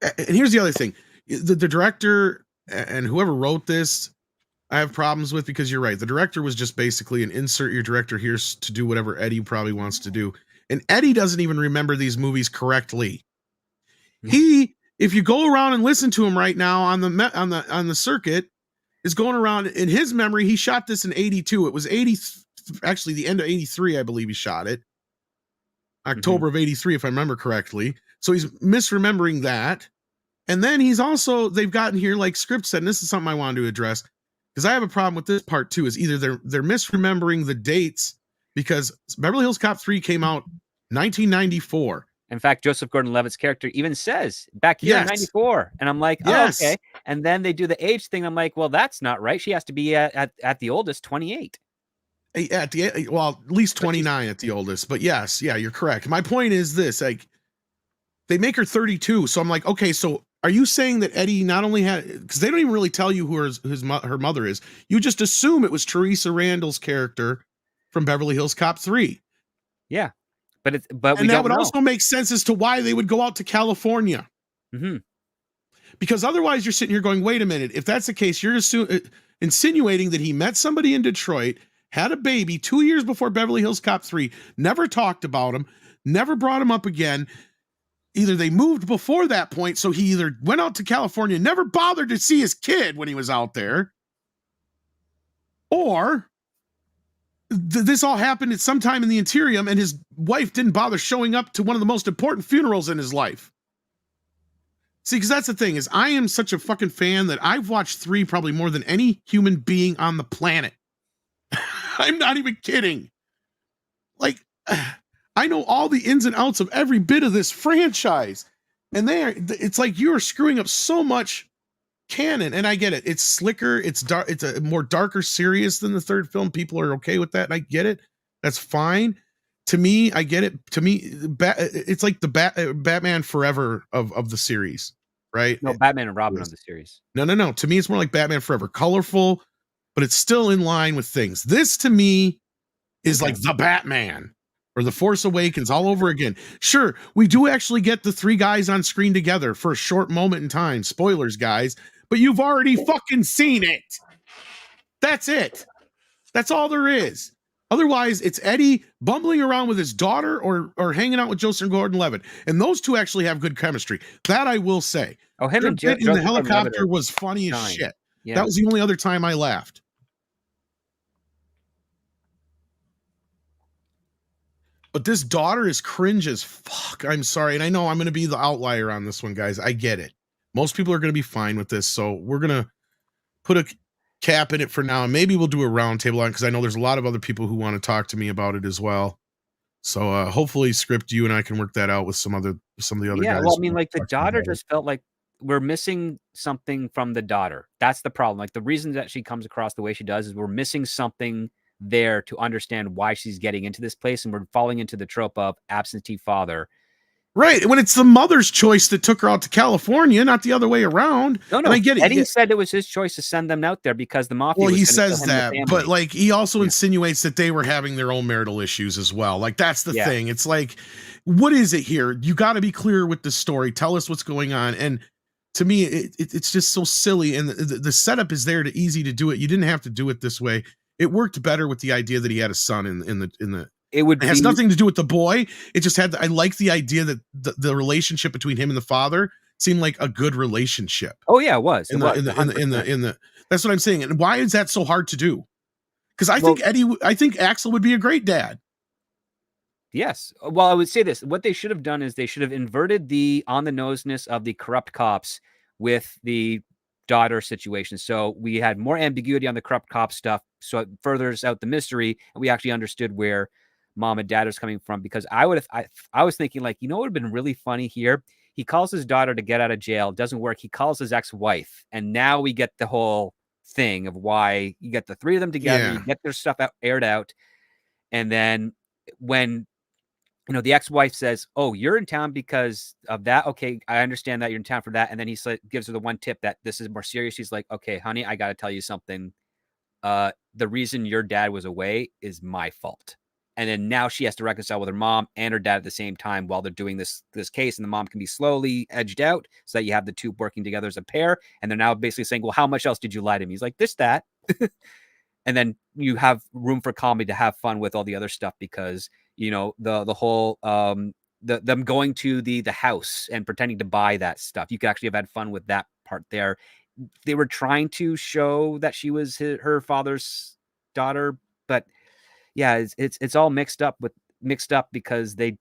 And here's the other thing. The director and whoever wrote this, I have problems with, because you're right. The director was just basically an insert your director here to do whatever Eddie probably wants to do. And Eddie doesn't even remember these movies correctly. If you go around and listen to him right now on the circuit, is going around in his memory. He shot this in 82. It was actually the end of 83, I believe he shot it. October of 83, if I remember correctly. So he's misremembering that. And then they've gotten here, like Script said, and this is something I wanted to address, because I have a problem with this part too, is either they're misremembering the dates, because Beverly Hills Cop 3 came out 1994. In fact, Joseph Gordon-Levitt's character even says back here in 94. And I'm like, oh, okay. And then they do the age thing. I'm like, well, that's not right. She has to be at the oldest 28. At least 29 at the oldest. But yes, you're correct. My point is this, like, they make her 32. So I'm like, okay, so are you saying that Eddie not only had, because they don't even really tell you who her mother is. You just assume it was Teresa Randall's character from Beverly Hills Cop 3. Yeah. But that would also make sense as to why they would go out to California. Mm-hmm. Because otherwise you're sitting here going, wait a minute. If that's the case, you're insinuating that he met somebody in Detroit, had a baby 2 years before Beverly Hills Cop 3, never talked about him, never brought him up again. Either they moved before that point, so he either went out to California, never bothered to see his kid when he was out there, or this all happened at some time in the interim, and his wife didn't bother showing up to one of the most important funerals in his life. See, because that's the thing, is I am such a fucking fan that I've watched 3 probably more than any human being on the planet. I'm not even kidding. Like, I know all the ins and outs of every bit of this franchise. And it's like you're screwing up so much canon. And I get it. It's slicker. It's dark. It's a more darker, serious than the third film. People are okay with that. And I get it. That's fine. To me, I get it. To me, it's like the Batman Forever of the series, right? No, Batman and Robin of the series. No. To me, it's more like Batman Forever. Colorful, but it's still in line with things. This, to me, is like the Batman or the Force Awakens all over again. Sure, we do actually get the 3 guys on screen together for a short moment in time. Spoilers, guys. But you've already fucking seen it. That's it. That's all there is. Otherwise, it's Eddie bumbling around with his daughter or hanging out with Joseph Gordon-Levitt. And those two actually have good chemistry. That I will say. Oh, him Their and bit in the Joseph Gordon-Levitt helicopter are was funny as shine. shit. Yeah. That was the only other time I laughed. But this daughter is cringe as fuck. I'm sorry. And I know I'm going to be the outlier on this one, guys. I get it. Most people are going to be fine with this. So we're going to put a cap in it for now. And maybe we'll do a roundtable on, because I know there's a lot of other people who want to talk to me about it as well. So hopefully, Script, you and I can work that out with some of the other guys. Yeah, well, I mean, like, the daughter just felt like we're missing something from the daughter. That's the problem. Like, the reason that she comes across the way she does is we're missing something there to understand why she's getting into this place, and we're falling into the trope of absentee father. Right, when it's the mother's choice that took her out to California, not the other way around. No, and I get it. Eddie said it was his choice to send them out there because the mafia. Well, was he gonna kill says him and the that, family. but like he also insinuates that they were having their own marital issues as well. Like that's the thing. It's like, what is it here? You got to be clear with the story. Tell us what's going on. And to me, it's just so silly. And the setup is there to easy to do it. You didn't have to do it this way. It worked better with the idea that he had a son in the. It has nothing to do with the boy. It just had. I like the idea that the relationship between him and the father seemed like a good relationship. Oh yeah, it was. In the that's what I'm saying. And why is that so hard to do? Because I think Axel would be a great dad. Yes. Well, I would say this. What they should have done is they should have inverted the on-the-noseness of the corrupt cops with the daughter situation. So we had more ambiguity on the corrupt cop stuff. So it furthers out the mystery. And we actually understood where mom and dad is coming from. Because I was thinking, like, you know what would have been really funny here? He calls his daughter to get out of jail. It doesn't work. He calls his ex-wife. And now we get the whole thing of why you get the three of them together, you get their stuff aired out. And then when the ex-wife says, "Oh, you're in town because of that. Okay, I understand that you're in town for that." And then he gives her the one tip that this is more serious. He's like, "Okay, honey, I got to tell you something. The reason your dad was away is my fault." And then now she has to reconcile with her mom and her dad at the same time while they're doing this case. And the mom can be slowly edged out so that you have the two working together as a pair. And they're now basically saying, "Well, how much else did you lie to me?" He's like, "This, that." And then you have room for comedy to have fun with all the other stuff because the whole them going to the house and pretending to buy that stuff. You could actually have had fun with that part there. They were trying to show that she was her father's daughter, but yeah, it's all mixed up because they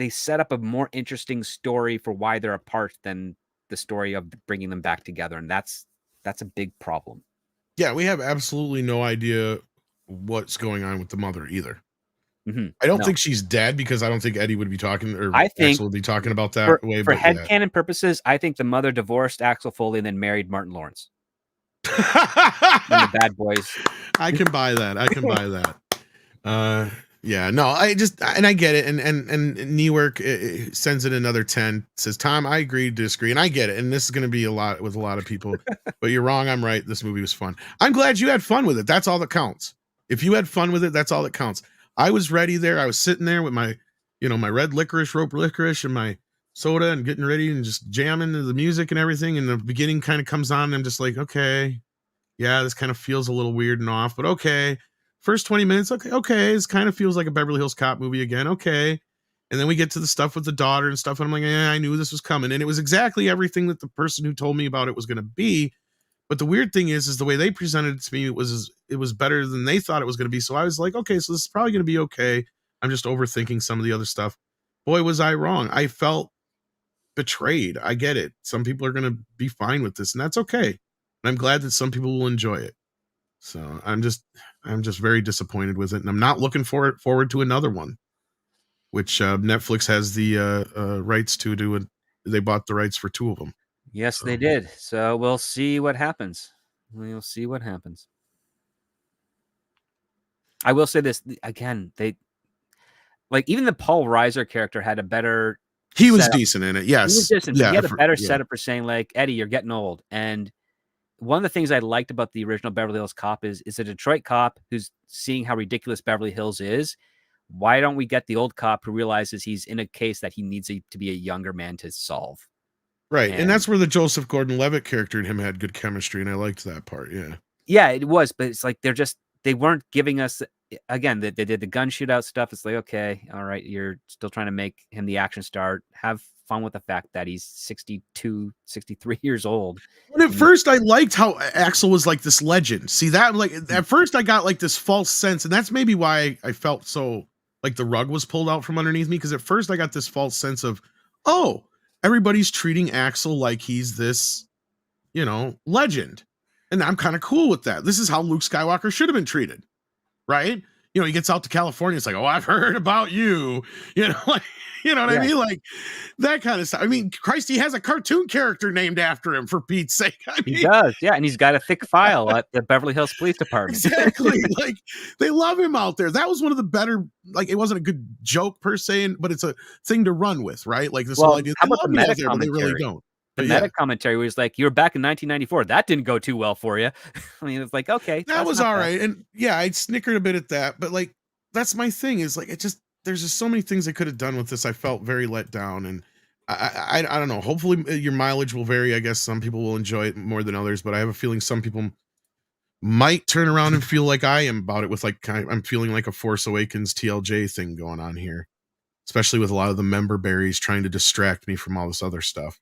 set up a more interesting story for why they're apart than the story of bringing them back together, and that's a big problem. Yeah, we have absolutely no idea what's going on with the mother either. Mm-hmm. I don't think she's dead because I don't think Eddie would be talking or I think Axel would be talking about that way. For headcanon purposes, I think the mother divorced Axel Foley and then married Martin Lawrence. And the Bad Boys. I can buy that. Yeah, no, I get it. And Newark sends it another 10, says, "Tom, I agree to disagree." And I get it. And this is going to be a lot with a lot of people, but you're wrong. I'm right. This movie was fun. I'm glad you had fun with it. That's all that counts. If you had fun with it, that's all that counts. I was ready there. I was sitting there with my, my red rope licorice and my soda and getting ready and just jamming to the music and everything. And the beginning kind of comes on and I'm just like, okay, yeah, this kind of feels a little weird and off, but okay. First 20 minutes, okay, this kind of feels like a Beverly Hills Cop movie again, okay. And then we get to the stuff with the daughter and stuff, and I'm like, I knew this was coming. And it was exactly everything that the person who told me about it was going to be. But the weird thing is the way they presented it to me, it was better than they thought it was going to be. So I was like, okay, so this is probably going to be okay. I'm just overthinking some of the other stuff. Boy, was I wrong. I felt betrayed. I get it. Some people are going to be fine with this, and that's okay. And I'm glad that some people will enjoy it. So I'm just very disappointed with it, and I'm not looking forward to another one, which Netflix has the rights to do it. They bought the rights for 2 of them. Yes, they did. So we'll see what happens. We'll see what happens. I will say this again. Even the Paul Reiser character had a better. He was decent in it. Yes, he was decent. Yeah, he had a better setup for saying, like, "Eddie, you're getting old." And one of the things I liked about the original Beverly Hills Cop is a Detroit cop who's seeing how ridiculous Beverly Hills is. Why don't we get the old cop who realizes he's in a case that he needs to be a younger man to solve? Right. And that's where the Joseph Gordon-Levitt character and him had good chemistry. And I liked that part. Yeah. Yeah, it was. But it's like, they weren't giving us, again, they did the gun shootout stuff. It's like, okay, all right, you're still trying to make him the action star. Have fun with the fact that he's 62, 63 years old. And at first, I liked how Axel was like this legend. See that, like at first, I got like this false sense, and that's maybe why I felt so like the rug was pulled out from underneath me. Because at first, I got this false sense of, oh, everybody's treating Axel like he's this, you know, legend, and I'm kind of cool with that. This is how Luke Skywalker should have been treated, right? You know, he gets out to California. It's like, oh, I've heard about you. You know, like, you know what I mean? Like that kind of stuff. I mean, Christ, he has a cartoon character named after him, for Pete's sake. I mean, he does, yeah, and he's got a thick file at the Beverly Hills Police Department. Exactly. Like they love him out there. That was one of the better. Like it wasn't a good joke per se, but it's a thing to run with, right? Like this whole idea. How about the meta there, but they really don't. The meta commentary was like, you were back in 1994. That didn't go too well for you. I mean, it's like, okay, that was all right. And yeah, I snickered a bit at that, but like, that's my thing is like, there's just so many things they could have done with this. I felt very let down, and I don't know. Hopefully your mileage will vary. I guess some people will enjoy it more than others, but I have a feeling some people might turn around and feel like I am about it with like, I'm feeling like a Force Awakens TLJ thing going on here, especially with a lot of the member berries trying to distract me from all this other stuff.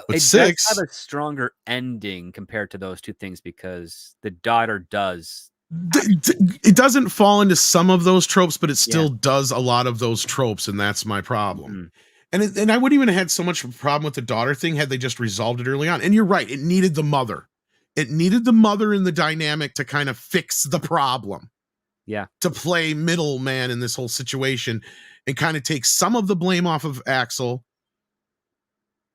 But it 6 does have a stronger ending compared to those two things because the daughter does. It doesn't fall into some of those tropes, but it still does a lot of those tropes, and that's my problem. Mm-hmm. And I wouldn't even have had so much of a problem with the daughter thing had they just resolved it early on. And you're right, it needed the mother. It needed the mother in the dynamic to kind of fix the problem. Yeah. To play middleman in this whole situation and kind of take some of the blame off of Axel.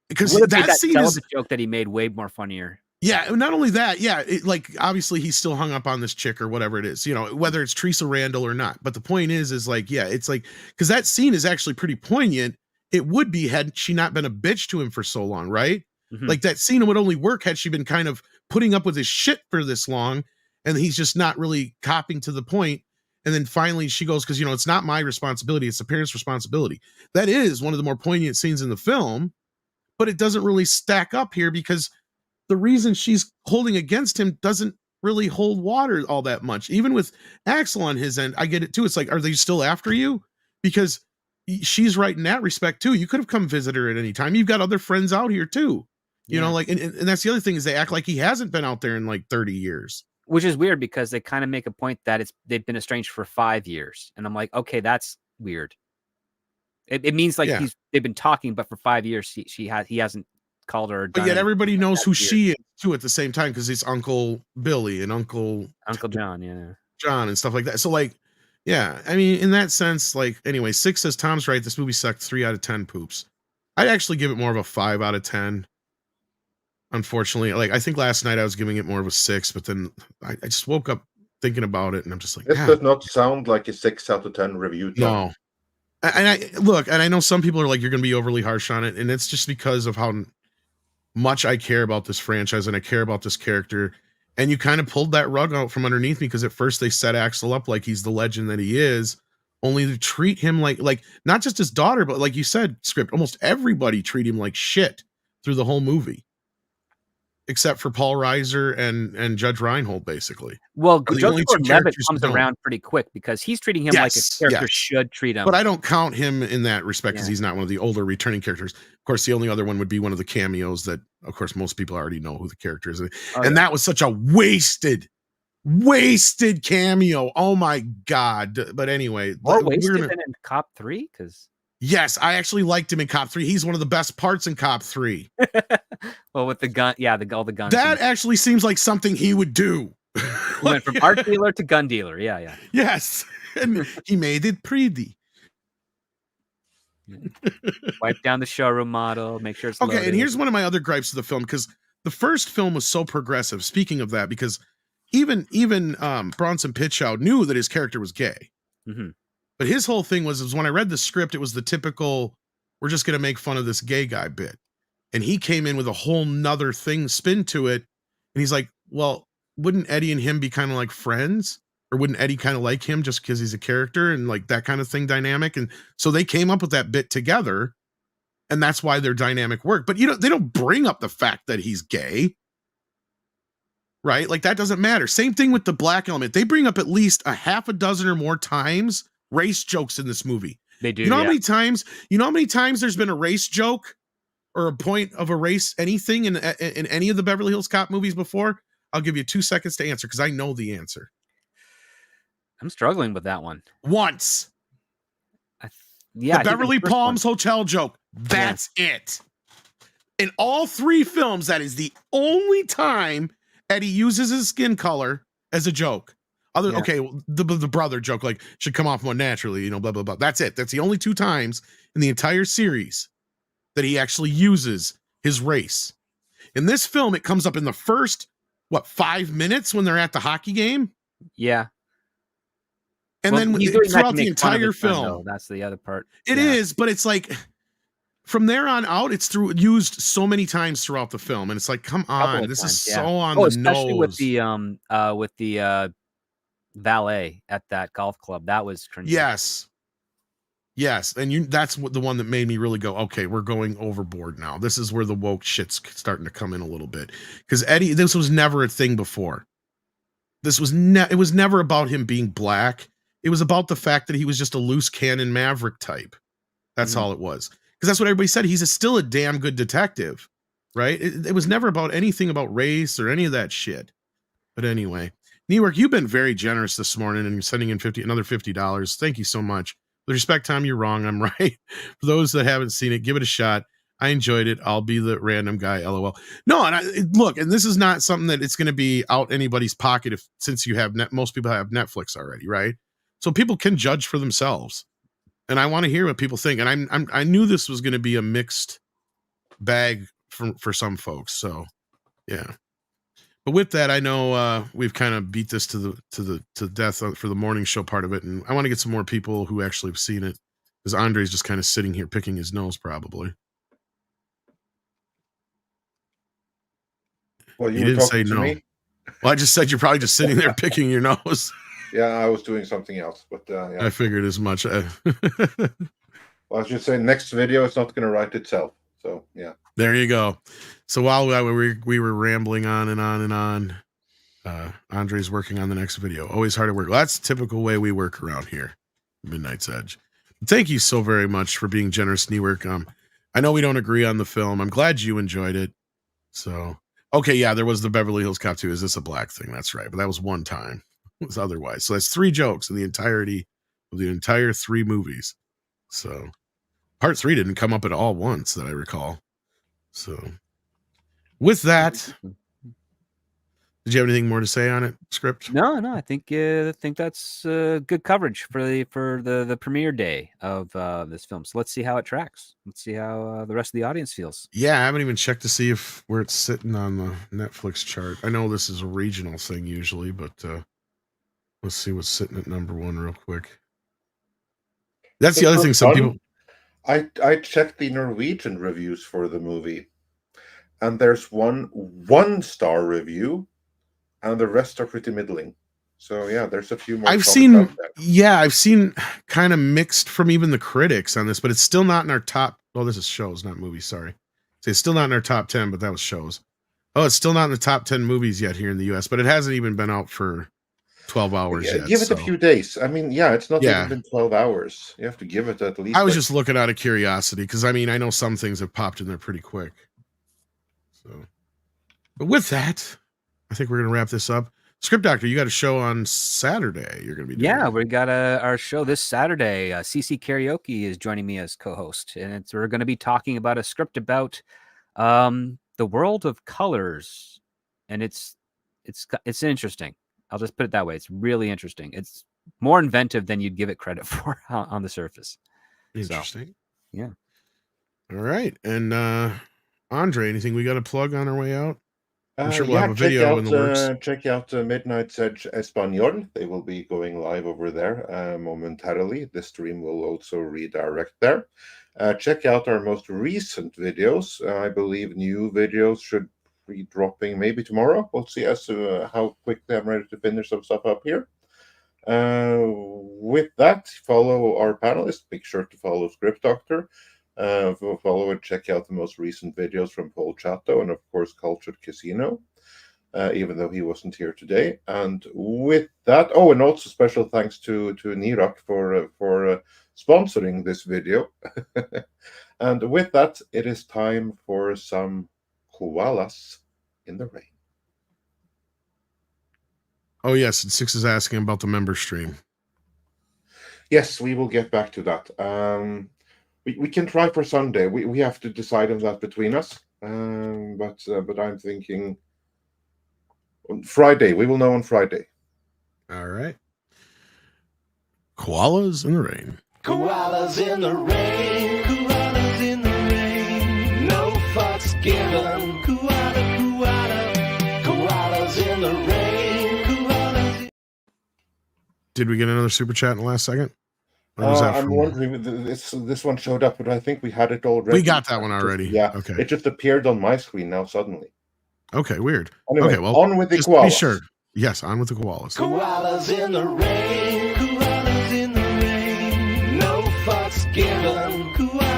Because that scene is a joke that he made way more funnier. Yeah, not only that, like obviously he's still hung up on this chick or whatever it is, you know, whether it's Teresa Randall or not. But the point is like, yeah, it's like, because that scene is actually pretty poignant. It would be had she not been a bitch to him for so long, right? Mm-hmm. Like that scene would only work had she been kind of putting up with his shit for this long, and he's just not really copping to the point. And then finally she goes, because, you know, it's not my responsibility, it's the parents' responsibility. That is one of the more poignant scenes in the film, but it doesn't really stack up here because the reason she's holding against him doesn't really hold water all that much. Even with Axel on his end, I get it too. It's like, are they still after you? Because she's right in that respect too. You could have come visit her at any time. You've got other friends out here too. You know, like, and that's the other thing is they act like he hasn't been out there in like 30 years. Which is weird because they kind of make a point that they've been estranged for 5 years. And I'm like, okay, that's weird. It means like they've been talking, but for 5 years he hasn't called her. But yet everybody knows who she is too at the same time because it's Uncle Billy and Uncle John, John and stuff like that. So like, yeah, I mean, in that sense, like, anyway, 6 says Tom's right. This movie sucked. 3 out of 10 poops. I'd actually give it more of a 5 out of 10. Unfortunately, like I think last night I was giving it more of a 6, but then I just woke up thinking about it and I'm just like, this does not sound like a 6 out of 10 review. No. And I know some people are like, you're going to be overly harsh on it. And it's just because of how much I care about this franchise and I care about this character. And you kind of pulled that rug out from underneath me because at first they set Axel up like he's the legend that he is, only to treat him like not just his daughter, but like you said, Script, almost everybody treat him like shit through the whole movie. Except for Paul Reiser and Judge Reinhold, basically. Well, Joseph Gordon-Levitt comes around pretty quick because he's treating him like a character should treat him. But I don't count him in that respect because he's not one of the older returning characters. Of course, the only other one would be one of the cameos that, of course, most people already know who the character is. That was such a wasted cameo. Oh, my God. But anyway. More wasted than in Cop 3? Because... Yes, I actually liked him in Cop 3. He's one of the best parts in Cop 3. Well, with the gun, all the guns. That actually seems like something he would do. He went from art dealer to gun dealer. Yeah. Yes, and he made it pretty. Wipe down the showroom model, make sure it's okay. loaded. And here's one of my other gripes of the film because the first film was so progressive. Speaking of that, because even Bronson Pinchot knew that his character was gay. Mm-hmm. But his whole thing was when I read the script, it was the typical, we're just going to make fun of this gay guy bit. And he came in with a whole nother spin to it. And he's like, well, wouldn't Eddie and him be kind of like friends? Or wouldn't Eddie kind of like him just because he's a character and like that kind of thing dynamic? And so they came up with that bit together. And that's why their dynamic worked. But they don't bring up the fact that he's gay. right? Like that doesn't matter. Same thing with the black element. They bring up at least a half a dozen or more times race jokes in this movie. They do. You know how Yeah. many times? You know how many times there's been a race joke or a point of a race, anything in any of the Beverly Hills Cop movies before? I'll give you 2 seconds to answer because I know the answer. I'm struggling with that one. Once. Yeah, The Beverly Palms Hotel joke. That's it. In all 3 films, that is the only time Eddie uses his skin color as a joke. Okay, well, the brother joke like should come off more naturally, you know, blah blah blah. That's it. That's the only 2 times in the entire series that he actually uses his race. In this film, it comes up in the first 5 minutes when they're at the hockey game. Yeah. And then throughout the entire film, though. That's the other part. It is, but it's like from there on out, it's used so many times throughout the film, and it's like, come on, this is so on the especially nose. with the valet at that golf club. That was cringy. Yes, and that's the one that made me really go, okay, we're going overboard now. This is where the woke shit's starting to come in a little bit, because Eddie, this was never a thing before. It was never about him being black. It was about the fact that he was just a loose cannon maverick type. That's all it was. Because that's what everybody said. He's still a damn good detective, right? It was never about anything about race or any of that shit. But anyway, Newark, you've been very generous this morning and you're sending in another $50. Thank you so much. With respect, Tom, you're wrong. I'm right. For those that haven't seen it, give it a shot. I enjoyed it. I'll be the random guy, LOL. No, and look, and this is not something that it's going to be out anybody's pocket since you have most people have Netflix already, right? So people can judge for themselves, and I want to hear what people think. And I knew this was going to be a mixed bag for some folks. So yeah, but with that, I know we've kind of beat this to death for the morning show part of it, and I want to get some more people who actually have seen it, because Andre's just kind of sitting here picking his nose probably. Well, you didn't say no. Me? Well, I just said you're probably just sitting there picking your nose. Yeah, I was doing something else, but yeah. I figured as much. Well, I should say next video, it's not going to write itself. So yeah. There you go. So while we were rambling on and on and on, Andre's working on the next video. Always hard at work. Well, that's the typical way we work around here, Midnight's Edge. Thank you so very much for being generous, Newark. I know we don't agree on the film. I'm glad you enjoyed it. So. Okay, yeah, there was the Beverly Hills Cop 2. Is this a black thing? That's right. But that was one time. It was otherwise. So that's 3 jokes in the entirety of the entire 3 movies. So part 3 didn't come up at all once that I recall. So with that, did you have anything more to say on it, Script? No, I think that's good coverage for the premiere day of this film. So let's see how it tracks. Let's see how the rest of the audience feels. Yeah, I haven't even checked to see where it's sitting on the Netflix chart. I know this is a regional thing usually, but let's see what's sitting at number 1 real quick. That's the other thing. Some people. I checked the Norwegian reviews for the movie, and there's one 1-star review. And the rest are pretty middling. So yeah, there's a few more. I've seen kind of mixed from even the critics on this, but it's still not in our top. Oh, this is shows, not movies. Sorry. So it's still not in our top 10, but that was shows. Oh, it's still not in the top 10 movies yet here in the US, but it hasn't even been out for 12 hours yet. Give it a few days. I mean, yeah, it's not even been 12 hours. You have to give it at least. I was just looking out of curiosity because I mean, I know some things have popped in there pretty quick. So, but with that, I think we're going to wrap this up. Script Doctor, you got a show on Saturday. You're going to be doing we got our show this Saturday. CC Karaoke is joining me as co-host, and we're going to be talking about a script about the world of colors, and it's interesting. I'll just put it that way. It's really interesting. It's more inventive than you'd give it credit for on the surface. Interesting. So, yeah. All right, and Andre, anything we got to plug on our way out? I'm sure we'll have a video in the works. Check out Midnight's Edge Espanol. They will be going live over there momentarily. The stream will also redirect there. Check out our most recent videos. I believe new videos should be dropping maybe tomorrow. We'll see as to how quickly I'm ready to finish some stuff up here. With that, follow our panelists. Make sure to follow Script Doctor. Follow and check out the most recent videos from Paul Chato and, of course, Cultured Casino. even though he wasn't here today. And with that, oh, and also special thanks to Nirak for sponsoring this video. And with that, it is time for some koalas in the rain. Oh yes, and Six is asking about the member stream. Yes, we will get back to that. We can try for Sunday. We have to decide on that between us. But I'm thinking on Friday. We will know on Friday. All right. Koalas in the rain. Koalas in the rain, koalas in the rain, no fucks given. Koalas in the rain, koalas. Did we get another super chat in the last second? Or was that I'm from- wondering, this one showed up, but I think we had it already. We got that one already. Yeah. Okay. It just appeared on my screen now suddenly. Okay, weird. Anyway, okay, well, on with the just koalas. be sure. Yes, on with the koalas. Koalas in the rain, koalas in the rain, no fucks given. Koalas